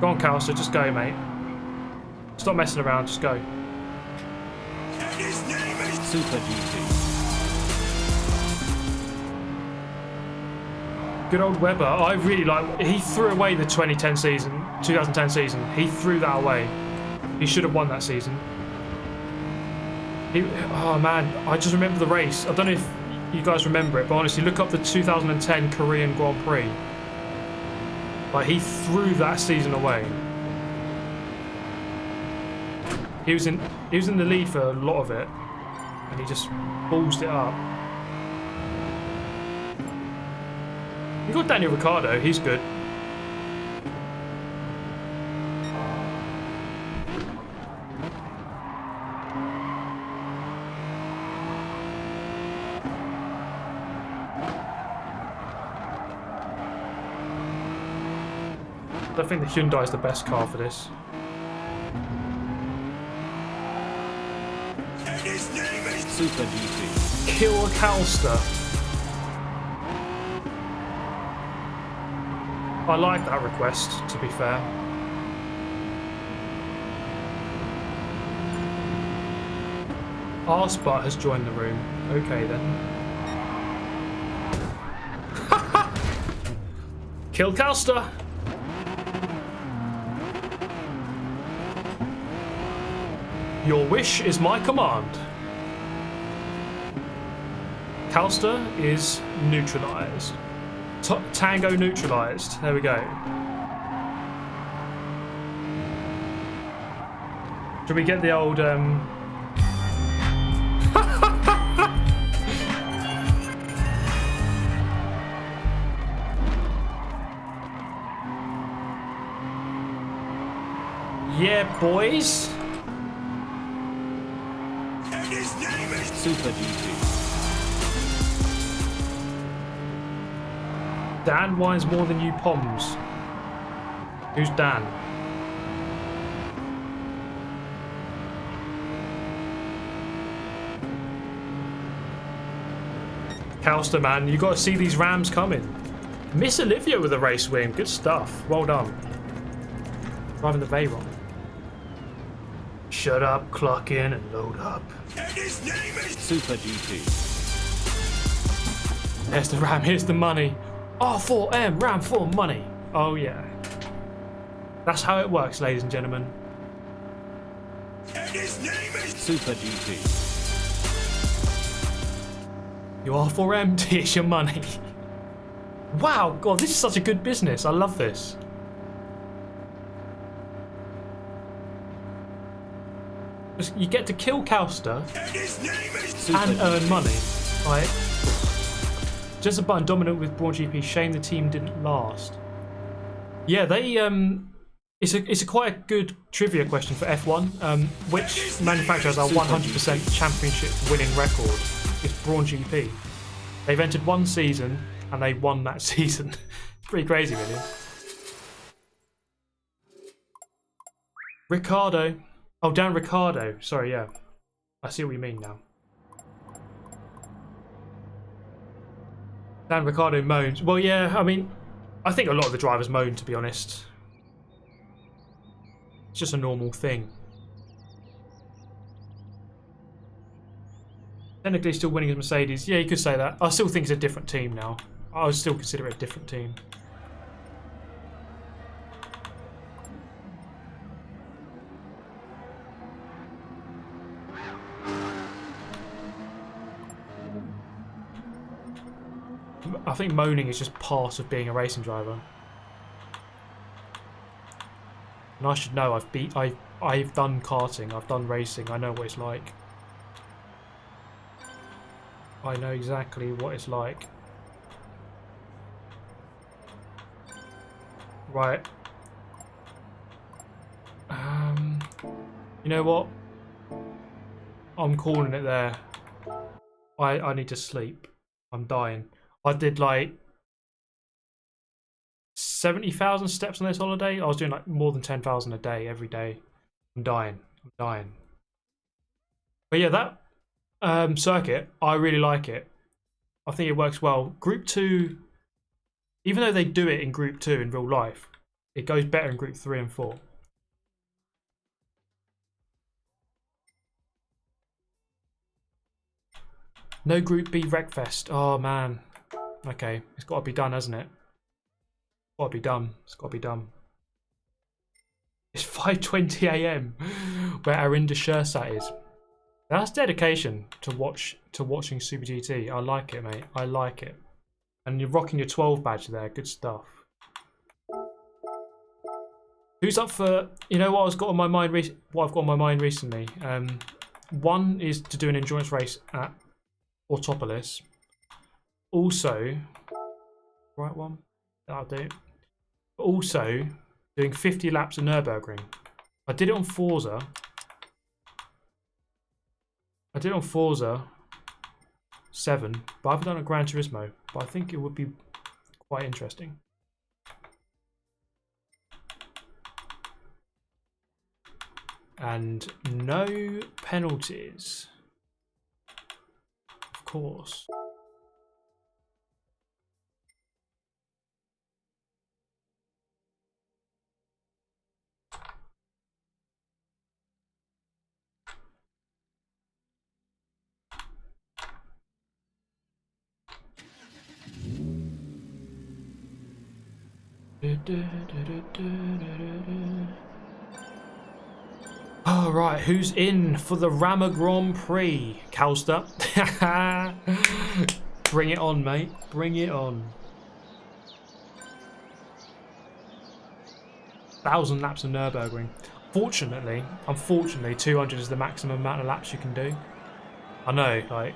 Go on, Calster, just go, mate. Stop messing around, just go. his name is Super GT. Good old Webber. I really like. He threw away the 2010 season. He threw that away. He should have won that season. Oh man, I just remember the race. I don't know if you guys remember it, but honestly, look up the 2010 Korean Grand Prix. Like, he threw that season away. He was in the lead for a lot of it, and he just ballsed it up. You got Daniel Ricciardo. He's good. I think the Hyundai is the best car for this. and his name is Super GT. Kill a Calster. I like that request, to be fair. Arsebutt has joined the room. Okay then. Kill Calster. Your wish is my command. Calster is neutralized. Tango neutralized. There we go. Should we get the old Yeah, boys. and his name is Super GT. Dan whines more than you Poms. Who's Dan? Calster, man, you got to see these Rams coming. Miss Olivia with a race win. Good stuff. Well done. Driving the Veyron. Shut up, clock in, and load up. and his name is Super GT. There's the Ram. Here's the money. R4M, Ram 4 money. Oh, yeah. That's how it works, ladies and gentlemen. and his name is Super GT. You R4M, here's your money. Wow, God, this is such a good business. I love this. You get to kill Calster and his name is Super and GT. earn money. Right? Just a button dominant with Braun GP. Shame the team didn't last. Yeah, they it's a quite a good trivia question for F1. Which manufacturer has a 100% championship winning record? It's Braun GP. They've entered one season and they won that season. Pretty crazy, really. Ricardo. Oh, Dan Ricardo. Sorry, yeah. I see what you mean now. Dan Ricardo moans. Well, yeah, I mean, I think a lot of the drivers moan, to be honest. It's just a normal thing. Technically still winning as Mercedes. Yeah, you could say that. I still think it's a different team now. I would still consider it a different team. I think moaning is just part of being a racing driver. And I should know. I've done karting. I've done racing. I know what it's like. I know exactly what it's like. Right. You know what? I'm calling it there. I need to sleep. I'm dying. I did like 70,000 steps on this holiday. I was doing like more than 10,000 a day every day. I'm dying. I'm dying. But yeah, that circuit, I really like it. I think it works well. Group 2, even though they do it in Group 2 in real life, it goes better in Group 3 and 4. No Group B Wreckfest. Oh man. Okay, it's got to be done, hasn't it? It's got to be done. It's got to be done. It's 5:20 AM where Arinda Shirsat is. That's dedication to watching Super GT. I like it, mate. I like it. And you're rocking your 12 badge there. Good stuff. Who's up for? You know what I've got on my mind. What I've got on my mind recently. One is to do an endurance race at Autopolis. Also, right one, that'll do. But also, doing 50 laps of Nürburgring. I did it on Forza. 7, but I haven't done a Gran Turismo. But I think it would be quite interesting. And no penalties. Of course. All right, who's in for the Rama Grand Prix? Calster. Bring it on, mate. Bring it on. 1,000 laps of Nürburgring. Unfortunately, 200 is the maximum amount of laps you can do. I know, like,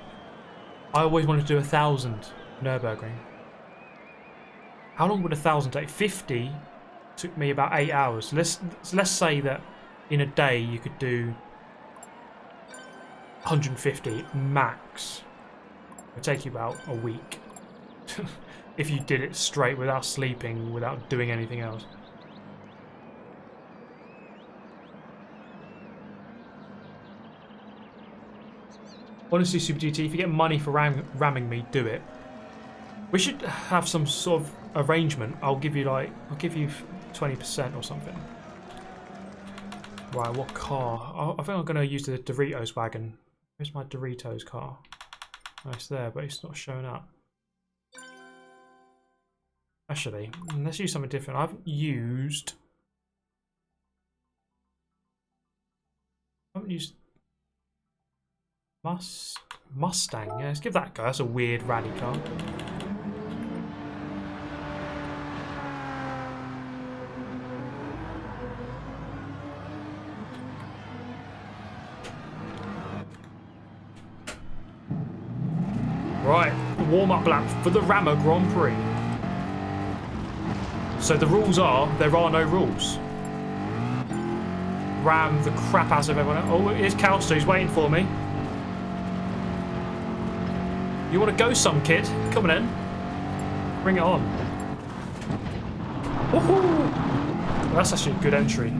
I always wanted to do 1,000 Nürburgring. How long would 1,000 take? 50 took me about 8 hours. Let's say that in a day you could do 150 max. It would take you about a week if you did it straight without sleeping, without doing anything else. Honestly, Super GT, if you get money for ramming me, do it. We should have some sort of arrangement. I'll give you 20% or something. Right, what car? I think I'm going to use the Doritos wagon. Where's my Doritos car? Oh, it's there, but it's not showing up. Actually, let's use something different. I haven't used Mustang. Yeah, let's give that a go. That's a weird rally car. Right, warm-up lap for the Rama Grand Prix. So the rules are, there are no rules. Ram the crap out of everyone. Oh, here's Calster, he's waiting for me. You want to go some, kid? Come on in. Bring it on. Woohoo! Well, that's actually a good entry.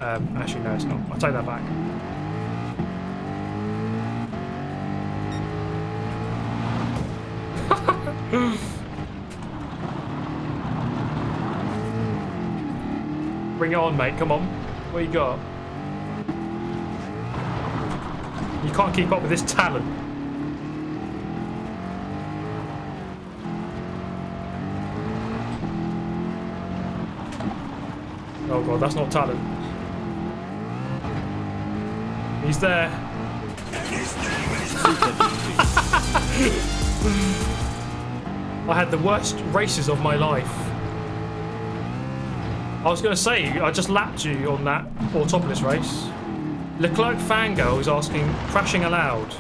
Actually, no, it's not. I'll take that back. Bring it on, mate. Come on. What you got? You can't keep up with this talent. Oh god, that's not talent. He's there. I had the worst races of my life. I was going to say, I just lapped you on that Autopolis race. Leclerc Fangirl is asking, crashing allowed?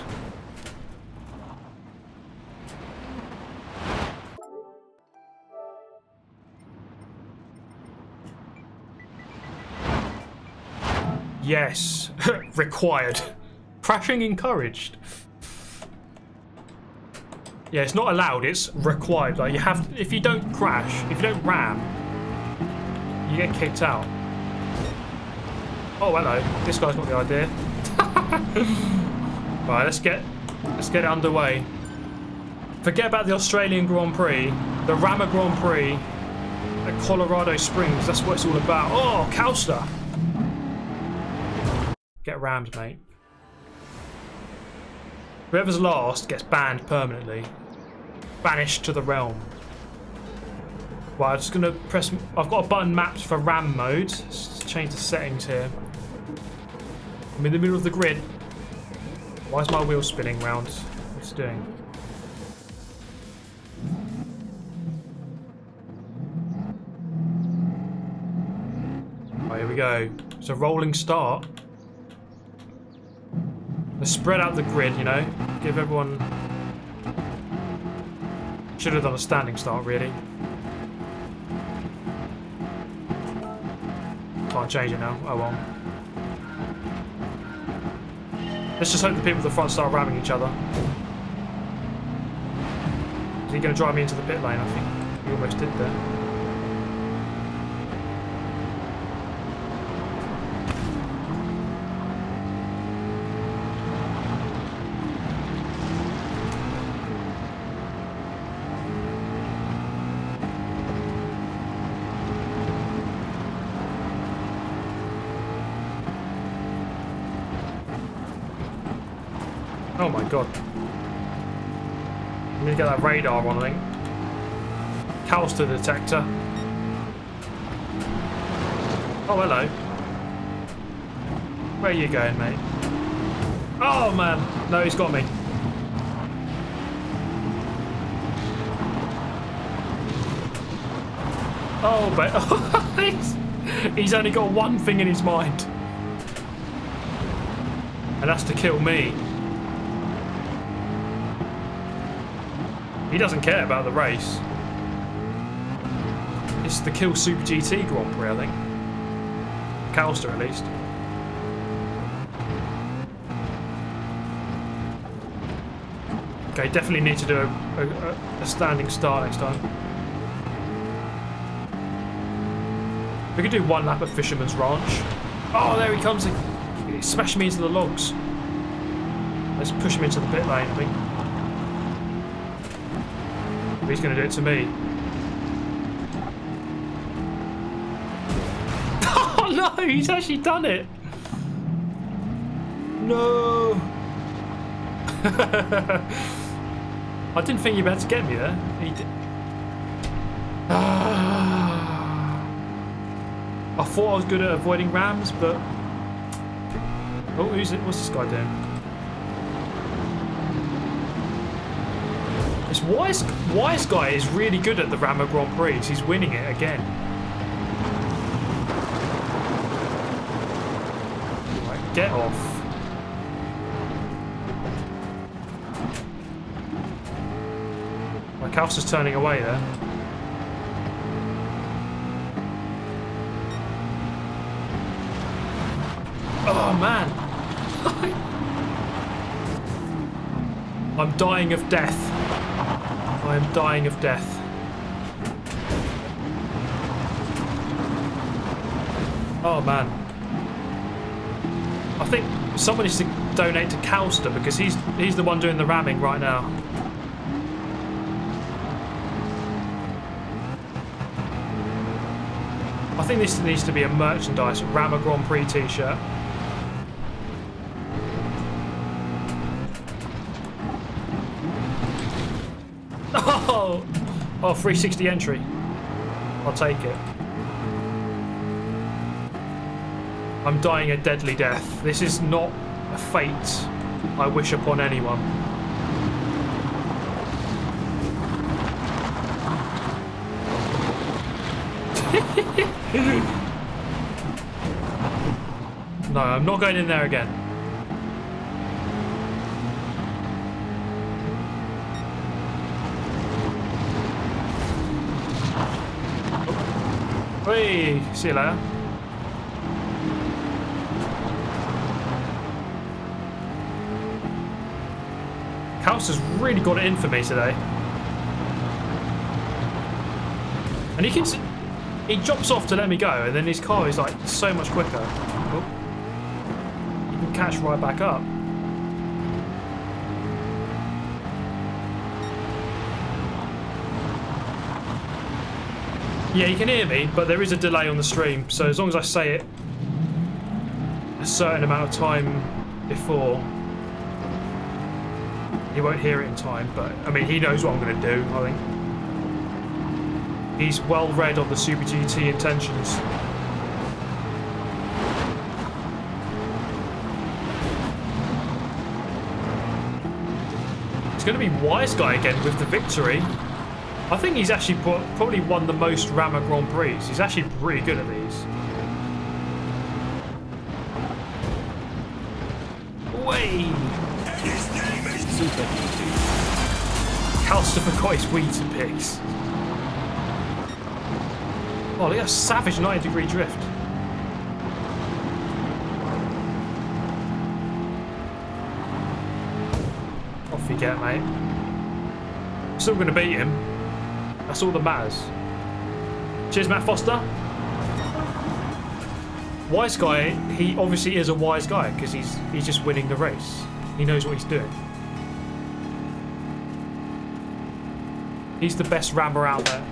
Yes. Required. Crashing encouraged. Yeah, it's not allowed, it's required. Like, you have to, if you don't crash, if you don't ram, you get kicked out. Oh, hello. This guy's got the idea. Right, let's get it underway. Forget about the Australian Grand Prix, the Rammer Grand Prix at Colorado Springs. That's what it's all about. Oh, Calster. Get rammed, mate. Whoever's last gets banned permanently. Banished to the realm. Right, I'm just gonna press. I've got a button mapped for RAM mode. Let's change the settings here. I'm in the middle of the grid. Why is my wheel spinning round? What's it doing? Right, here we go. It's a rolling start. Let's spread out the grid, you know. Give everyone. Should have done a standing start, really. Can't change it now. Oh well. Let's just hope the people at the front start ramming each other. Is he going to drive me into the pit lane? I think he almost did there. Oh my god. I'm gonna get that radar on, I think. Calster detector. Oh, hello. Where are you going, mate? Oh man! No, he's got me. Oh, but he's only got one thing in his mind. And that's to kill me. He doesn't care about the race. It's the Kill Super GT Grand Prix, I think. Calster, at least. Okay, definitely need to do a standing start next time. We could do one lap at Fisherman's Ranch. Oh, there he comes. He smashed me into the logs. Let's push him into the pit lane, I think. He's going to do it to me. Oh no, he's actually done it. No. I didn't think you were about to get me there. He did. I thought I was good at avoiding rams, but... Oh, who's it? What's this guy doing? This wise guy is really good at the Rammer Grand Prix. He's winning it again. Right, get off. My Calster's turning away there. Oh man. I'm dying of death. I am dying of death. Oh man. I think someone needs to donate to Calster because he's the one doing the ramming right now. I think this needs to be a merchandise Rammer Grand Prix t-shirt. Oh, 360 entry. I'll take it. I'm dying a deadly death. This is not a fate I wish upon anyone. No, I'm not going in there again. Hey, see you later. House has really got it in for me today. And he drops off to let me go, and then his car is like so much quicker. Oh. He can catch right back up. Yeah, you can hear me, but there is a delay on the stream, so as long as I say it a certain amount of time before, he won't hear it in time. But I mean, he knows what I'm going to do, I think. He's well read on the Super GT intentions. It's going to be Wise Guy again with the victory. I think he's actually probably won the most Rammer Grand Prix. He's actually pretty good at these. Way! Super. Calster forgot his weeds and pigs. Oh, look at that savage 90-degree drift. Off you get, mate. Still going to beat him. That's all that matters. Cheers, Matt Foster. Wise Guy, he obviously is a wise guy because he's just winning the race. He knows what he's doing. He's the best rammer out there.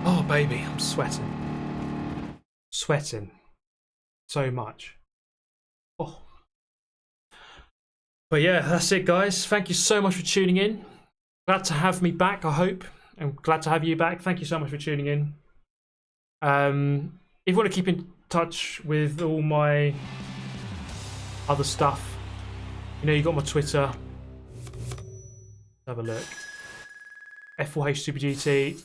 Oh, baby, I'm sweating. Sweating. So much. Oh. But yeah, that's it, guys. Thank you so much for tuning in. Glad to have me back, I hope. I'm glad to have you back. Thank you so much for tuning in. If you want to keep in touch with all my other stuff, you know, you got my Twitter. Have a look. F4H Super GT.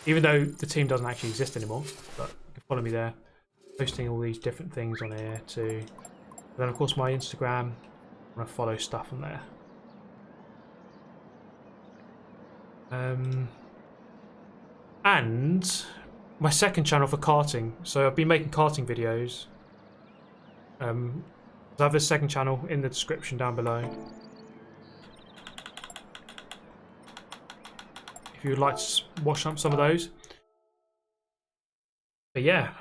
Even though the team doesn't actually exist anymore, but you can follow me there. Posting all these different things on here too. And then of course my Instagram. I'm gonna follow stuff on there. And my second channel for karting. So I've been making karting videos. I have a second channel in the description down below. If you would like to watch some of those. But yeah,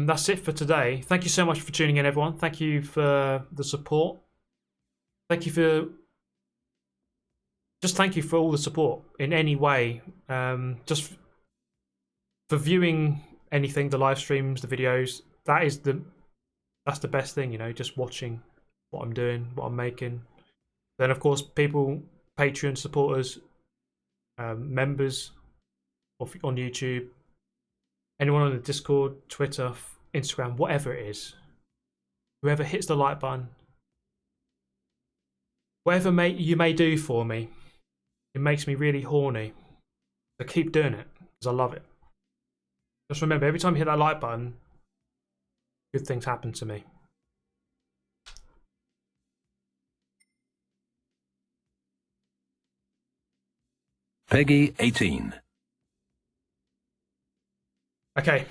that's it for today. Thank you so much for tuning in, everyone. Thank you for the support. Thank you for... Just thank you for all the support in any way. Just for viewing anything, the live streams, the videos. That's the best thing, you know, just watching what I'm doing, what I'm making. Then of course, people, Patreon supporters, members on YouTube, anyone on the Discord, Twitter, Instagram, whatever it is, whoever hits the like button, whatever you may do for me, it makes me really horny. So keep doing it because I love it. Just remember, every time you hit that like button, good things happen to me. Peggy 18. Okay,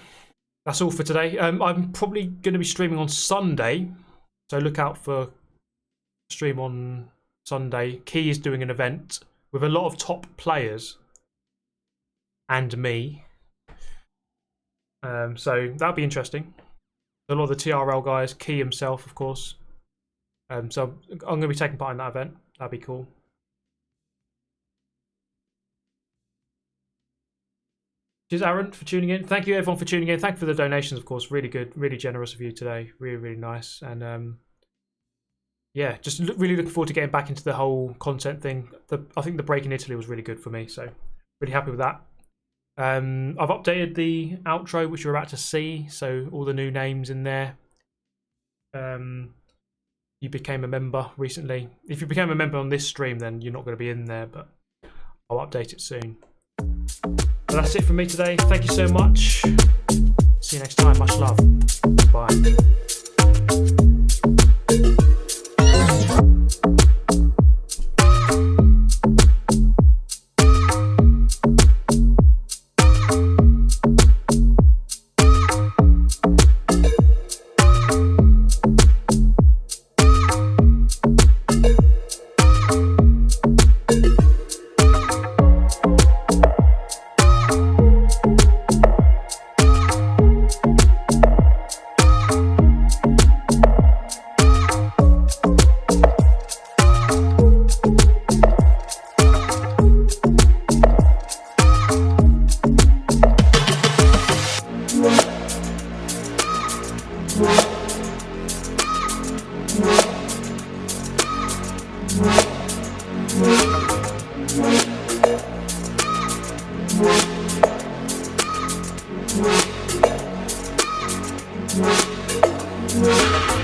that's all for today. I'm probably going to be streaming on Sunday, so look out for stream on Sunday. Key is doing an event with a lot of top players and me, so that'll be interesting. A lot of the TRL guys, Key himself, of course. So I'm going to be taking part in that event. That'd be cool. Cheers, Aaron, for tuning in. Thank you, everyone, for tuning in. Thank you for the donations, of course. Really good, really generous of you today. Really, really nice. And yeah, just really looking forward to getting back into the whole content thing. I think the break in Italy was really good for me, so really happy with that. I've updated the outro, which you're about to see, so all the new names in there. You became a member recently. If you became a member on this stream, then you're not going to be in there, but I'll update it soon. But that's it from me today. Thank you so much. See you next time. Much love. Bye. What?